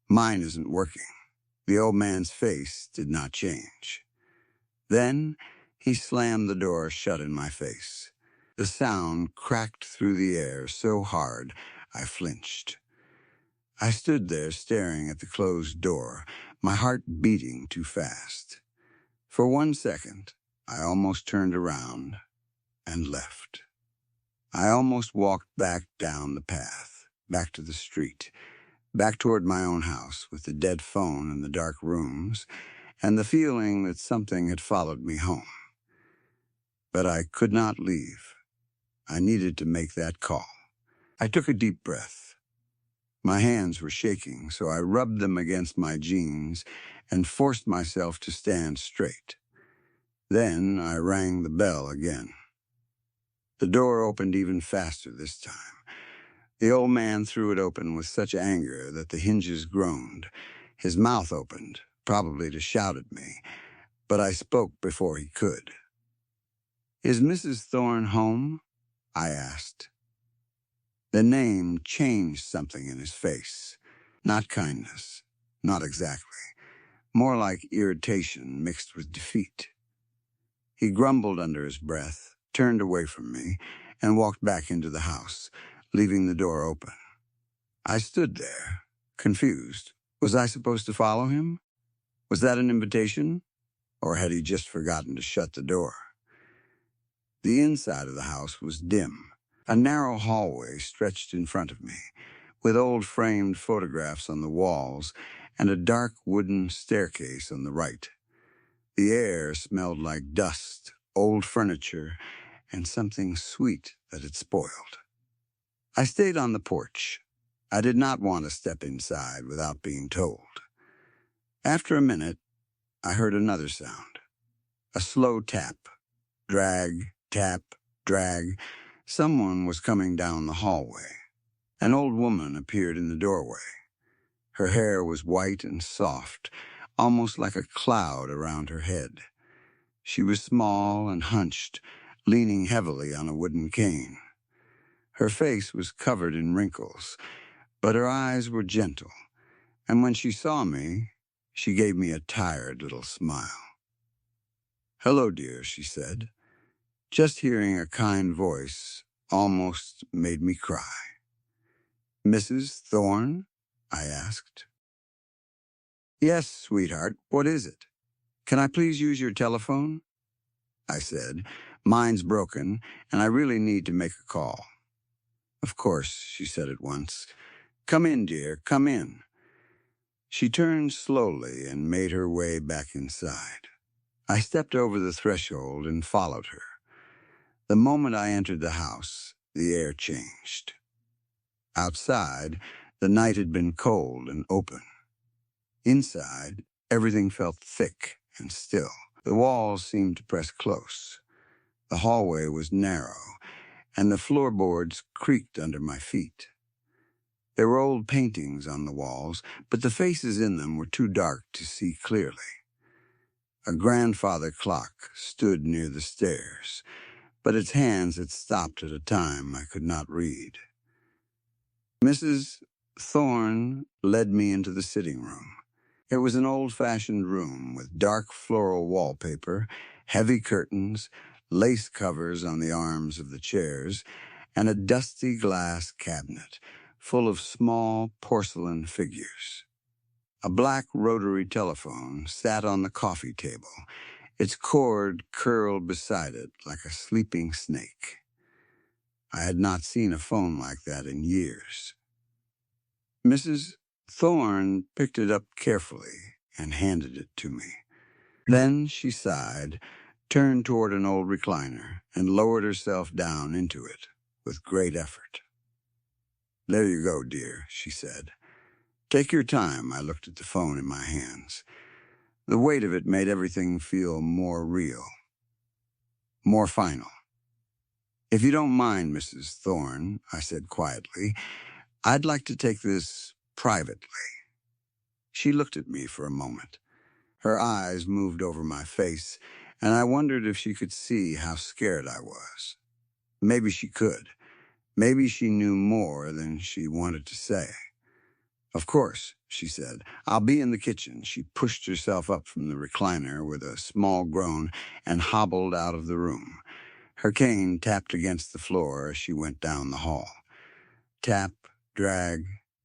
"Mine isn't working." The old man's face did not change. Then he slammed the door shut in my face. The sound cracked through the air so hard I flinched. I stood there staring at the closed door, my heart beating too fast. For 1 second, I almost turned around and left. I almost walked back down the path, back to the street, back toward my own house with the dead phone in the dark rooms and the feeling that something had followed me home. But I could not leave. I needed to make that call. I took a deep breath. My hands were shaking, so I rubbed them against my jeans and forced myself to stand straight. Then I rang the bell again. The door opened even faster this time. The old man threw it open with such anger that the hinges groaned. His mouth opened, probably to shout at me, but I spoke before he could. "Is Mrs. Thorne home?" I asked. The name changed something in his face. Not kindness, not exactly. More like irritation mixed with defeat. He grumbled under his breath, turned away from me, and walked back into the house, leaving the door open. I stood there, confused. Was I supposed to follow him? Was that an invitation? Or had he just forgotten to shut the door? The inside of the house was dim. A narrow hallway stretched in front of me, with old framed photographs on the walls and a dark wooden staircase on the right. The air smelled like dust, old furniture, and something sweet that had spoiled. I stayed on the porch. I did not want to step inside without being told. After a minute, I heard another sound. A slow tap. Drag, tap, drag. Someone was coming down the hallway. An old woman appeared in the doorway. Her hair was white and soft, almost like a cloud around her head. She was small and hunched, leaning heavily on a wooden cane. Her face was covered in wrinkles, but her eyes were gentle, and when she saw me, she gave me a tired little smile. "Hello, dear," she said. Just hearing a kind voice almost made me cry. "Mrs. Thorne?" I asked. "Yes, sweetheart, what is it? Can I please use your telephone?" I said. Mine's broken, and I really need to make a call. Of course, she said at once. Come in, dear, come in. She turned slowly and made her way back inside. I stepped over the threshold and followed her. The moment I entered the house, the air changed. Outside, the night had been cold and open. Inside, everything felt thick and still. The walls seemed to press close. The hallway was narrow, and the floorboards creaked under my feet. There were old paintings on the walls, but the faces in them were too dark to see clearly. A grandfather clock stood near the stairs, but its hands had stopped at a time I could not read. Mrs. Thorne led me into the sitting room. It was an old-fashioned room with dark floral wallpaper, heavy curtains, lace covers on the arms of the chairs, and a dusty glass cabinet full of small porcelain figures. A black rotary telephone sat on the coffee table, its cord curled beside it like a sleeping snake. I had not seen a phone like that in years. Mrs. Thorne picked it up carefully and handed it to me. Then she sighed, turned toward an old recliner, and lowered herself down into it with great effort. There you go, dear, she said. Take your time. I looked at the phone in my hands. The weight of it made everything feel more real, more final. If you don't mind, Mrs. Thorne, I said quietly, I'd like to take this privately. She looked at me for a moment. Her eyes moved over my face, and I wondered if she could see how scared I was. Maybe she could. Maybe she knew more than she wanted to say. Of course, she said. I'll be in the kitchen. She pushed herself up from the recliner with a small groan and hobbled out of the room. Her cane tapped against the floor as she went down the hall. Tap, drag,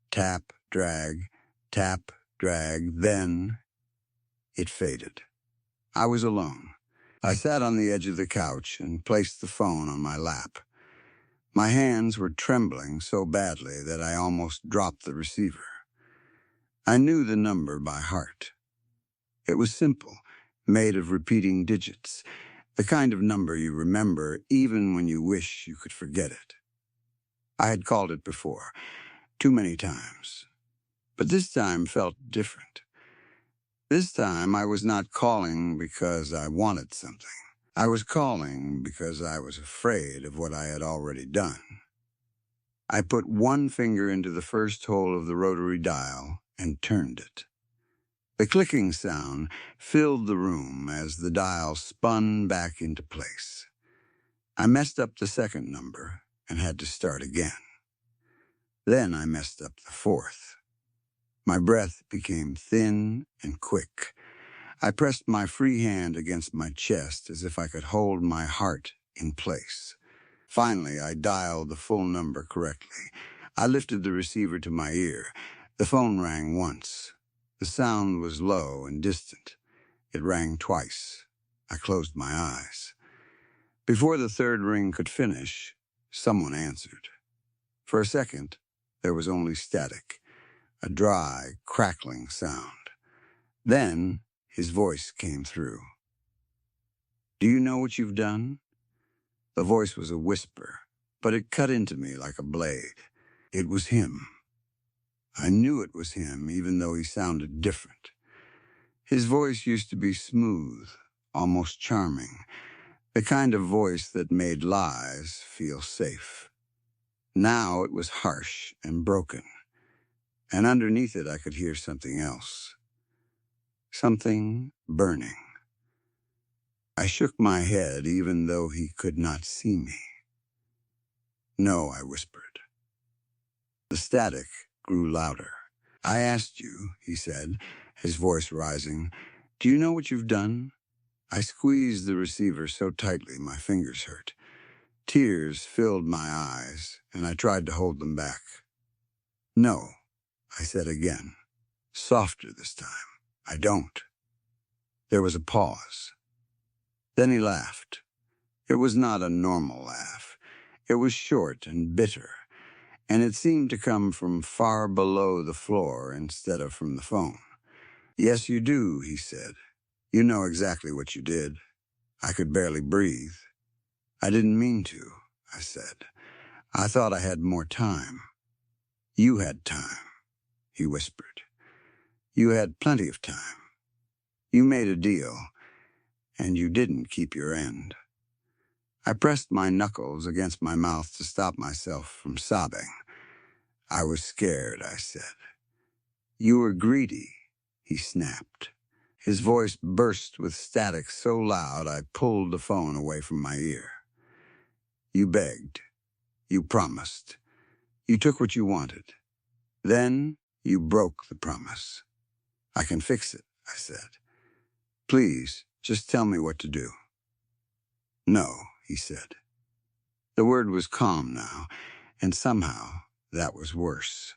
tap, drag, tap, drag, then it faded. I was alone. I sat on the edge of the couch and placed the phone on my lap. My hands were trembling so badly that I almost dropped the receiver. I knew the number by heart. It was simple, made of repeating digits, the kind of number you remember even when you wish you could forget it. I had called it before, too many times, but this time felt different. This time I was not calling because I wanted something. I was calling because I was afraid of what I had already done. I put one finger into the first hole of the rotary dial and turned it. The clicking sound filled the room as the dial spun back into place. I messed up the second number and had to start again. Then I messed up the fourth. My breath became thin and quick. I pressed my free hand against my chest as if I could hold my heart in place. Finally, I dialed the full number correctly. I lifted the receiver to my ear. The phone rang once. The sound was low and distant. It rang twice. I closed my eyes. Before the third ring could finish, someone answered. For a second, there was only static, a dry, crackling sound. Then, his voice came through. Do you know what you've done? The voice was a whisper, but it cut into me like a blade. It was him. I knew it was him, even though he sounded different. His voice used to be smooth, almost charming, the kind of voice that made lies feel safe. Now it was harsh and broken, and underneath it I could hear something else. Something burning. I shook my head even though he could not see me. No, I whispered. The static grew louder. I asked you, he said, his voice rising, do you know what you've done? I squeezed the receiver so tightly my fingers hurt. Tears filled my eyes, and I tried to hold them back. No, I said again, softer this time. I don't. There was a pause. Then he laughed. It was not a normal laugh. It was short and bitter, and it seemed to come from far below the floor instead of from the phone. "Yes, you do," he said. "You know exactly what you did." I could barely breathe. "I didn't mean to," I said. "I thought I had more time." "You had time," he whispered. "You had plenty of time. You made a deal, and you didn't keep your end." I pressed my knuckles against my mouth to stop myself from sobbing. "I was scared," I said. "You were greedy," he snapped. His voice burst with static so loud I pulled the phone away from my ear. "You begged. You promised. You took what you wanted. Then you broke the promise." "I can fix it," I said. "Please, just tell me what to do." "No," he said. The word was calm now, and somehow that was worse.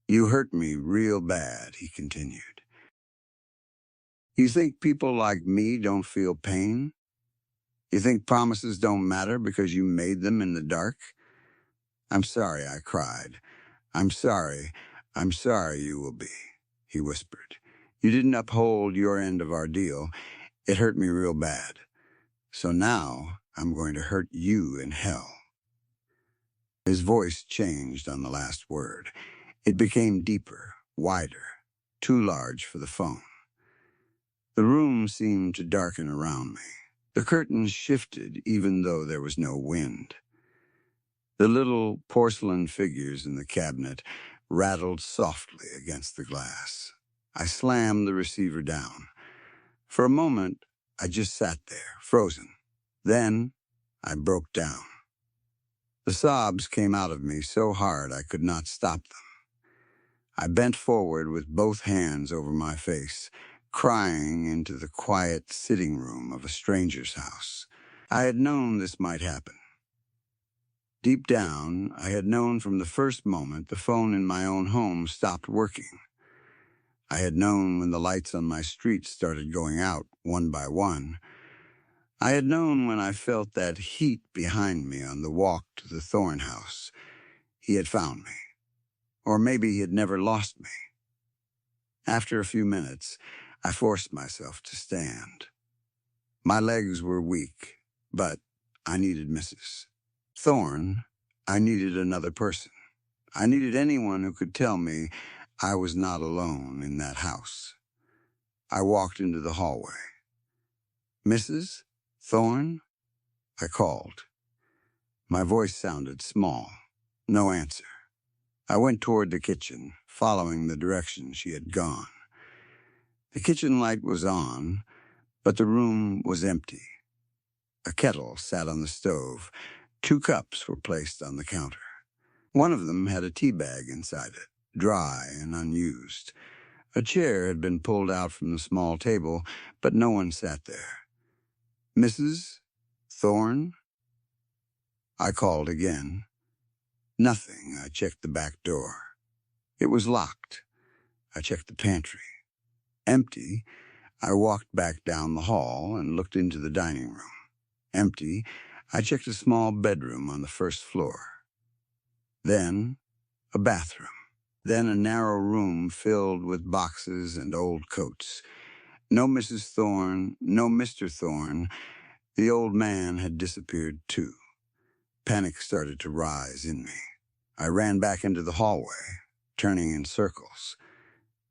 "You hurt me real bad," he continued. "You think people like me don't feel pain? You think promises don't matter because you made them in the dark?" "I'm sorry," I cried. I'm sorry you will be," he whispered. "You didn't uphold your end of our deal. It hurt me real bad. So now I'm going to hurt you in hell." His voice changed on the last word. It became deeper, wider, too large for the phone. The room seemed to darken around me. The curtains shifted even though there was no wind. The little porcelain figures in the cabinet rattled softly against the glass. I slammed the receiver down. For a moment, I just sat there, frozen. Then, I broke down. The sobs came out of me so hard I could not stop them. I bent forward with both hands over my face, crying into the quiet sitting room of a stranger's house. I had known this might happen. Deep down, I had known from the first moment the phone in my own home stopped working. I had known when the lights on my street started going out, one by one. I had known when I felt that heat behind me on the walk to the Thorn house. He had found me. Or maybe he had never lost me. After a few minutes, I forced myself to stand. My legs were weak, but I needed Mrs. Thorn. I needed another person. I needed anyone who could tell me I was not alone in that house. I walked into the hallway. "Mrs. Thorn?" I called. My voice sounded small. No answer. I went toward the kitchen, following the direction she had gone. The kitchen light was on, but the room was empty. A kettle sat on the stove. 2 cups were placed on the counter. One of them had a tea bag inside it, dry and unused. A chair had been pulled out from the small table, but no one sat there. "Mrs. Thorn?" I called again. Nothing. I checked the back door. It was locked. I checked the pantry. Empty. I walked back down the hall and looked into the dining room. Empty. I checked a small bedroom on the first floor. Then, a bathroom. Then a narrow room filled with boxes and old coats. No Mrs. Thorn, no Mr. Thorn. The old man had disappeared too. Panic started to rise in me. I ran back into the hallway, turning in circles.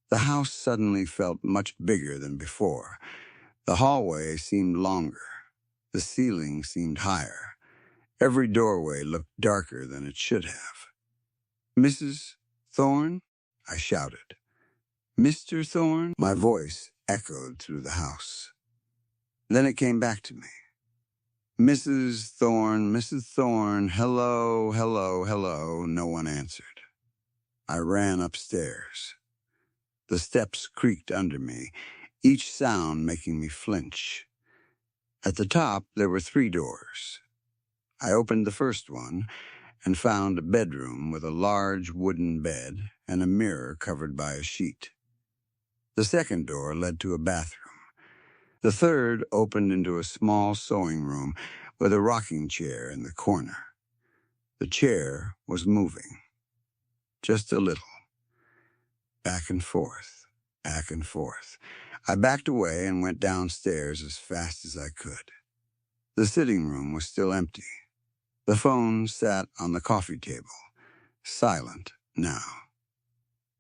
The house suddenly felt much bigger than before. The hallway seemed longer. The ceiling seemed higher. Every doorway looked darker than it should have. "Mrs. Thorn?" I shouted. "Mr. Thorn?" My voice echoed through the house. Then it came back to me. "Mrs. Thorn, Mrs. Thorn, hello, hello, hello." No one answered. I ran upstairs. The steps creaked under me, each sound making me flinch. At the top, there were 3 doors. I opened the first one and found a bedroom with a large wooden bed and a mirror covered by a sheet. The second door led to a bathroom. The third opened into a small sewing room with a rocking chair in the corner. The chair was moving, just a little, back and forth, back and forth. I backed away and went downstairs as fast as I could. The sitting room was still empty. The phone sat on the coffee table, silent now.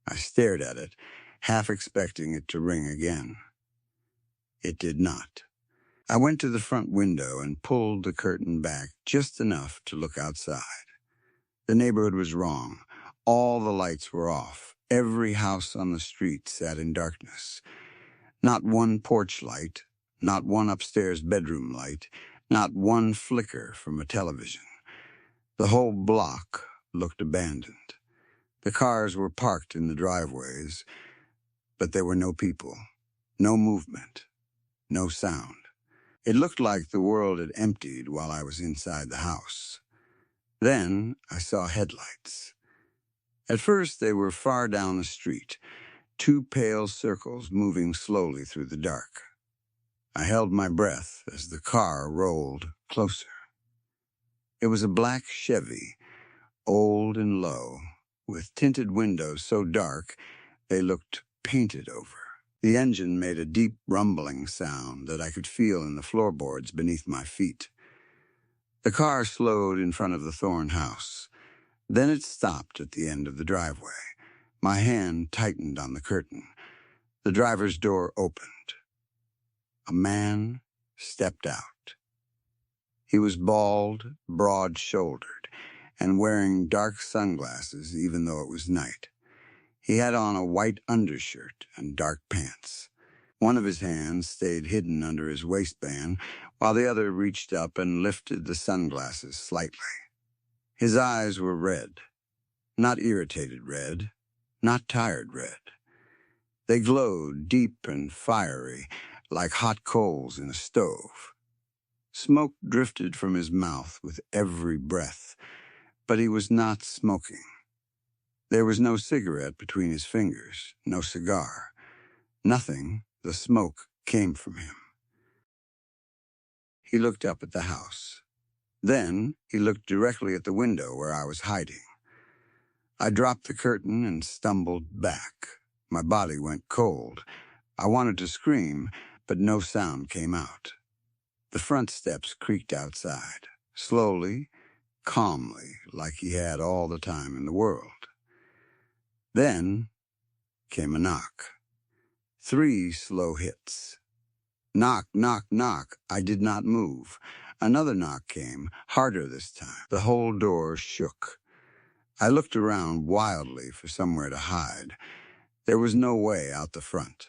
I stared at it, half expecting it to ring again. It did not. I went to the front window and pulled the curtain back just enough to look outside. The neighborhood was wrong. All the lights were off. Every house on the street sat in darkness. Not one porch light, not one upstairs bedroom light, not one flicker from a television. The whole block looked abandoned. The cars were parked in the driveways, but there were no people, no movement, no sound. It looked like the world had emptied while I was inside the house. Then I saw headlights. At first they were far down the street, two pale circles moving slowly through the dark. I held my breath as the car rolled closer. It was a black Chevy, old and low, with tinted windows so dark they looked painted over. The engine made a deep rumbling sound that I could feel in the floorboards beneath my feet. The car slowed in front of the Thorne house. Then it stopped at the end of the driveway. My hand tightened on the curtain. The driver's door opened. A man stepped out. He was bald, broad-shouldered, and wearing dark sunglasses even though it was night. He had on a white undershirt and dark pants. One of his hands stayed hidden under his waistband, while the other reached up and lifted the sunglasses slightly. His eyes were red, not irritated red, not tired red. They glowed deep and fiery, like hot coals in a stove. Smoke drifted from his mouth with every breath, but he was not smoking. There was no cigarette between his fingers, no cigar. Nothing, the smoke, came from him. He looked up at the house. Then he looked directly at the window where I was hiding. I dropped the curtain and stumbled back. My body went cold. I wanted to scream, but no sound came out. The front steps creaked outside, slowly, calmly, like he had all the time in the world. Then came a knock. 3 slow hits. Knock, knock, knock. I did not move. Another knock came, harder this time. The whole door shook. I looked around wildly for somewhere to hide. There was no way out the front.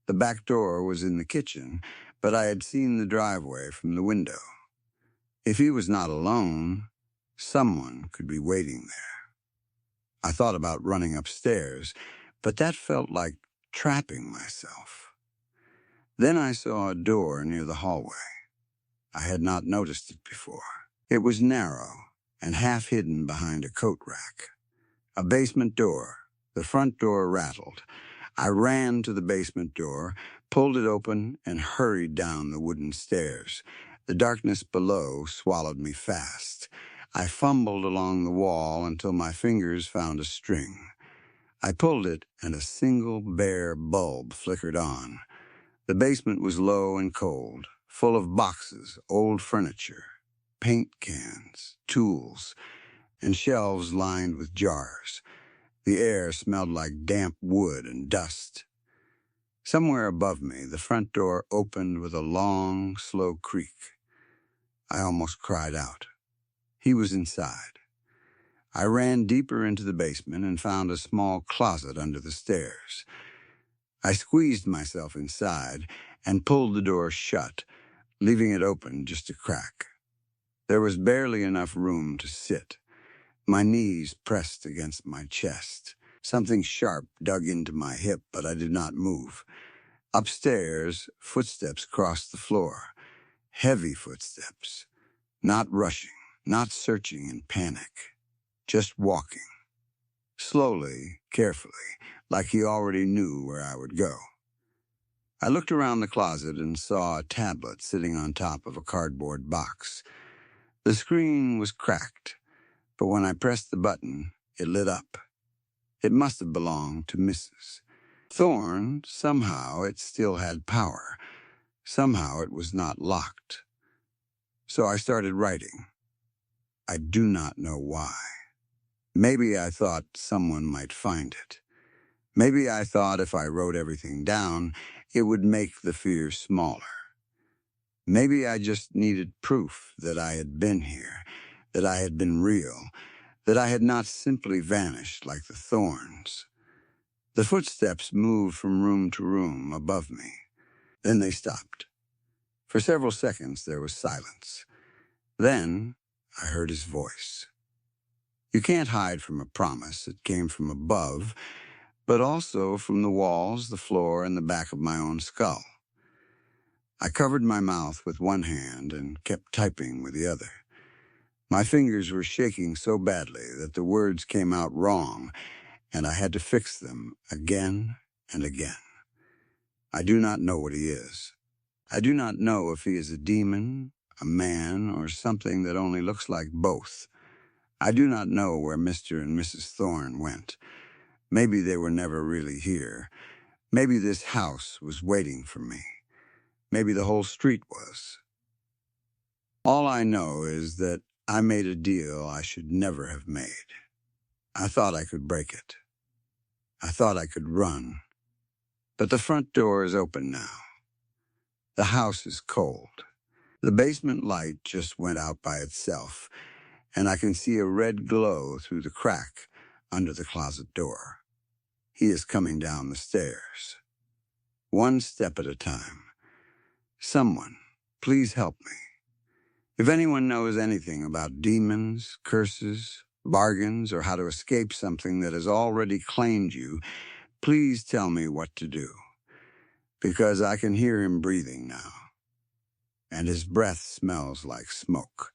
The back door was in the kitchen, but I had seen the driveway from the window. If he was not alone, someone could be waiting there. I thought about running upstairs, but that felt like trapping myself. Then I saw a door near the hallway. I had not noticed it before. It was narrow and half hidden behind a coat rack. A basement door. The front door rattled. I ran to the basement door, pulled it open, and hurried down the wooden stairs. The darkness below swallowed me fast. I fumbled along the wall until my fingers found a string. I pulled it, and a single bare bulb flickered on. The basement was low and cold, full of boxes, old furniture, paint cans, tools, and shelves lined with jars. The air smelled like damp wood and dust. Somewhere above me, the front door opened with a long, slow creak. I almost cried out. He was inside. I ran deeper into the basement and found a small closet under the stairs. I squeezed myself inside and pulled the door shut, leaving it open just a crack. There was barely enough room to sit. My knees pressed against my chest. Something sharp dug into my hip, but I did not move. Upstairs, footsteps crossed the floor. Heavy footsteps. Not rushing, not searching in panic. Just walking. Slowly, carefully, like he already knew where I would go. I looked around the closet and saw a tablet sitting on top of a cardboard box. The screen was cracked, but when I pressed the button, it lit up. It must have belonged to Mrs. Thorne. Somehow it still had power. Somehow it was not locked. So I started writing. I do not know why. Maybe I thought someone might find it. Maybe I thought if I wrote everything down, it would make the fear smaller. Maybe I just needed proof that I had been here, that I had been real, that I had not simply vanished like the Thorns. The footsteps moved from room to room above me. Then they stopped. For several seconds there was silence. Then I heard his voice. You can't hide from a promise. It came from above, but also from the walls, the floor, and the back of my own skull. I covered my mouth with one hand and kept typing with the other. My fingers were shaking so badly that the words came out wrong, and I had to fix them again and again. I do not know what he is. I do not know if he is a demon, a man, or something that only looks like both. I do not know where Mr. and Mrs. Thorne went. Maybe they were never really here. Maybe this house was waiting for me. Maybe the whole street was. All I know is that I made a deal I should never have made. I thought I could break it. I thought I could run. But the front door is open now. The house is cold. The basement light just went out by itself, and I can see a red glow through the crack under the closet door. He is coming down the stairs. One step at a time. Someone, please help me. If anyone knows anything about demons, curses, bargains, or how to escape something that has already claimed you, please tell me what to do. Because I can hear him breathing now, and his breath smells like smoke.